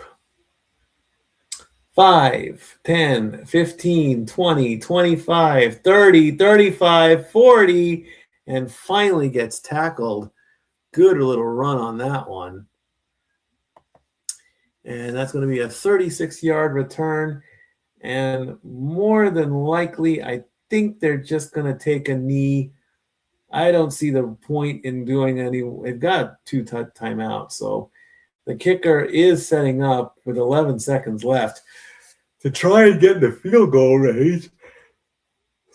Speaker 1: 5, 10, 15, 20, 25, 30, 35, 40, and finally gets tackled. Good little run on that one. And that's going to be a 36-yard return. And more than likely, I think they're just going to take a knee. I don't see the point in doing any. They've got 2 timeouts. So the kicker is setting up with 11 seconds left to try and get in the field goal range.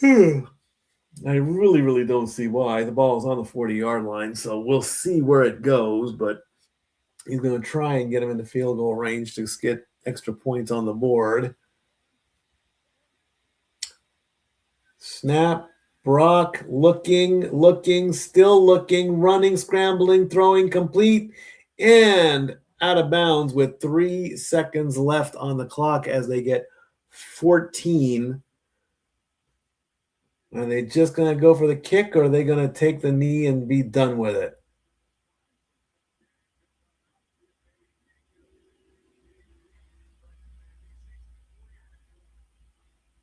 Speaker 1: I really, really don't see why. The ball is on the 40-yard line, so we'll see where it goes, but he's going to try and get him in the field goal range to get extra points on the board. Snap. Brock looking, still looking, running, scrambling, throwing, complete, and out of bounds with 3 seconds left on the clock as they get 14. Are they just going to go for the kick, or are they going to take the knee and be done with it?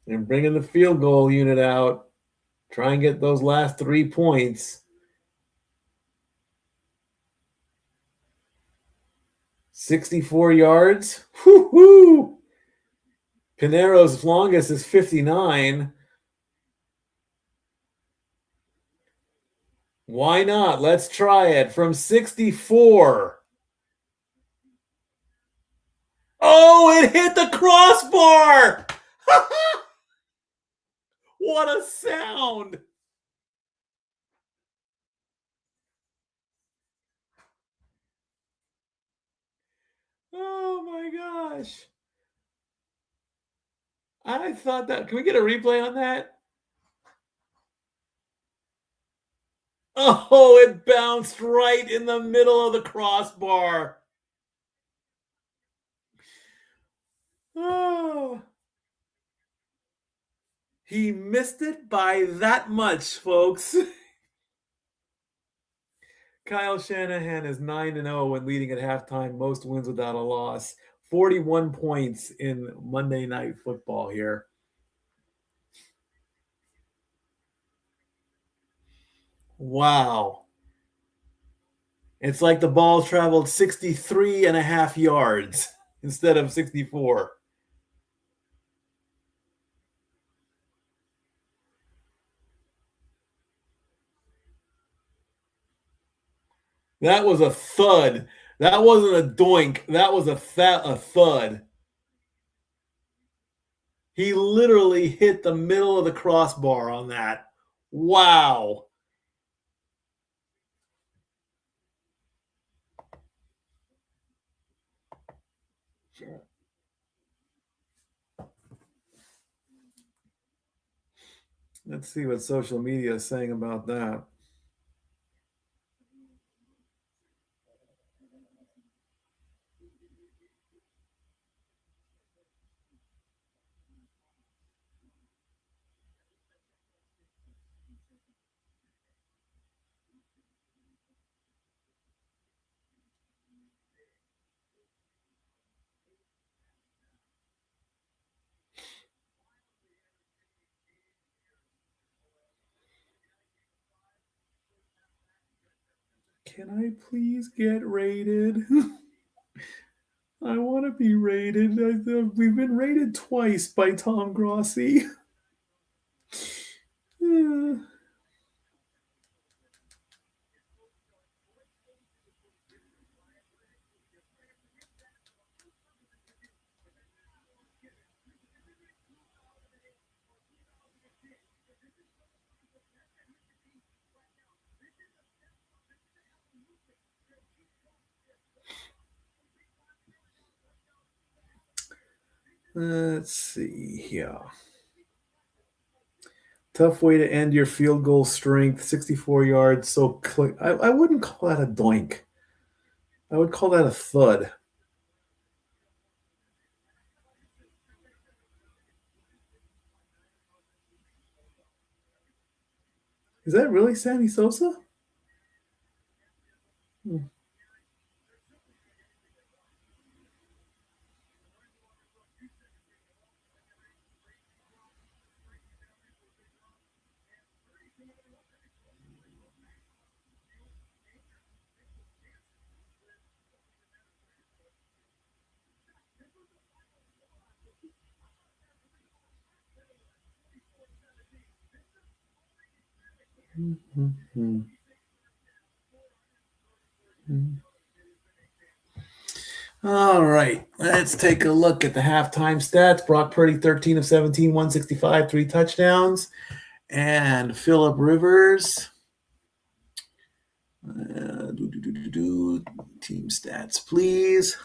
Speaker 1: And bringing the field goal unit out. Try and get those last 3 points. 64 yards. Woo-hoo! Pinero's longest is 59. Why not? Let's try it. From 64. Oh, it hit the crossbar! What a sound! Oh my gosh. I thought that. Can we get a replay on that? Oh, it bounced right in the middle of the crossbar. Oh. He missed it by that much, folks. Kyle Shanahan is 9-0 when leading at halftime, most wins without a loss. 41 points in Monday Night Football here. Wow. It's like the ball traveled 63 and a half yards instead of 64. That was a thud. That wasn't a doink. That was a thud. He literally hit the middle of the crossbar on that. Wow. Let's see what social media is saying about that. Can I please get rated? I want to be rated. We've been rated twice by Tom Grossi. Let's see here. Tough way to end your field goal strength, 64 yards. So I wouldn't call that a doink. I would call that a thud. Is that really Sammy Sosa? Mm-hmm. All right, let's take a look at the halftime stats. Brock Purdy, 13 of 17, 165, 3 touchdowns. And Phillip Rivers, team stats, please.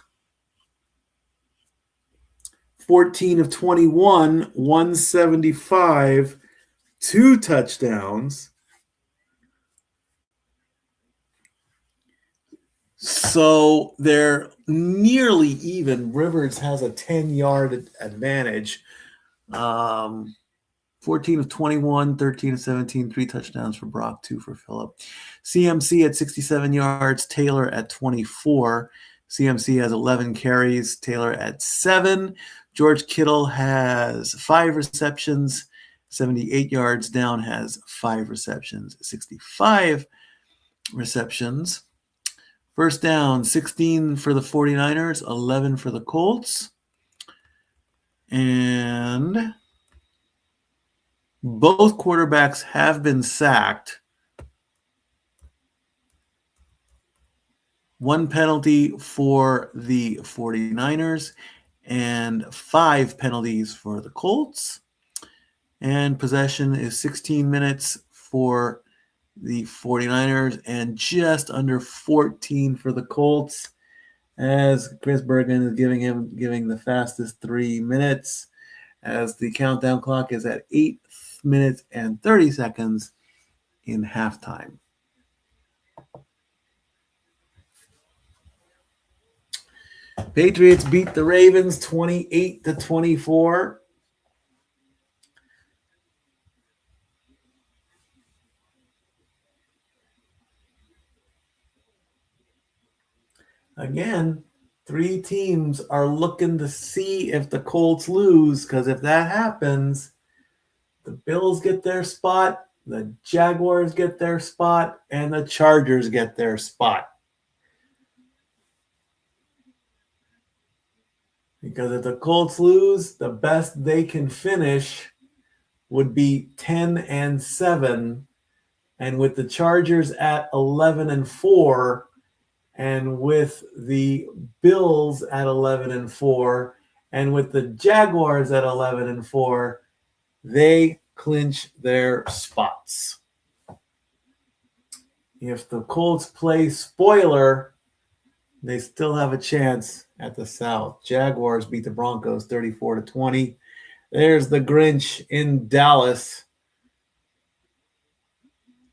Speaker 1: 14 of 21, 175, 2 touchdowns. So they're nearly even. Rivers has a 10-yard advantage. 14 of 21, 13 of 17, 3 touchdowns for Brock, 2 for Phillip. CMC at 67 yards, Taylor at 24. CMC has 11 carries, Taylor at 7. George Kittle has 5 receptions, 78 yards. Down has 5 receptions, 65 receptions. First down, 16 for the 49ers, 11 for the Colts. And both quarterbacks have been sacked. 1 penalty for the 49ers and 5 penalties for the Colts. And possession is 16 minutes for the 49ers and just under 14 for the Colts, as Chris Bergen is giving the fastest 3 minutes, as the countdown clock is at 8 minutes and 30 seconds in halftime. Patriots beat the Ravens 28-24. Again, 3 teams are looking to see if the Colts lose, because if that happens, the Bills get their spot, the Jaguars get their spot, and the Chargers get their spot. Because if the Colts lose, the best they can finish would be 10-7, and with the Chargers at 11-4, and with the Bills at 11-4, and with the Jaguars at 11-4, they clinch their spots. If the Colts play spoiler, they still have a chance at the South. Jaguars beat the Broncos 34-20. There's the Grinch in Dallas.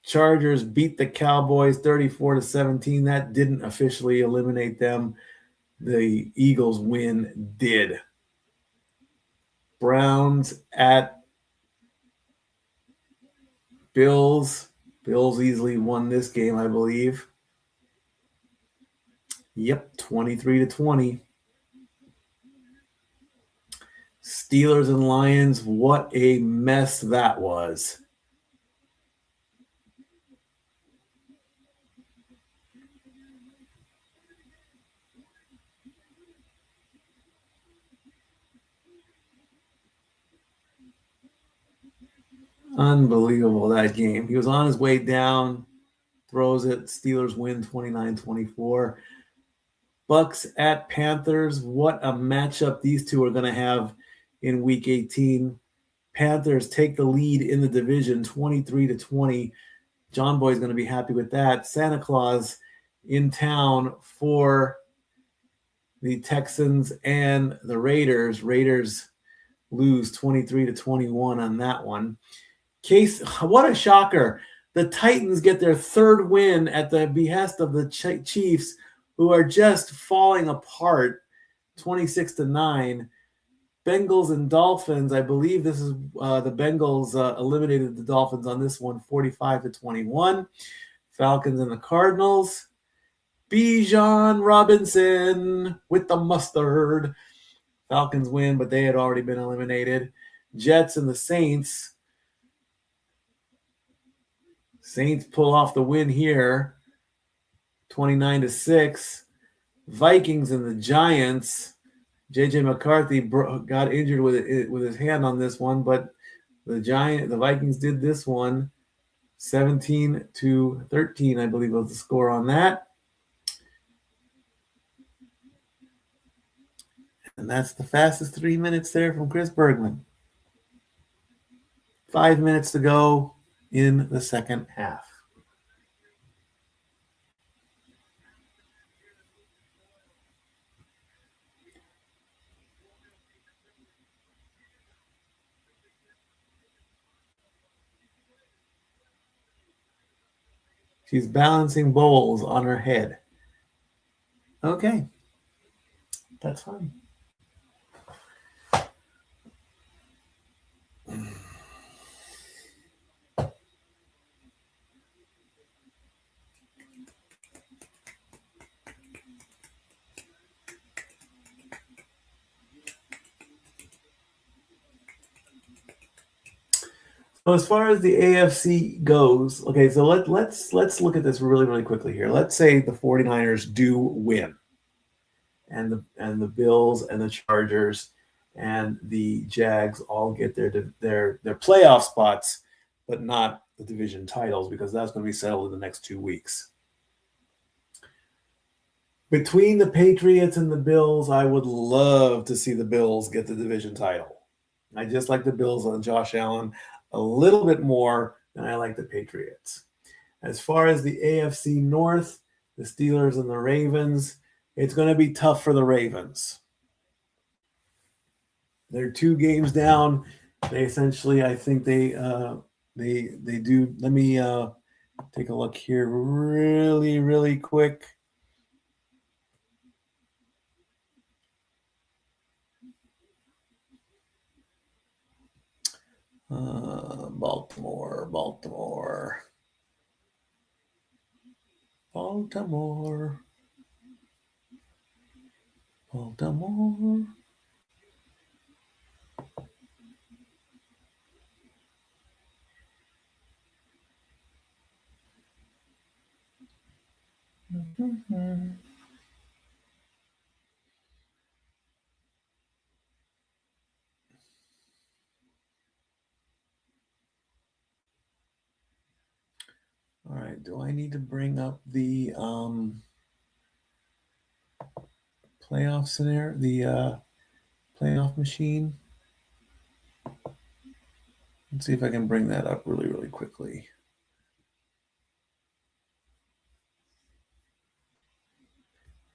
Speaker 1: Chargers beat the Cowboys 34-17. That didn't officially eliminate them. The Eagles win did. Browns at Bills. Bills easily won this game, I believe. Yep, 23-20. Steelers and Lions, what a mess that was. Unbelievable, that game. He was on his way down, throws it. Steelers win 29-24. Bucks at Panthers. What a matchup these two are going to have in Week 18. Panthers take the lead in the division 23-20. John Boy's going to be happy with that. Santa Claus in town for the Texans and the Raiders. Raiders lose 23-21 on that one. Case, what a shocker. The Titans get their third win at the behest of the Chiefs, who are just falling apart, 26-9. Bengals and Dolphins, I believe this is the Bengals eliminated the Dolphins on this one, 45-21. Falcons and the Cardinals. Bijan Robinson with the mustard. Falcons win, but they had already been eliminated. Jets and the Saints. Saints pull off the win here, 29-6. Vikings and the Giants. J.J. McCarthy got injured with his hand on this one, but the Vikings did this one, 17-13, I believe was the score on that. And that's the fastest 3 minutes there from Chris Bergman. 5 minutes to go in the second half. She's balancing bowls on her head. Okay. That's fine. So as far as the AFC goes, okay, so let's look at this really, really quickly here. Let's say the 49ers do win, and the Bills and the Chargers and the Jags all get their playoff spots, but not the division titles, because that's going to be settled in the next 2 weeks. Between the Patriots and the Bills, I would love to see the Bills get the division title. I just like the Bills on Josh Allen a little bit more than I like the Patriots. As far as the AFC North, the Steelers and the Ravens, it's going to be tough for the Ravens. They're 2 games down. They essentially, I think they do. Let me take a look here really, really quick. Baltimore. All right, do I need to bring up the playoff scenario, the playoff machine? Let's see if I can bring that up really, really quickly.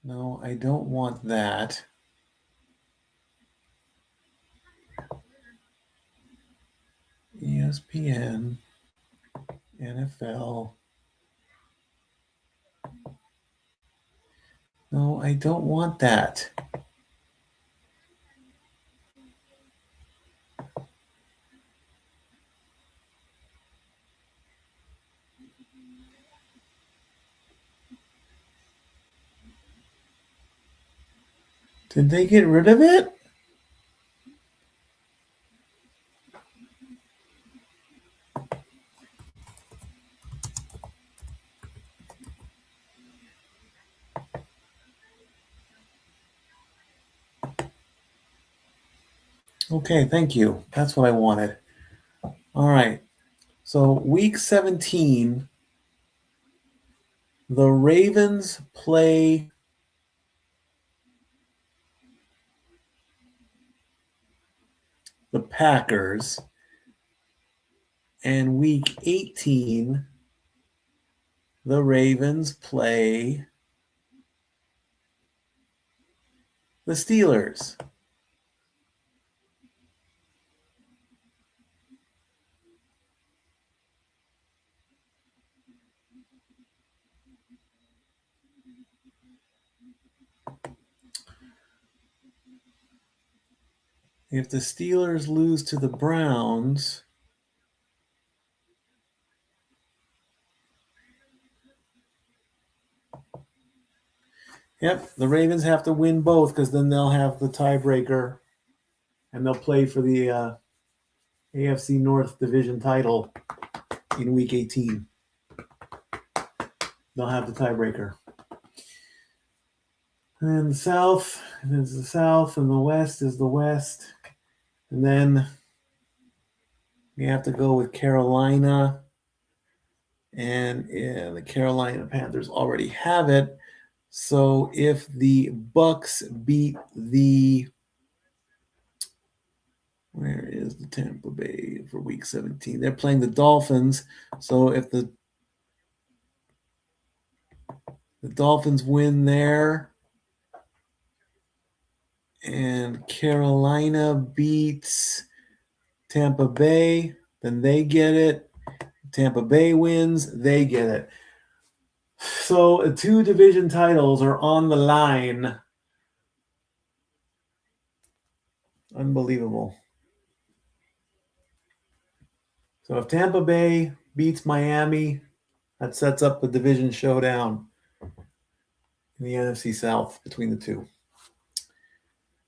Speaker 1: No, I don't want that. ESPN, NFL. No, I don't want that. Did they get rid of it? Okay, thank you. That's what I wanted. All right. So week 17, the Ravens play the Packers. And week 18, the Ravens play the Steelers. If the Steelers lose to the Browns, yep, the Ravens have to win both because then they'll have the tiebreaker and they'll play for the AFC North Division title in Week 18. They'll have the tiebreaker. And the South is the South, and the West is the West. And then we have to go with Carolina. And the Carolina Panthers already have it. So if the Bucks beat the... Where is the Tampa Bay for Week 17? They're playing the Dolphins. So if the Dolphins win there and Carolina beats Tampa Bay, then they get it. Tampa Bay wins, they get it. So 2 division titles are on the line. Unbelievable. So if Tampa Bay beats Miami, that sets up the division showdown in the NFC South between the two.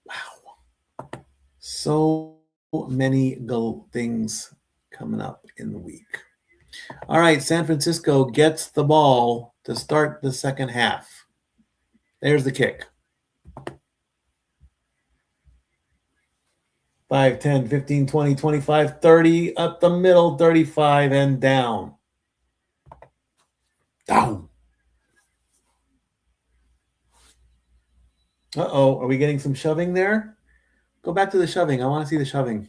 Speaker 1: Wow. So many things coming up in the week. All right, San Francisco gets the ball to start the second half. There's the kick. 5, 10, 15, 20, 25, 30, up the middle, 35, and down. Down. Uh-oh, are we getting some shoving there? Go back to the shoving. I want to see the shoving.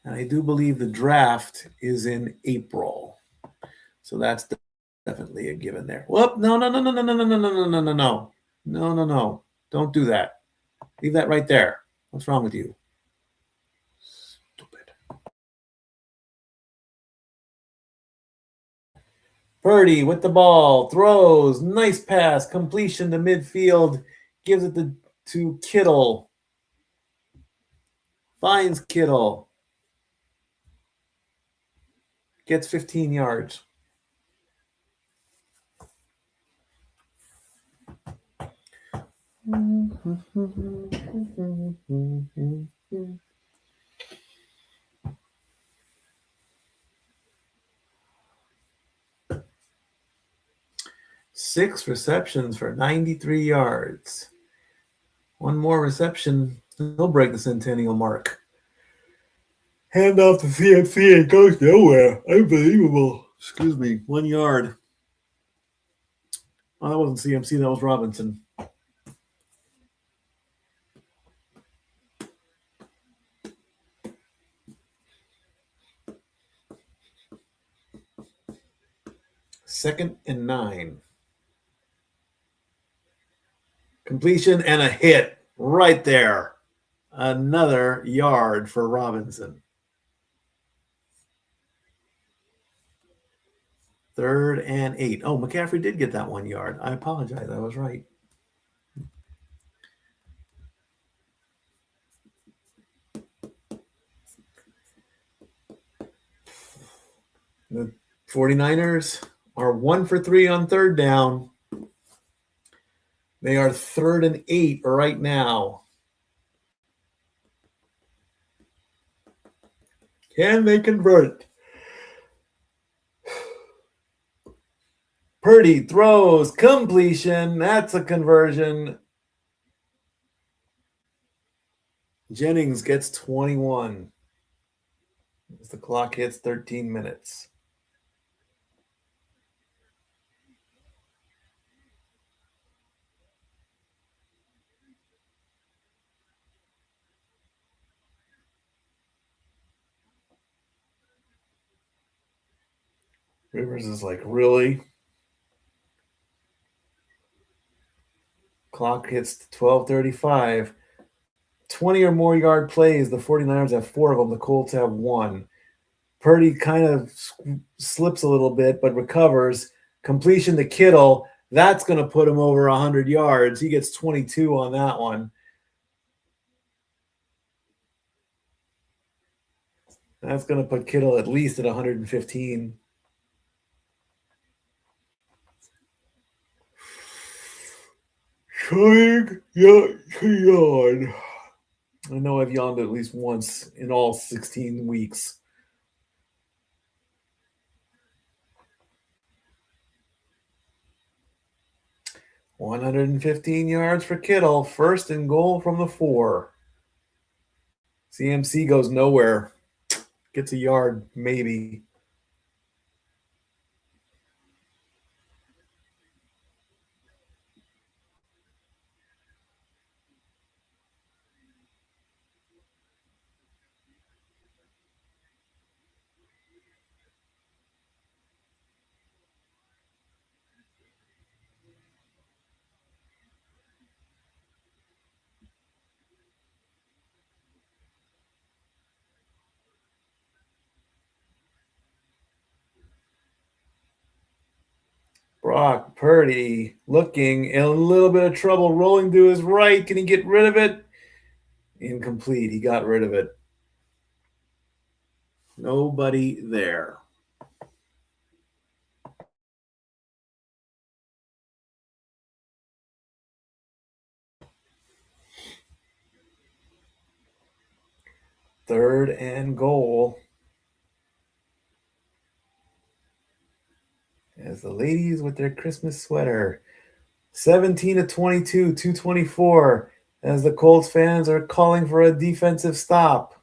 Speaker 1: And I do believe the draft is in April. So that's definitely a given there. Whoop, no. No. Don't do that. Leave that right there. What's wrong with you? Stupid. Purdy with the ball, throws, nice pass, completion to midfield, gives it to Kittle. Finds Kittle. Gets 15 yards. Six receptions for 93 yards. One more reception, he'll break the centennial mark. Hand off to CMC and goes nowhere. Unbelievable. Excuse me. 1 yard. Oh, that wasn't CMC. That was Robinson. Second and 9. Completion and a hit right there. Another yard for Robinson. 3rd and 8. Oh, McCaffrey did get that 1 yard. I apologize. I was right. The 49ers are 1 for 3 on 3rd down. They are 3rd and 8 right now. Can they convert? Purdy throws, completion. That's a conversion. Jennings gets 21 as the clock hits 13 minutes. Rivers is like, really? Clock hits 12:35. 20 or more yard plays. The 49ers have 4 of them. The Colts have 1. Purdy kind of slips a little bit, but recovers. Completion to Kittle. That's going to put him over 100 yards. He gets 22 on that one. That's going to put Kittle at least at 115. Trying to yawn. I know I've yawned at least once in all 16 weeks. $115 yards for Kittle. First and goal from the 4. CMC goes nowhere. Gets a yard, maybe. Brock Purdy looking in a little bit of trouble, rolling to his right. Can he get rid of it? Incomplete. He got rid of it. Nobody there. Third and goal. As the ladies with their Christmas sweater. 17-22, 224. As the Colts fans are calling for a defensive stop.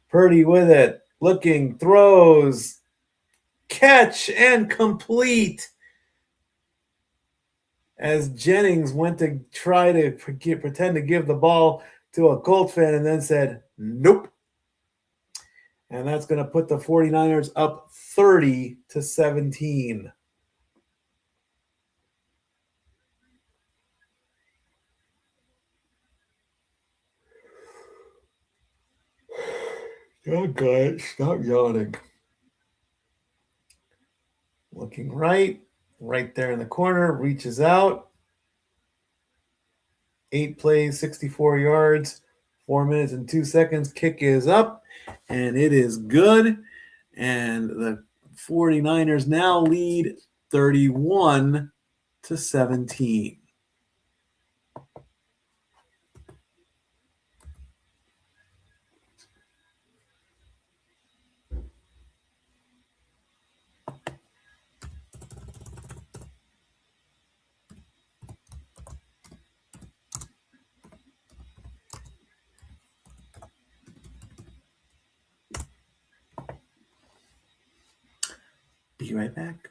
Speaker 1: Purdy with it. Looking, throws. Catch and complete. As Jennings went to try to pretend to give the ball to a Colts fan and then said, nope. And that's going to put the 49ers up 30-17. Oh, God, stop yawning. Looking right there in the corner, reaches out. 8 plays, 64 yards, 4 minutes and 2 seconds. Kick is up, and it is good. And the 49ers now lead 31-17. Be right back.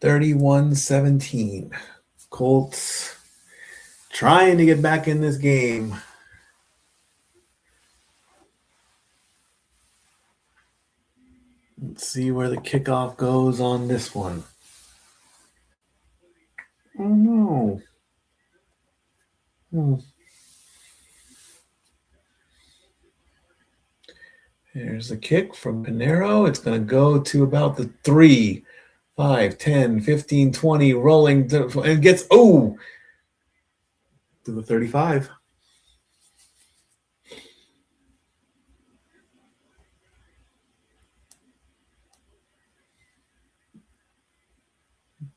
Speaker 1: 31-17. Colts trying to get back in this game. Let's see where the kickoff goes on this one. Oh, no. There's the kick from Pinero. It's going to go to about the 3, 5, 10, 15, 20, rolling, and gets, to the 35.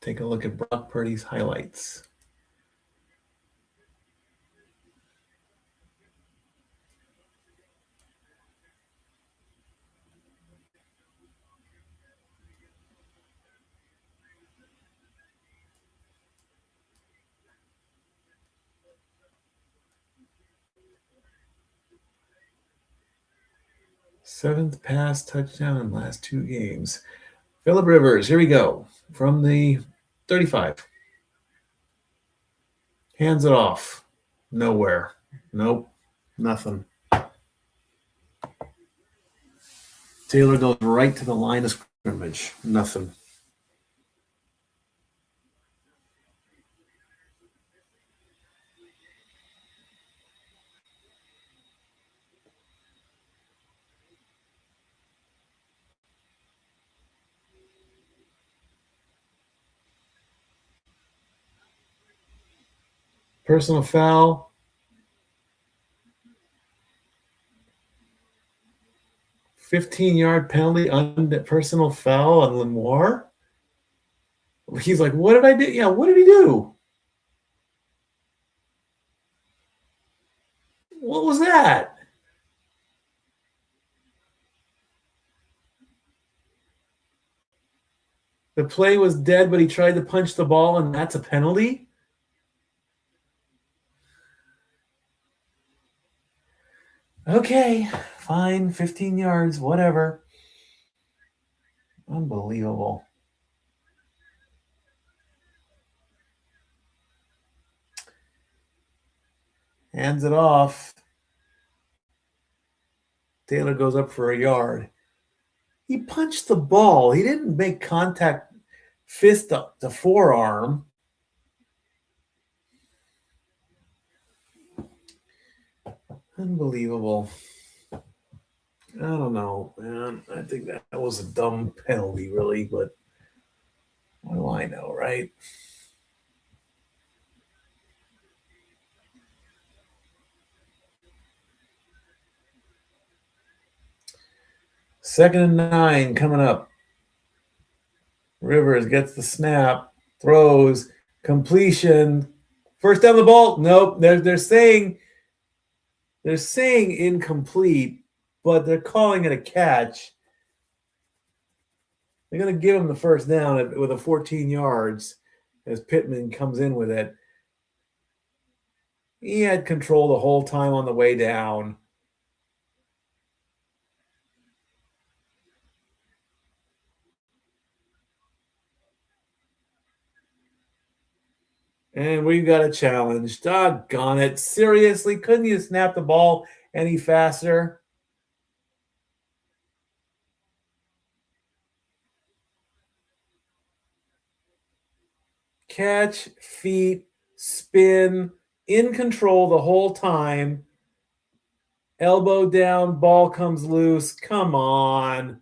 Speaker 1: Take a look at Brock Purdy's highlights. Seventh pass touchdown in last 2 games. Phillip Rivers, here we go. From the 35. Hands it off. Nowhere. Nope. Nothing. Taylor goes right to the line of scrimmage. Nothing. Personal foul. 15-yard penalty on the personal foul on Lemore. He's like, what did I do? Yeah, what did he do? What was that? The play was dead, but he tried to punch the ball, and that's a penalty? Okay, fine, 15 yards, whatever. Unbelievable. Hands it off. Taylor goes up for a yard. He punched the ball. He didn't make contact, fist up the forearm. Unbelievable. I don't know, man. I think that was a dumb penalty, really, but what do I know, right? Second and 9 coming up. Rivers gets the snap, throws, completion. First down the ball. Nope. They're saying incomplete, but they're calling it a catch. They're going to give him the first down with a 14 yards as Pittman comes in with it. He had control the whole time on the way down. And we've got a challenge. Doggone it. Seriously, couldn't you snap the ball any faster? Catch, feet, spin, in control the whole time. Elbow down, ball comes loose. Come on.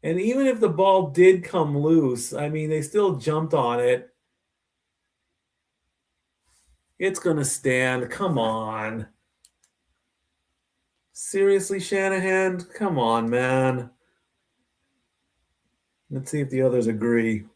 Speaker 1: And even if the ball did come loose, I mean, they still jumped on it. It's going to stand. Come on. Seriously, Shanahan? Come on, man. Let's see if the others agree.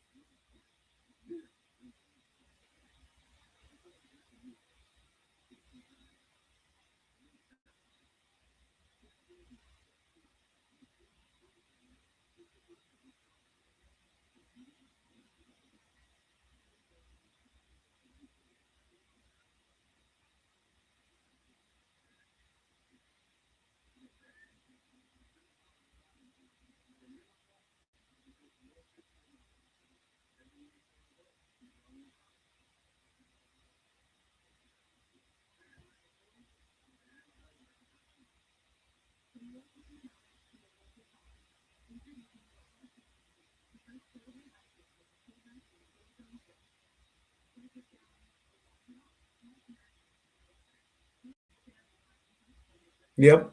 Speaker 1: Yep.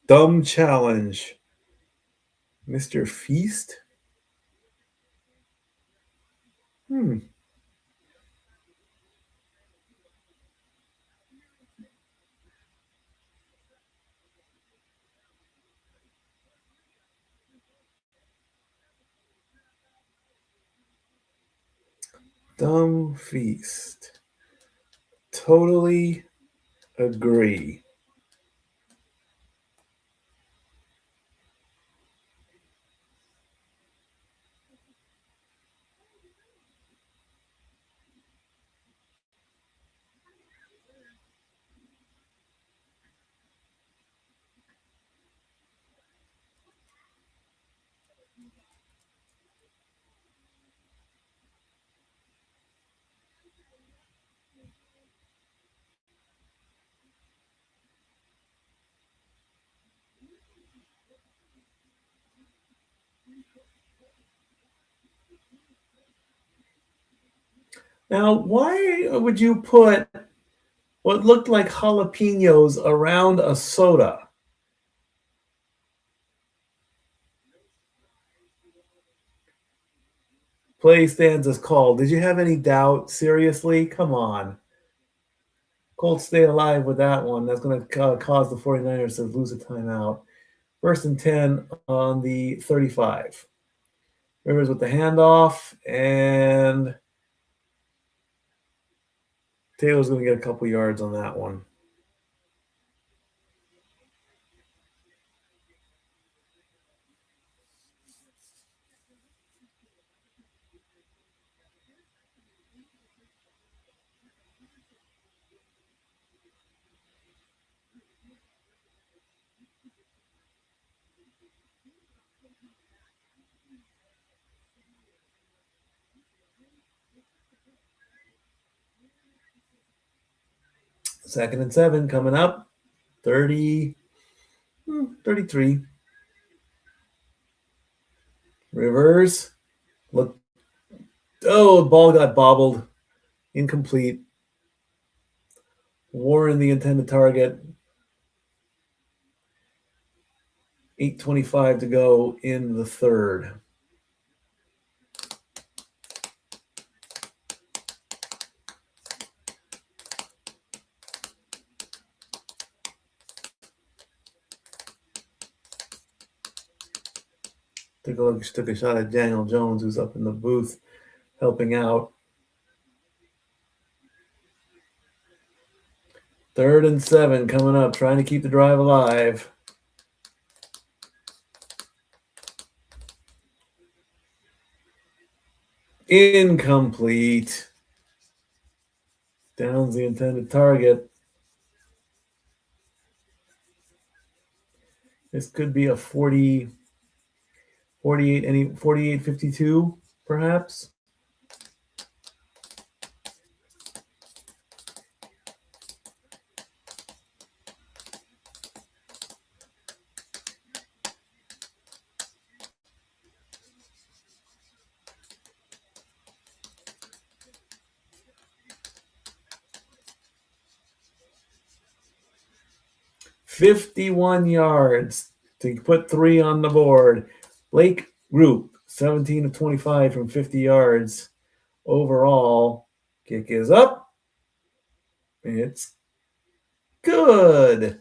Speaker 1: Dumb challenge. Mr. Feast? Dumb Feast. Totally agree. Now, why would you put what looked like jalapenos around a soda? Play stands as called. Did you have any doubt? Seriously? Come on. Colts stay alive with that one. That's going to cause the 49ers to lose a timeout. First and 10 on the 35. Rivers with the handoff, and Taylor's going to get a couple yards on that one. Second and 7 coming up. 33. Rivers. Look. Oh, the ball got bobbled. Incomplete. Warren, the intended target. 8:25 to go in the third. Took a shot at Daniel Jones, who's up in the booth helping out. Third and 7 coming up, trying to keep the drive alive. Incomplete. Down's the intended target. This could be a 48-52, perhaps. $51 yards to put 3 on the board. Blake Group, 17 of 25 from 50 yards. Overall, kick is up. It's good.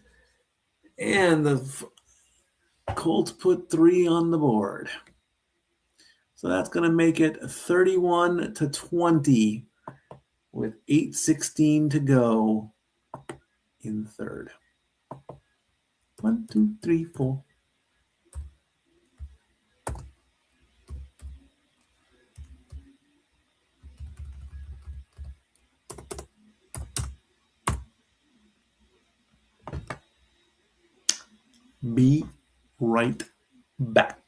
Speaker 1: And the Colts put 3 on the board. So that's going to make it 31-20 with 8:16 to go in the third. 1, 2, 3, 4. Be right back.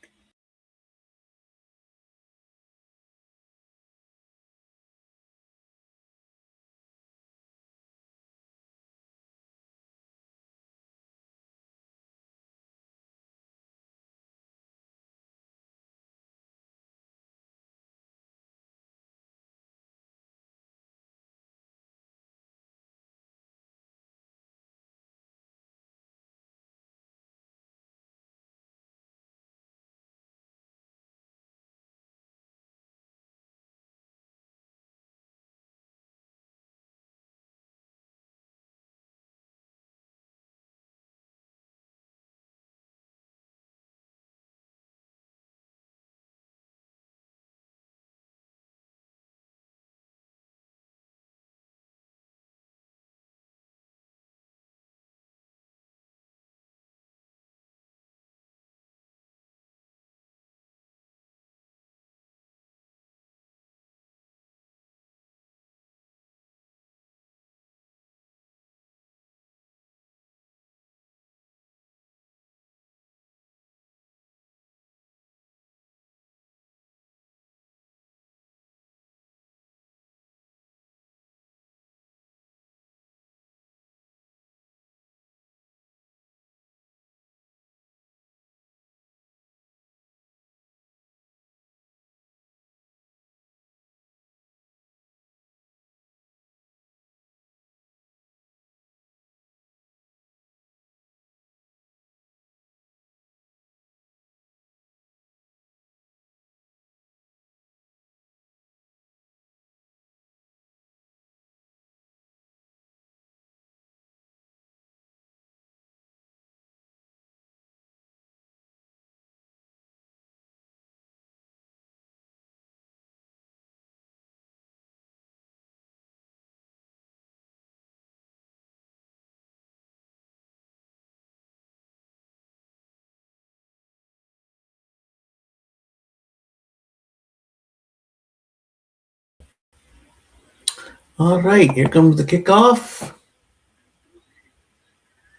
Speaker 1: All right, here comes the kickoff.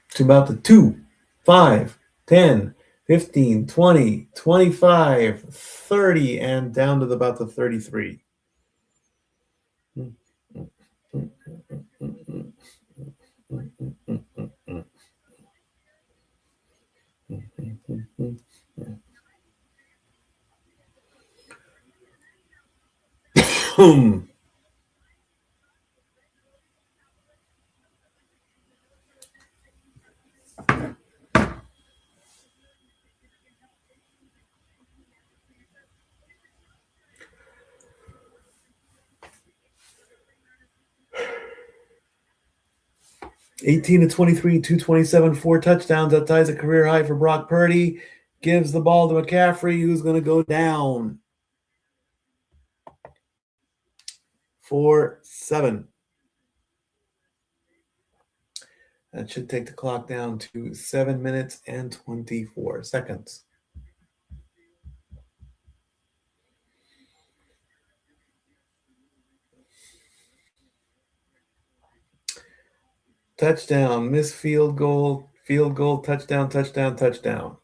Speaker 1: It's about the 2, 5, 10, 15, 20, 25, 30, and down to about the 33. Boom. (18 to 23, 227, 4 touchdowns. That ties a career high for Brock Purdy. Gives the ball to McCaffrey, who's going to go down for 7. That should take the clock down to 7 minutes and 24 seconds. Touchdown, missed field goal, touchdown, touchdown.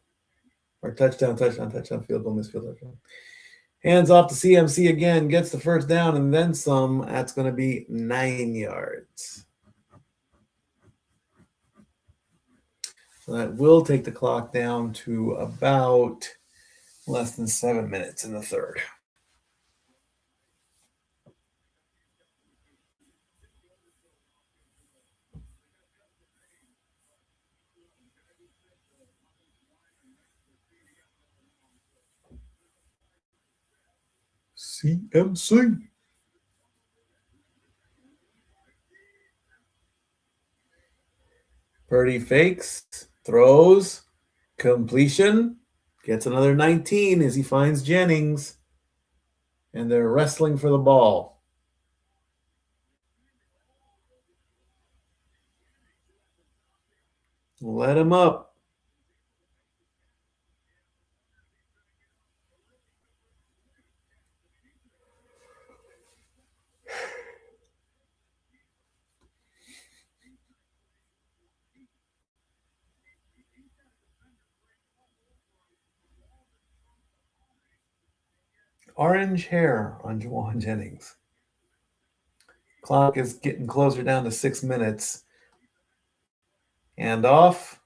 Speaker 1: Or touchdown, field goal, missed field, touchdown. Hands off to CMC again, gets the first down and then some. That's going to be 9 yards. So that will take the clock down to about less than 7 minutes in the third. CMC. Purdy fakes, throws, completion, gets another 19 as he finds Jennings, and they're wrestling for the ball. Let him up. Orange hair on Juwan Jennings. Clock is getting closer down to 6 minutes. And off.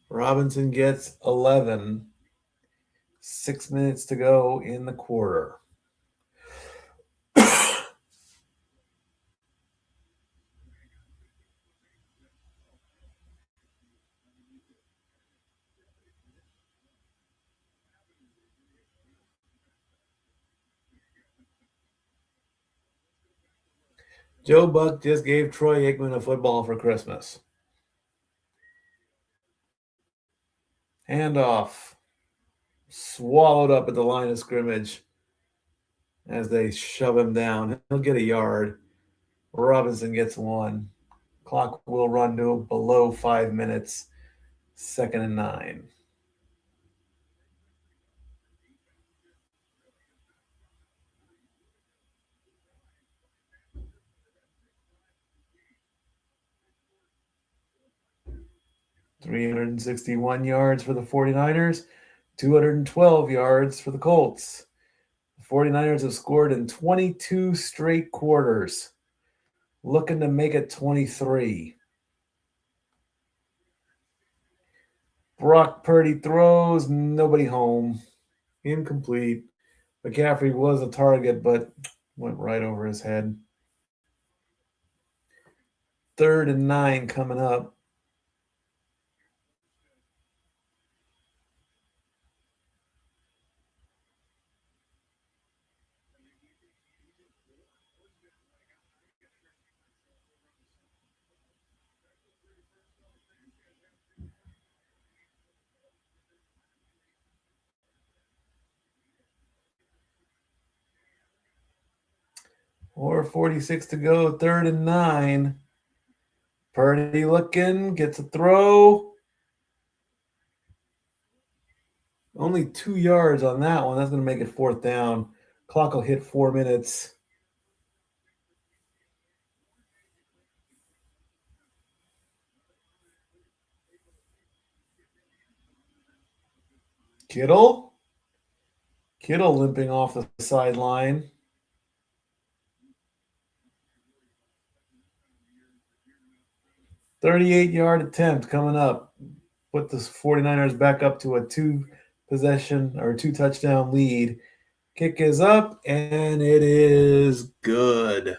Speaker 1: Robinson gets 11. 6 minutes to go in the quarter. Joe Buck just gave Troy Aikman a football for Christmas. Handoff. Swallowed up at the line of scrimmage as they shove him down. He'll get a yard. Robinson gets 1. Clock will run to below 5 minutes. 2nd and 9. $361 yards for the 49ers, 212 yards for the Colts. The 49ers have scored in 22 straight quarters, looking to make it 23. Brock Purdy throws, nobody home. Incomplete. McCaffrey was a target, but went right over his head. 3rd and 9 coming up. Or 46 to go, 3rd and 9. Purdy looking, gets a throw. Only 2 yards on that one. That's going to make it 4th down. Clock will hit 4 minutes. Kittle limping off the sideline. "38-yard attempt coming up. Put the 49ers back up to a 2-possession or 2-touchdown lead. Kick is up, and it is good.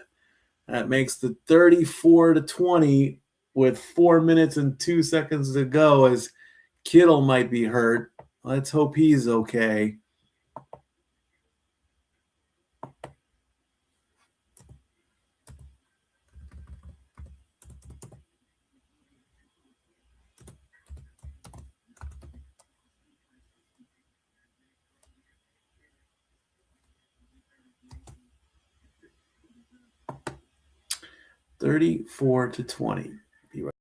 Speaker 1: That makes the 34-20 with 4 minutes and 2 seconds to go as Kittle might be hurt. Let's hope he's okay. "34-20. Be right.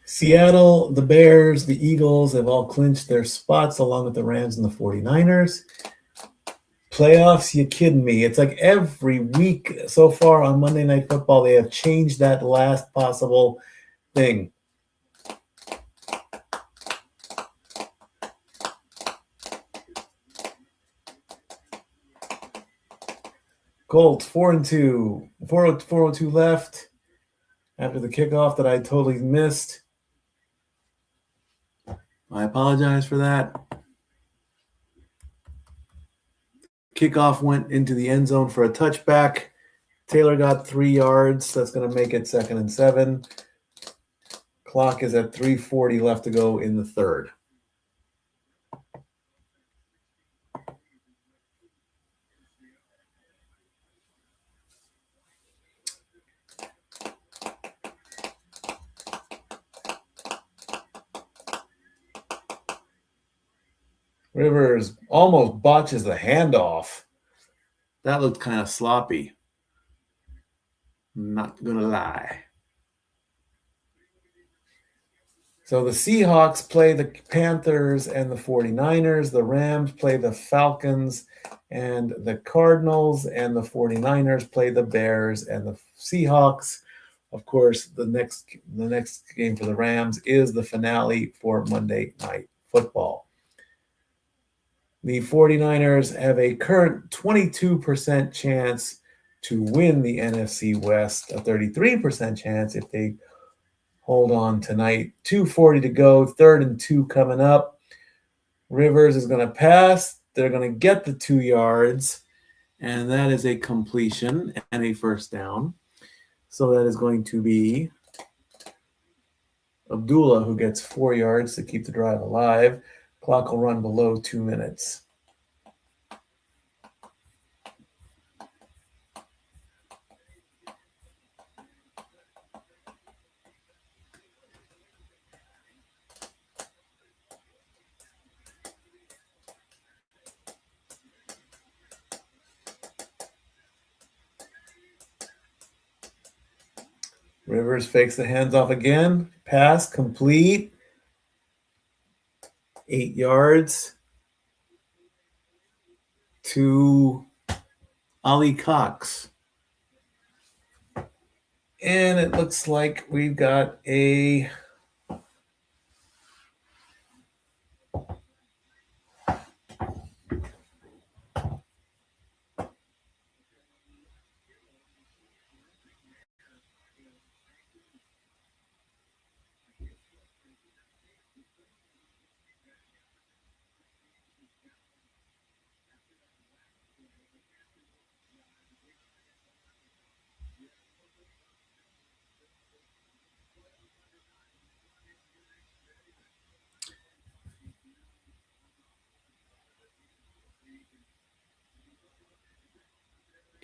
Speaker 1: Seattle, the Bears, the Eagles have all clinched their spots along with the Rams and the 49ers. Playoffs, you kidding me? It's like every week so far on Monday Night Football, they have changed that last possible thing. Colts 4-2, 4:02 left after the kickoff that I totally missed. I apologize for that. Kickoff went into the end zone for a touchback. Taylor got 3 yards. That's going to make it 2nd and 7. Clock is at 3:40 left to go in the third. Rivers almost botches the handoff. That looked kind of sloppy. Not going to lie. So the Seahawks play the Panthers and the 49ers. The Rams play the Falcons and the Cardinals. And the 49ers play the Bears and the Seahawks. Of course, the next game for the Rams is the finale for Monday Night Football. The 49ers have a current 22% chance to win the NFC West, a 33% chance if they hold on tonight. 2:40 to go, 3rd and 2 coming up. Rivers is going to pass. They're going to get the 2 yards, and that is a completion and a first down. So that is going to be Abdullah who gets 4 yards to keep the drive alive. Clock will run below 2 minutes. Rivers fakes the handoff again. Pass complete. 8 yards to Ali Cox. And it looks like we've got a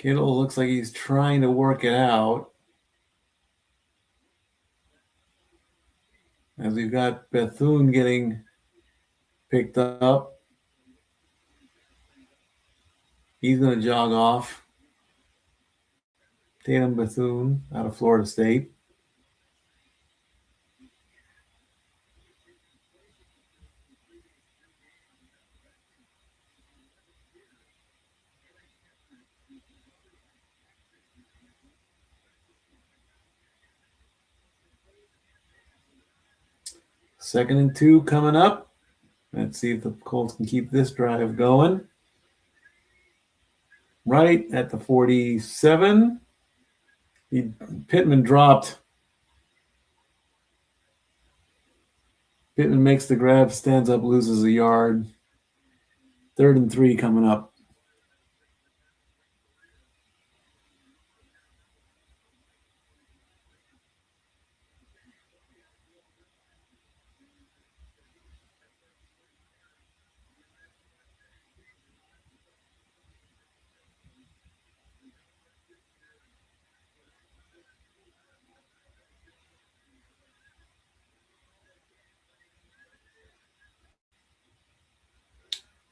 Speaker 1: Kittle looks like he's trying to work it out. As we've got Bethune getting picked up. He's going to jog off. Tatum Bethune out of Florida State. Second and 2 coming up. Let's see if the Colts can keep this drive going. Right at the 47. Pittman dropped. Pittman makes the grab, stands up, loses a yard. 3rd and 3 coming up.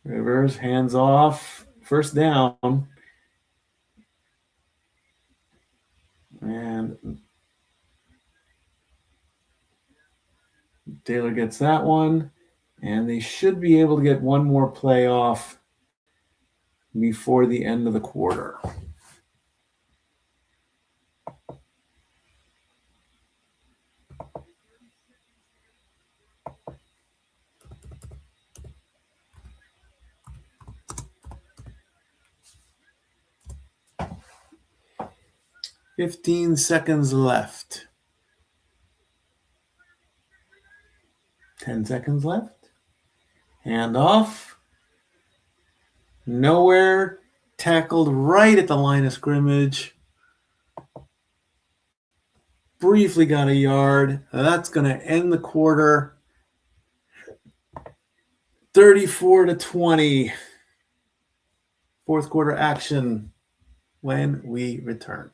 Speaker 1: Rivers, hands off, first down. And Taylor gets that one. And they should be able to get one more play off before the end of the quarter. "15 seconds left. 10 seconds left. Hand off. Nowhere. Tackled right at the line of scrimmage. Briefly got a yard. That's going to end the quarter. 34-20. Fourth quarter action when we return.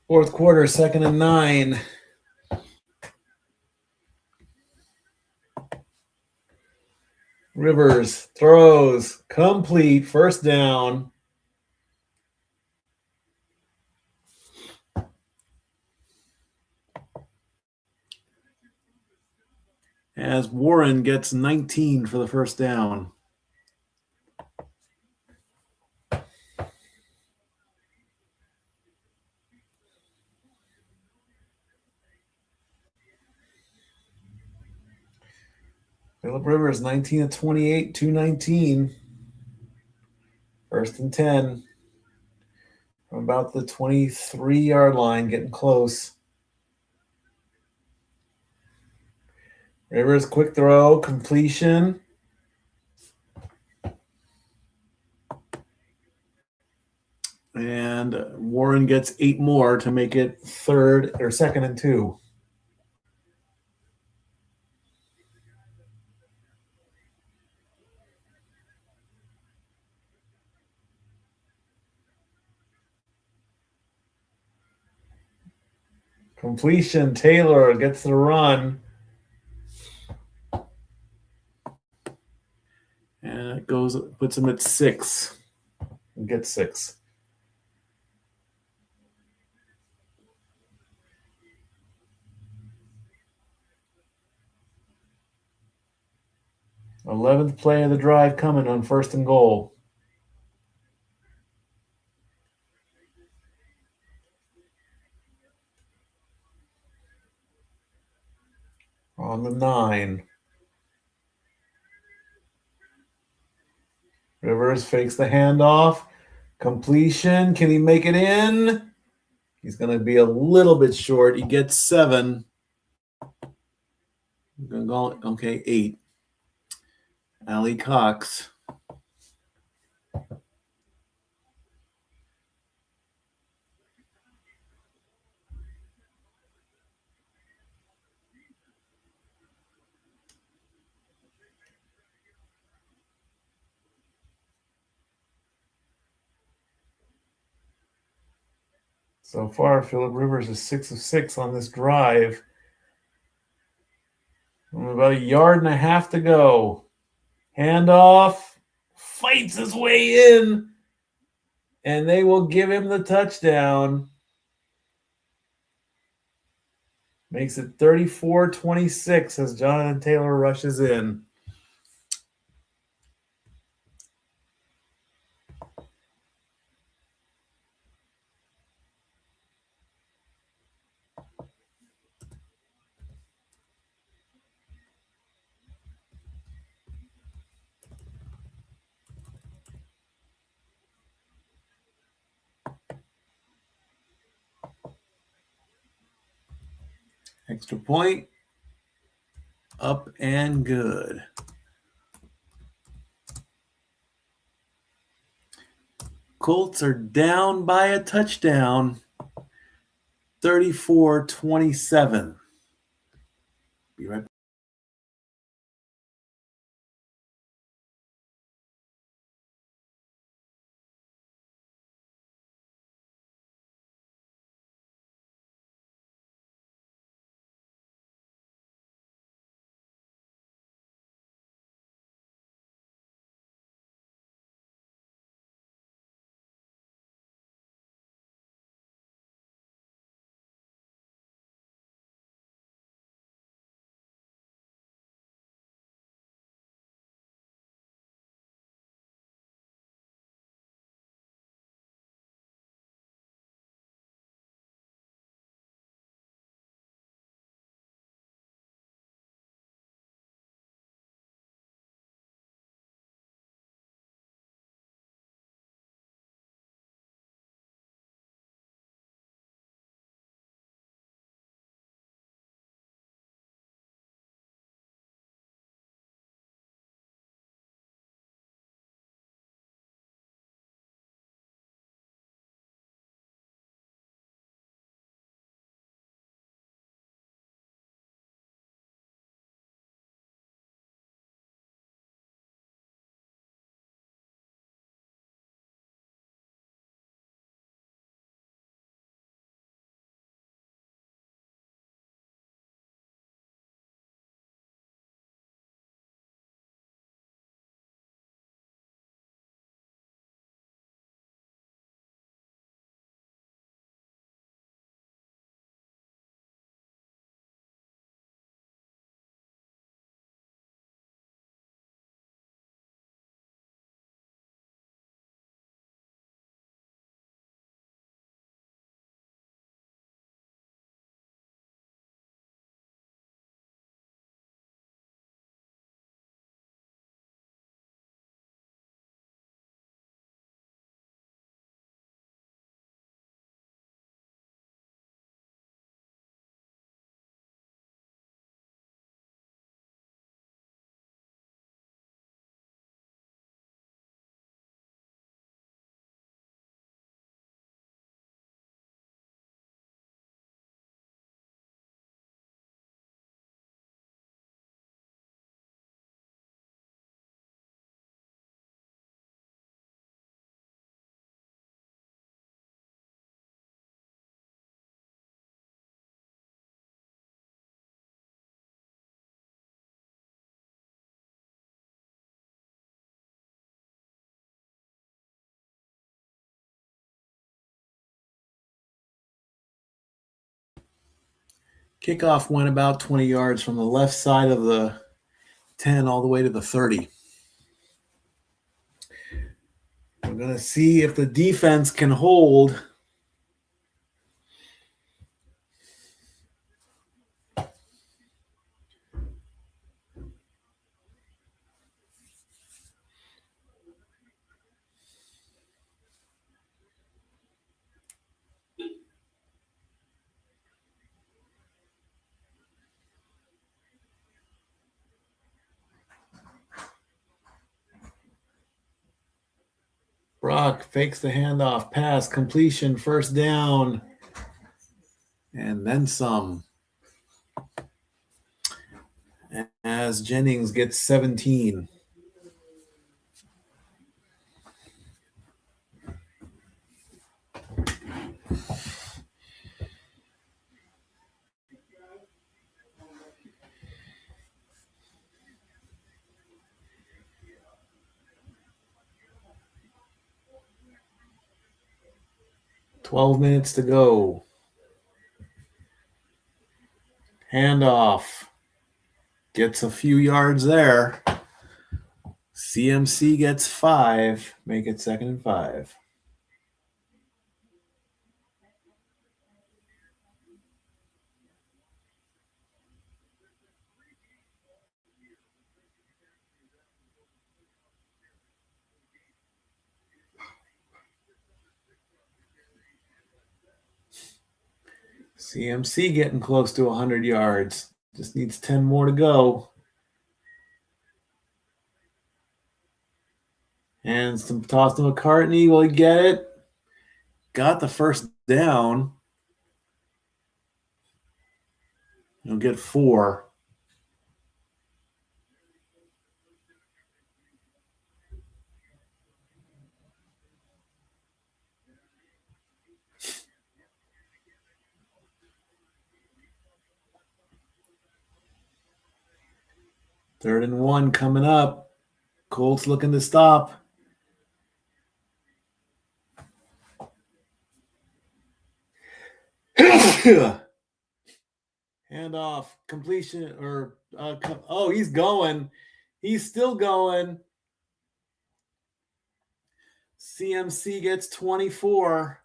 Speaker 1: Fourth quarter, 2nd and 9. Rivers throws, complete, first down. As Warren gets 19 for the first down. Phillip Rivers, 19 of 28, 219. First and 10. From about the 23-yard line, getting close. Rivers, quick throw, completion. And Warren gets 8 more to make it 2nd and 2. Completion, Taylor gets the run. And it puts him at 6. And gets 6. Eleventh play of the drive coming on 1st and goal. On the 9. Rivers fakes the handoff. Completion. Can he make it in? He's going to be a little bit short. He gets 7. I'm going to go, okay, 8. Ali Cox. So far, Phillip Rivers is 6 of 6 on this drive. About a yard and a half to go. Handoff. Fights his way in. And they will give him the touchdown. Makes it 34-26 as Jonathan Taylor rushes in. Extra point. Up and good. Colts are down by a touchdown. 34-27. Be right back. Kickoff went about 20 yards from the left side of the 10 all the way to the 30. We're going to see if the defense can hold. Brock fakes the handoff, pass, completion, first down, and then some. As Jennings gets 17. "12 minutes to go. Handoff. Gets a few yards there. CMC gets 5. Make it 2nd and 5. CMC getting close to 100 yards. Just needs 10 more to go. And some toss to McCartney. Will he get it? Got the first down. He'll get 4. Third and 1 coming up. Colts looking to stop. Handoff, completion, or he's going. He's still going. CMC gets 24.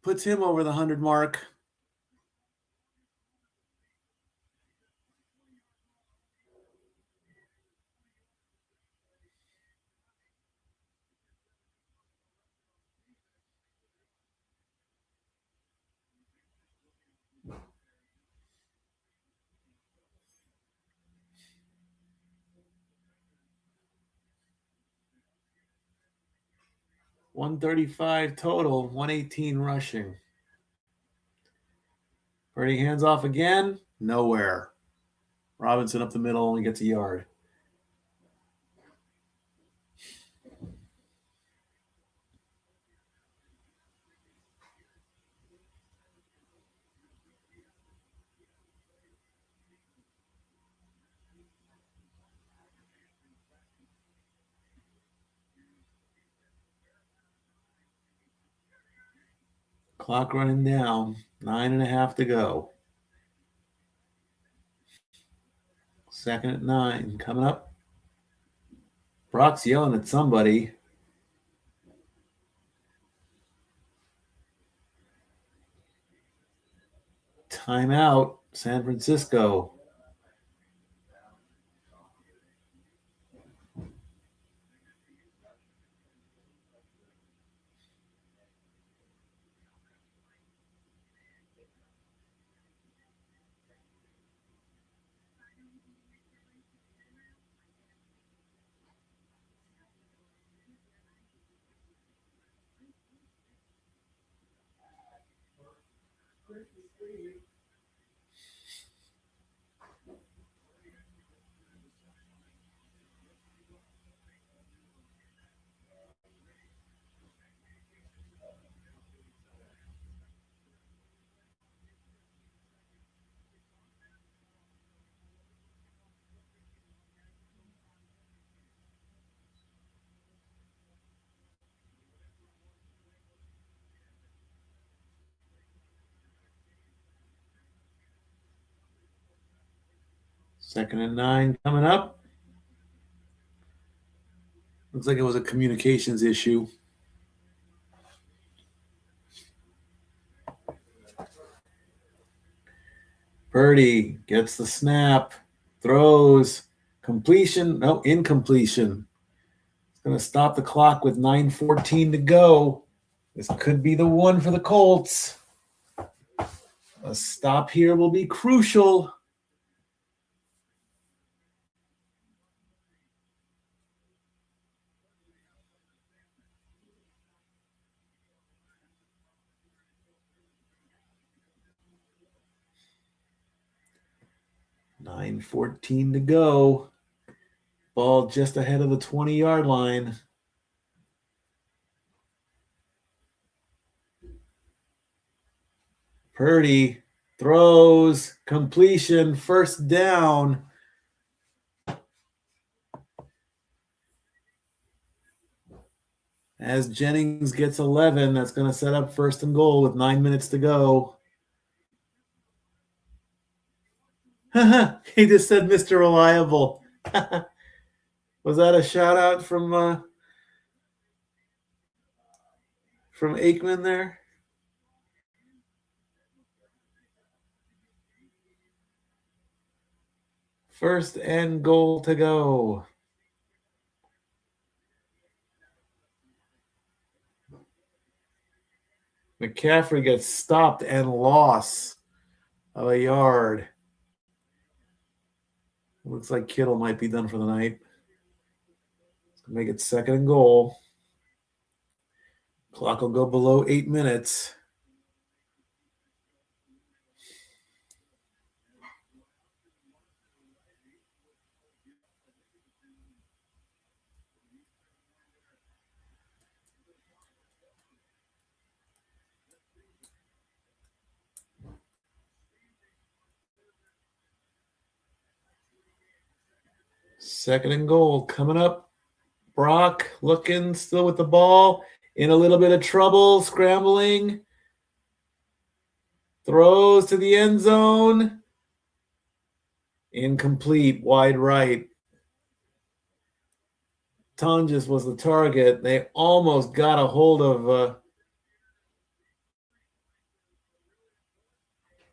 Speaker 1: Puts him over the 100 mark. $135 total, 118 rushing. Purdy hands off again. Nowhere. Robinson up the middle, only gets a yard. Clock running down. 9.5 to go. 2nd at 9. Coming up. Brock's yelling at somebody. Timeout, San Francisco. 2nd and 9 coming up. Looks like it was a communications issue. Purdy gets the snap, throws, completion. No, incompletion. It's going to stop the clock with 9:14 to go. This could be the one for the Colts. A stop here will be crucial. $9:14 to go. Ball just ahead of the 20-yard line. Purdy throws, completion, first down. As Jennings gets 11, that's going to set up 1st and goal with 9 minutes to go. He just said Mr. Reliable. Was that a shout out from Aikman there? First and goal to go. McCaffrey gets stopped and loss of a yard. Looks like Kittle might be done for the night. Make it 2nd and goal. Clock will go below 8 minutes. Second and goal coming up. Brock looking still with the ball. In a little bit of trouble, scrambling. Throws to the end zone. Incomplete, wide right. Tonjes was the target. They almost got a hold of.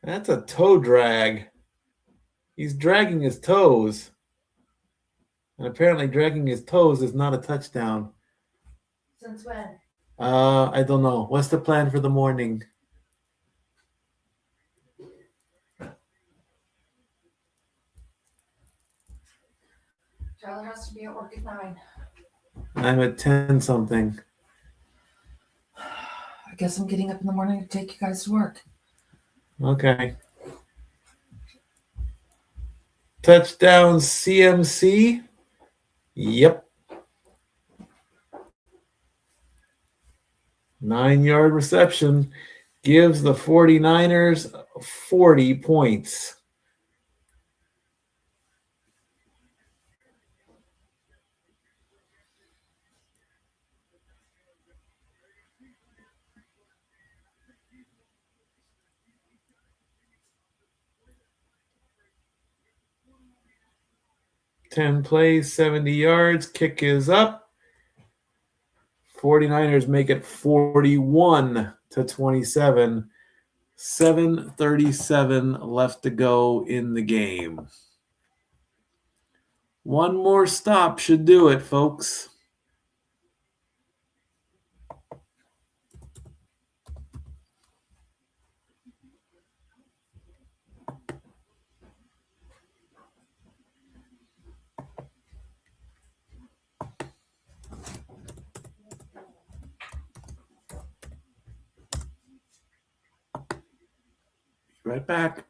Speaker 1: That's a toe drag. He's dragging his toes. And apparently dragging his toes is not a touchdown.
Speaker 4: Since when?
Speaker 1: I don't know. What's the plan for the morning?
Speaker 4: Tyler has to be at work at 9.
Speaker 1: I'm at 10 something.
Speaker 4: I guess I'm getting up in the morning to take you guys to work.
Speaker 1: Okay. Touchdown CMC. Yep. 9-yard reception gives the 49ers 40 points. Ten plays, 70 yards. Kick is up. 49ers make it 41-27. 7:37 left to go in the game. One more stop should do it, folks. Right back.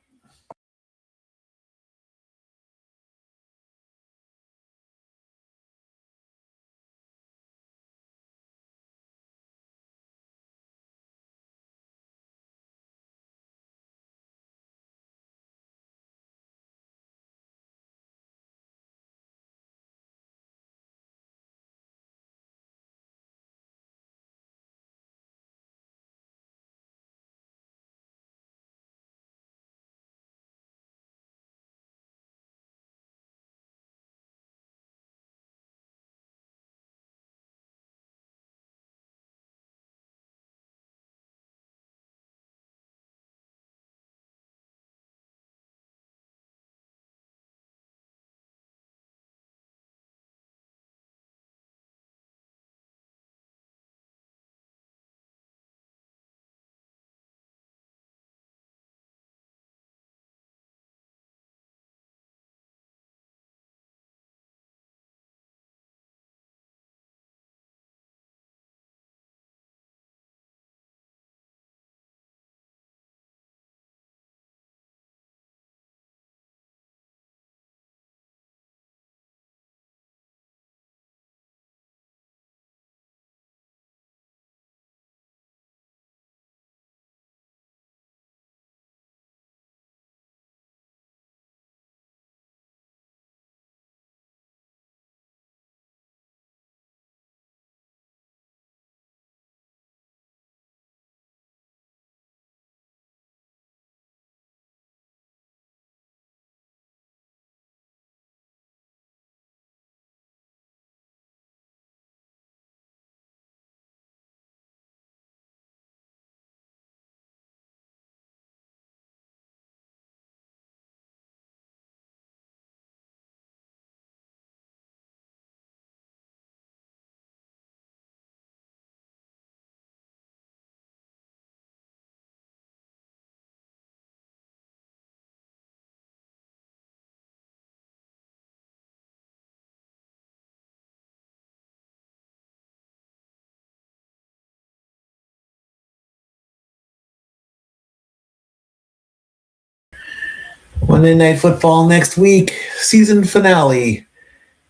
Speaker 1: Monday Night Football next week. Season finale.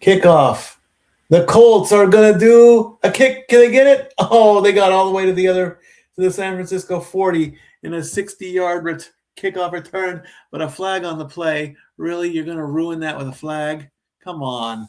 Speaker 1: Kickoff. The Colts are going to do a kick. Can they get it? Oh, they got all the way to the San Francisco 40 in a 60-yard kickoff return, but a flag on the play. Really? You're going to ruin that with a flag? Come on.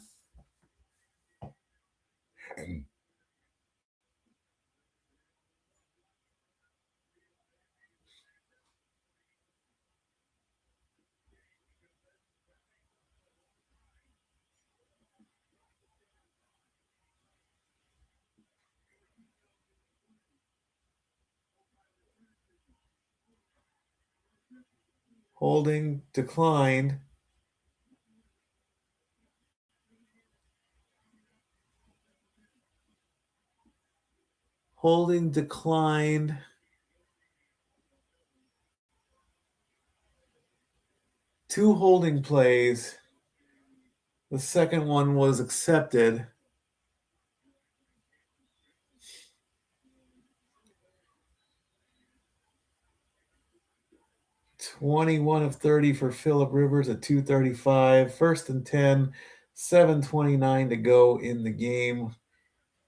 Speaker 1: Holding declined. Holding declined. Two holding plays. The second one was accepted. "21 of 30 for Phillip Rivers at 2:35. First and 10, 7:29 to go in the game.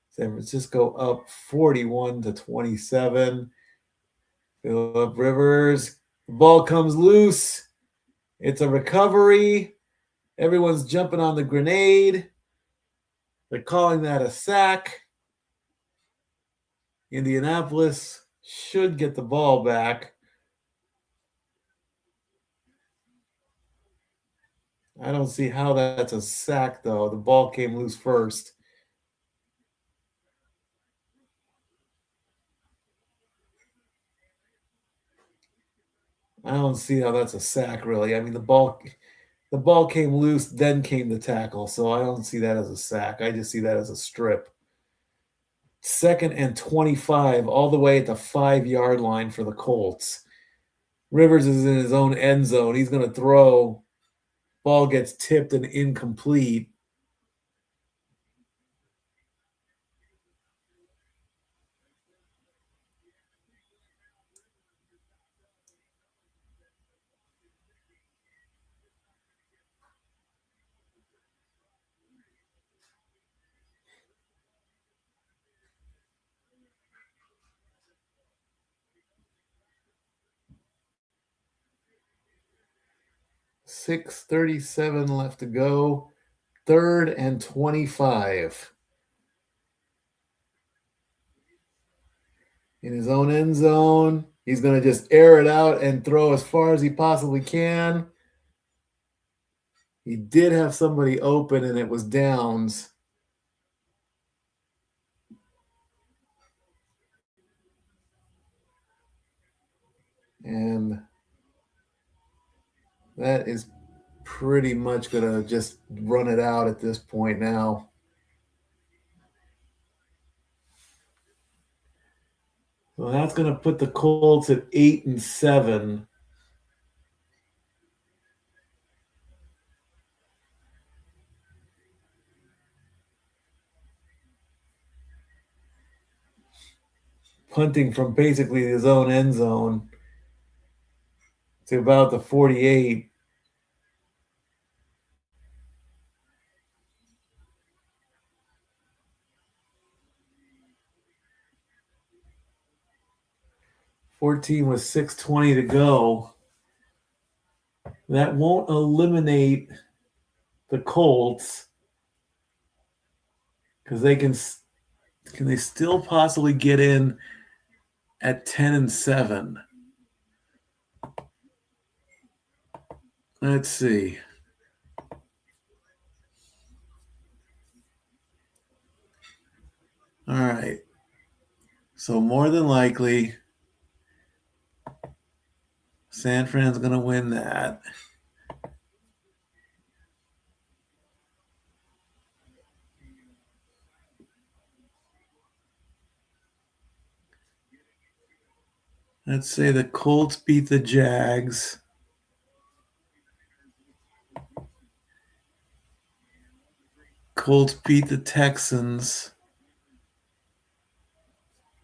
Speaker 1: San Francisco up 41-27. Phillip Rivers, the ball comes loose. It's a recovery. Everyone's jumping on the grenade. They're calling that a sack. Indianapolis should get the ball back. I don't see how that's a sack, though. The ball came loose first. I don't see how that's a sack, really. I mean, the ball came loose, then came the tackle, so I don't see that as a sack. I just see that as a strip. 2nd and 25, all the way at the 5-yard line for the Colts. Rivers is in his own end zone. He's going to throw. Ball gets tipped and incomplete. .637 left to go. 3rd and 25. In his own end zone. He's going to just air it out and throw as far as he possibly can. He did have somebody open, and it was Downs. And that is pretty much going to just run it out at this point now. So that's going to put the Colts at 8-7. Punting from basically his own end zone to about the 48. .14 with 6:20 to go. That won't eliminate the Colts because they can they still possibly get in at 10-7. Let's see. All right. So more than likely, San Fran's going to win that. Let's say the Colts beat the Jags. Colts beat the Texans.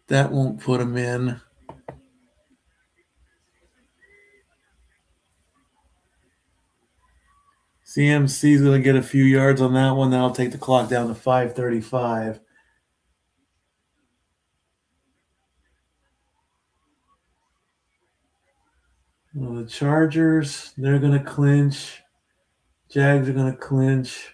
Speaker 1: That won't put them in. CMC is going to get a few yards on that one. That'll take the clock down to 5:35. Well, the Chargers, they're going to clinch. Jags are going to clinch.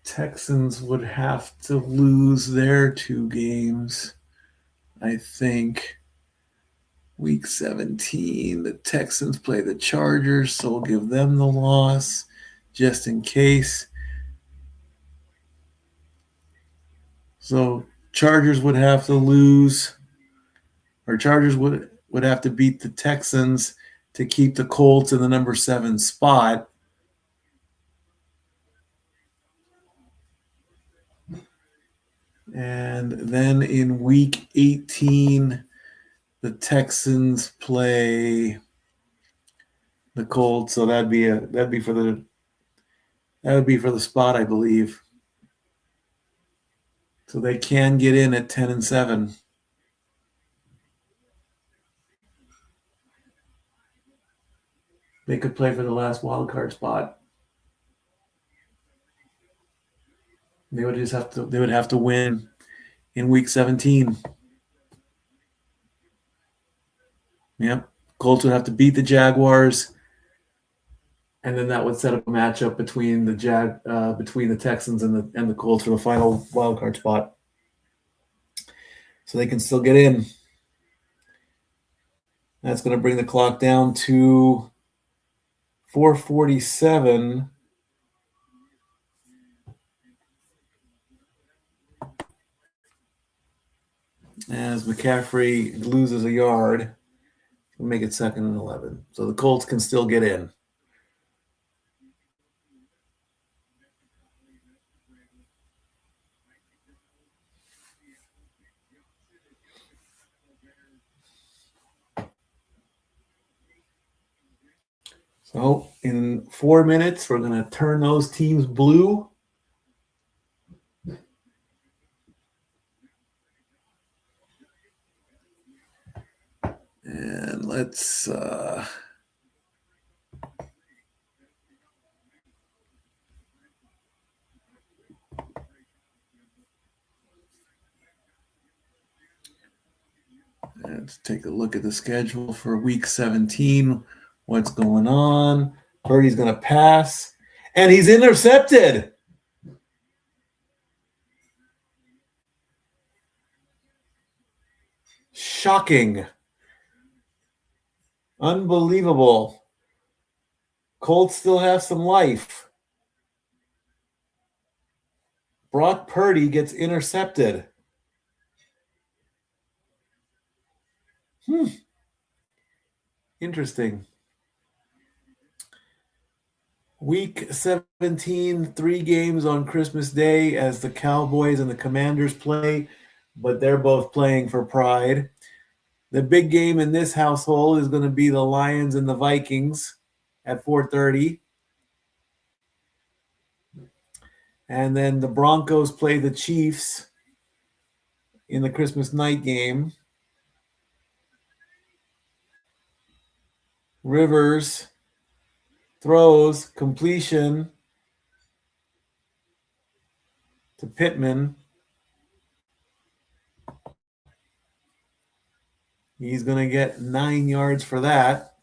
Speaker 1: Texans would have to lose their 2 games, I think. Week 17, the Texans play the Chargers, so we'll give them the loss just in case. So Chargers would have to lose, or Chargers would have to beat the Texans to keep the Colts in the number 7 spot. And then in week 18, the Texans play the Colts, so that'd be for the spot, I believe. So they can get in at 10-7. They could play for the last wild card spot. They would have to win in week 17. Yep. Colts would have to beat the Jaguars, and then that would set up a matchup between the Texans and the Colts for the final wild card spot. So they can still get in. That's going to bring the clock down to 4:47. As McCaffrey loses a yard, we'll make it 2nd and 11. So the Colts can still get in. So in 4 minutes, we're going to turn those teams blue. And let's take a look at the schedule for week 17. What's going on? Purdy's going to pass, and he's intercepted. Shocking. Unbelievable. Colts still have some life. Brock Purdy gets intercepted. Interesting. Week 17, 3 games on Christmas Day as the Cowboys and the Commanders play, but they're both playing for pride. The big game in this household is going to be the Lions and the Vikings at 4:30. And then the Broncos play the Chiefs in the Christmas night game. Rivers throws, completion to Pittman. He's going to get 9 yards for that.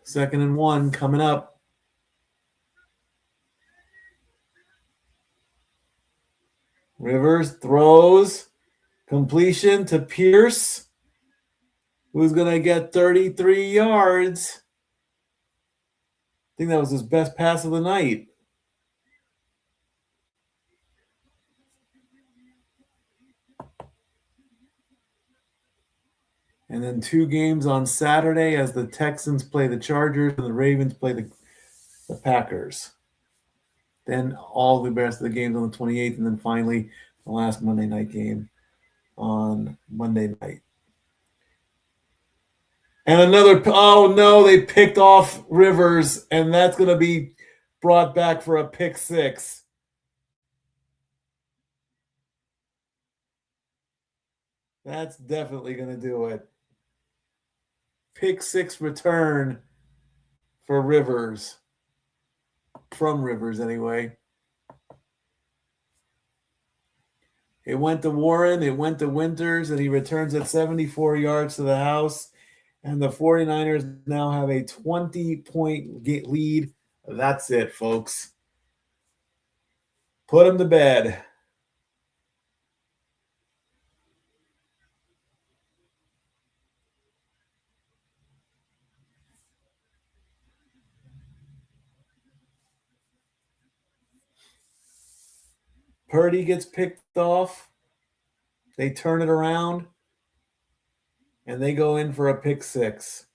Speaker 1: 2nd and 1 coming up. Rivers throws, completion to Pierce, who's going to get 33 yards. I think that was his best pass of the night. And then 2 games on Saturday as the Texans play the Chargers and the Ravens play the Packers. Then all the rest of the games on the 28th, and then finally the last Monday night game on Monday night. And another, oh no, they picked off Rivers, and that's going to be brought back for a pick six. That's definitely going to do it. Pick six return for Rivers. From Rivers, anyway. It went to Warren, it went to Winters, and he returns at 74 yards to the house. And the 49ers now have a 20-point lead. That's it, folks. Put them to bed. Purdy gets picked off. They turn it around. And they go in for a pick six.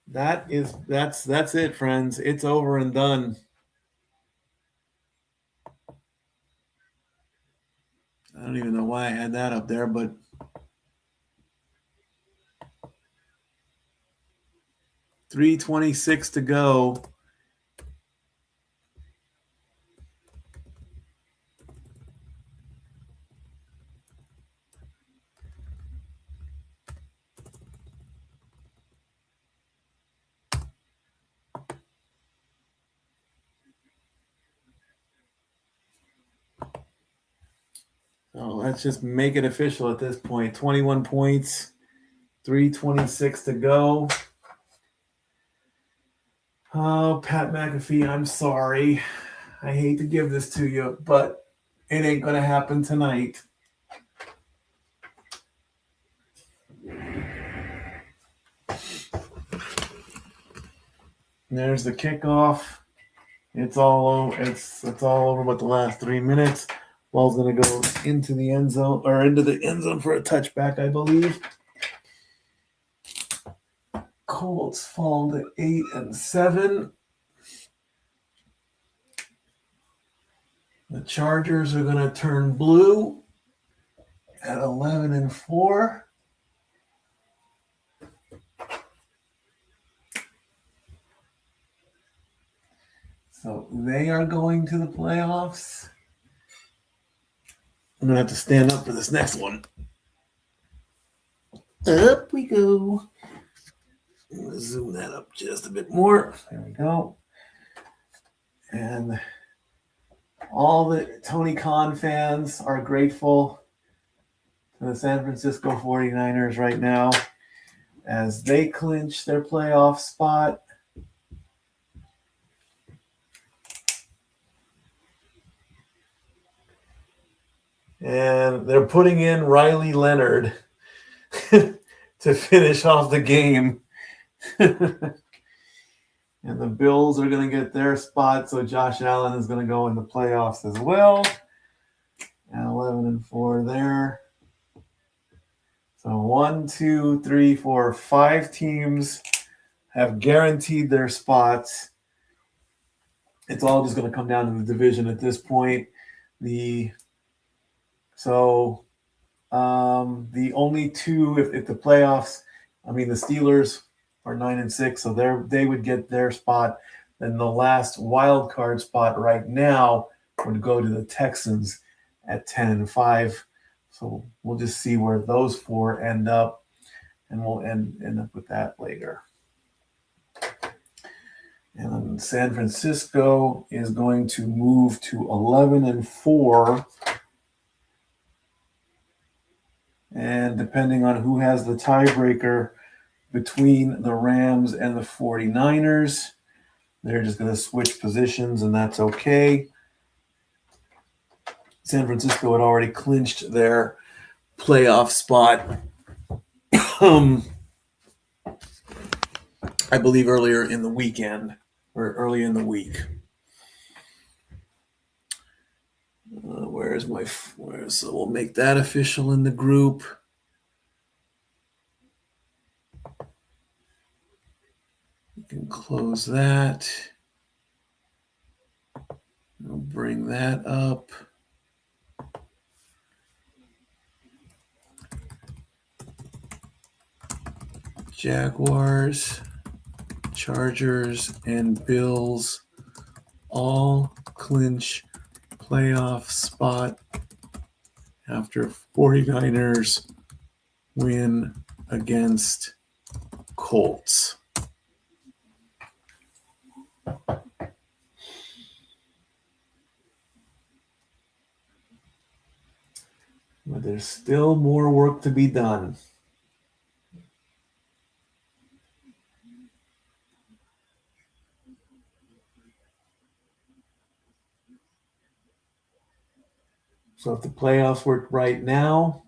Speaker 1: That's it, friends. It's over and done. I don't even know why I had that up there, but .326 to go. Oh, let's just make it official at this point. 21 points, .326 to go. Oh, Pat McAfee, I'm sorry. I hate to give this to you, but it ain't going to happen tonight. There's the kickoff. It's all over. It's all over but the last 3 minutes. Ball's going to go into the end zone for a touchback, I believe. Colts fall to 8-7. The Chargers are going to turn blue at 11-4. So they are going to the playoffs. I'm going to have to stand up for this next one. Up we go. I'm going to zoom that up just a bit more. There we go. And all the Tony Khan fans are grateful to the San Francisco 49ers right now as they clinch their playoff spot. And they're putting in Riley Leonard to finish off the game. And the Bills are going to get their spot, so Josh Allen is going to go in the playoffs as well. And 11-4 there. So 1, 2, 3, 4, 5 teams have guaranteed their spots. It's all just going to come down to the division at this point. The only two, if the playoffs, the Steelers are 9-6, so they would get their spot. Then the last wild card spot right now would go to the Texans at 10-5. So we'll just see where those four end up, and we'll end up with that later. And then San Francisco is going to move to 11-4. And depending on who has the tiebreaker between the Rams and the 49ers, they're just going to switch positions, and that's okay. San Francisco had already clinched their playoff spot, I believe earlier in the weekend or early in the week. So we'll make that official in the group. You can close that. I'll bring that up. Jaguars, Chargers, and Bills all clinch playoff spot after 49ers win against Colts. But there's still more work to be done. So if the playoffs were right now,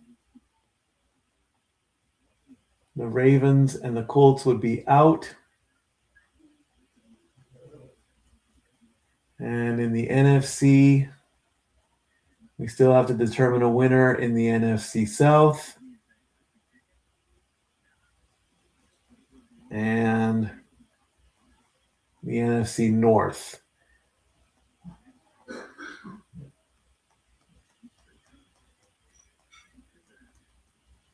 Speaker 1: the Ravens and the Colts would be out. And in the NFC, we still have to determine a winner in the NFC South. And the NFC North.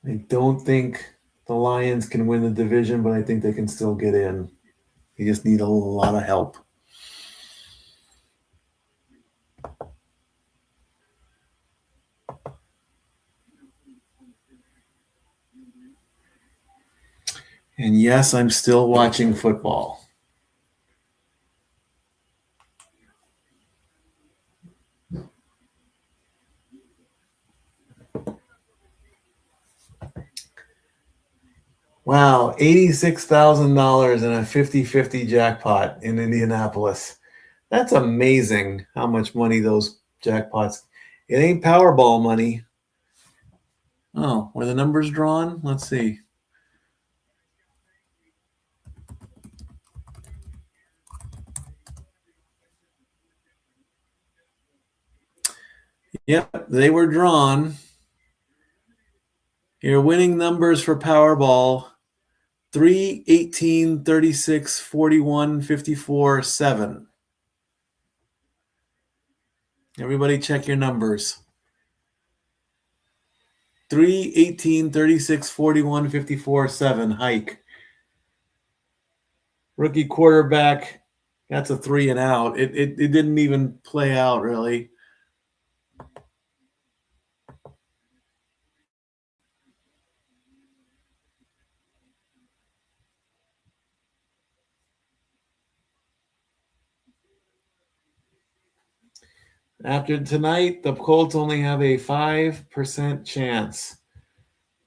Speaker 1: I don't think the Lions can win the division, but I think they can still get in. They just need a lot of help. And yes, I'm still watching football. Wow, $86,000 in a 50-50 jackpot in Indianapolis. That's amazing how much money those jackpots. It ain't Powerball money. Oh, were the numbers drawn? Let's see. Yep, they were drawn. Your winning numbers for Powerball: 3, 18, 36, 41, 54, 7. Everybody check your numbers. 3, 18, 36, 41, 54, 7. Hike. Rookie quarterback, that's a 3 and out. It didn't even play out, really. After tonight, the Colts only have a 5% chance.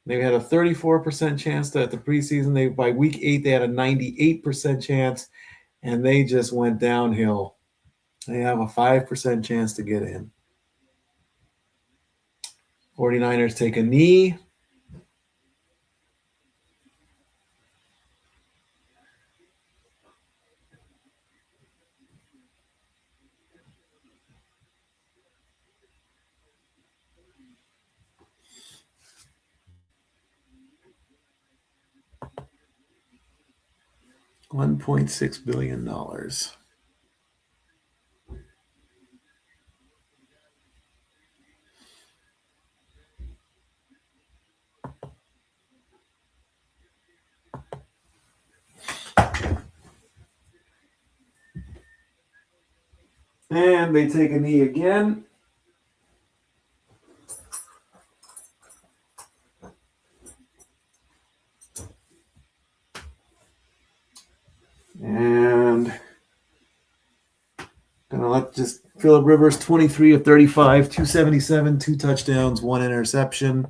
Speaker 1: They had a 34% chance at the preseason. By week 8, they had a 98% chance, and they just went downhill. They have a 5% chance to get in. 49ers take a knee. $1.6 billion. And they take a knee again. And gonna let just Phillip Rivers, 23 of 35, 277, 2 touchdowns, 1 interception.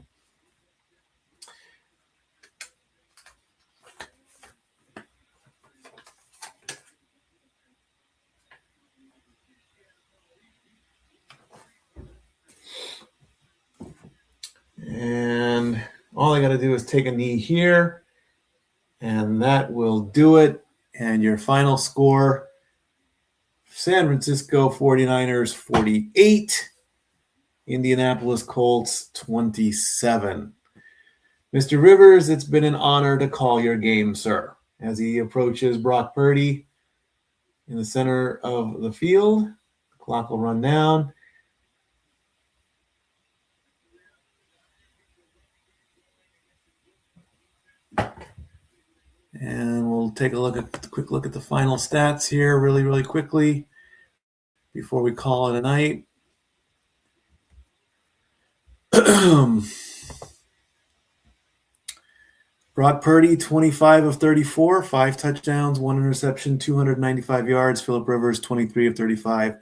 Speaker 1: And all I got to do is take a knee here, and that will do it. And your final score: San Francisco 49ers 48, Indianapolis Colts 27. Mr. Rivers, it's been an honor to call your game, sir. As he approaches Brock Purdy in the center of the field, the clock will run down. And we'll take a quick look at the final stats here really quickly before we call it a night. Brock Purdy, 25 of 34, 5 touchdowns, 1 interception, 295 yards. Phillip Rivers, 23 of 35,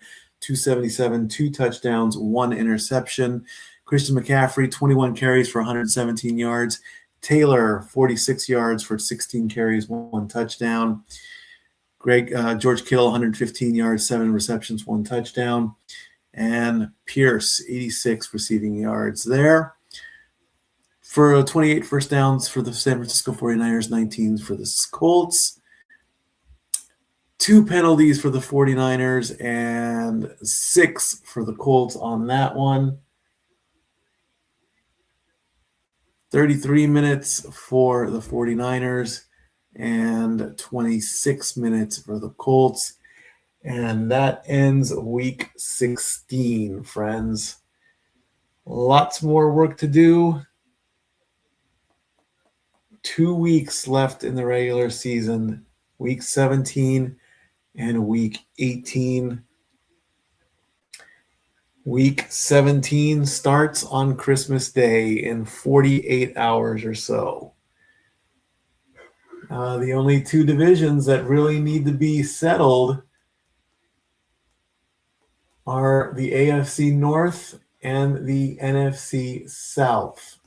Speaker 1: 277, 2 touchdowns, 1 interception. Christian McCaffrey, 21 carries for 117 yards. Taylor, 46 yards for 16 carries, 1 touchdown. George Kittle, 115 yards, 7 receptions, 1 touchdown. And Pierce, 86 receiving yards there. For 28 first downs for the San Francisco 49ers, 19 for the Colts. 2 penalties for the 49ers and 6 for the Colts on that one. 33 minutes for the 49ers and 26 minutes for the Colts. And that ends week 16, friends. Lots more work to do. 2 weeks left in the regular season, week 17 and week 18. Week 17 starts on Christmas Day in 48 hours or so. The only 2 divisions that really need to be settled are the AFC North and the NFC South.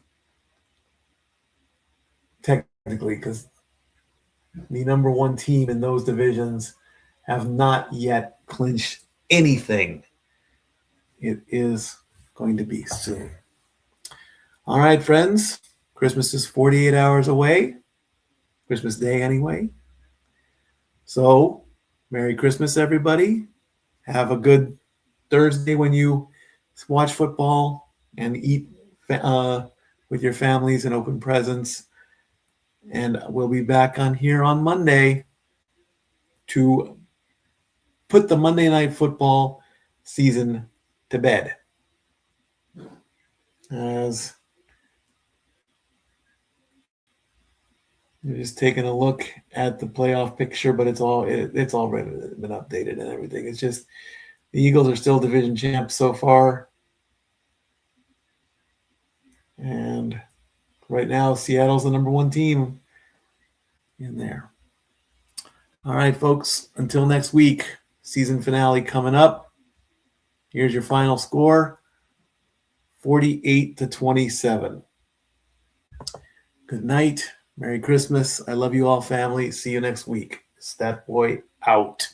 Speaker 1: Technically, because the number 1 team in those divisions have not yet clinched anything. It is going to be soon. All right, friends. Christmas is 48 hours away. Christmas Day, anyway. So, Merry Christmas, everybody. Have a good Thursday when you watch football and eat with your families and open presents. And we'll be back on here on Monday to put the Monday Night Football season to bed. As you're just taking a look at the playoff picture, but it's already been updated and everything. It's just the Eagles are still division champs so far. And right now, Seattle's the number 1 team in there. All right, folks, until next week, season finale coming up. Here's your final score, 48-27. Good night. Merry Christmas. I love you all, family. See you next week. Statboy out.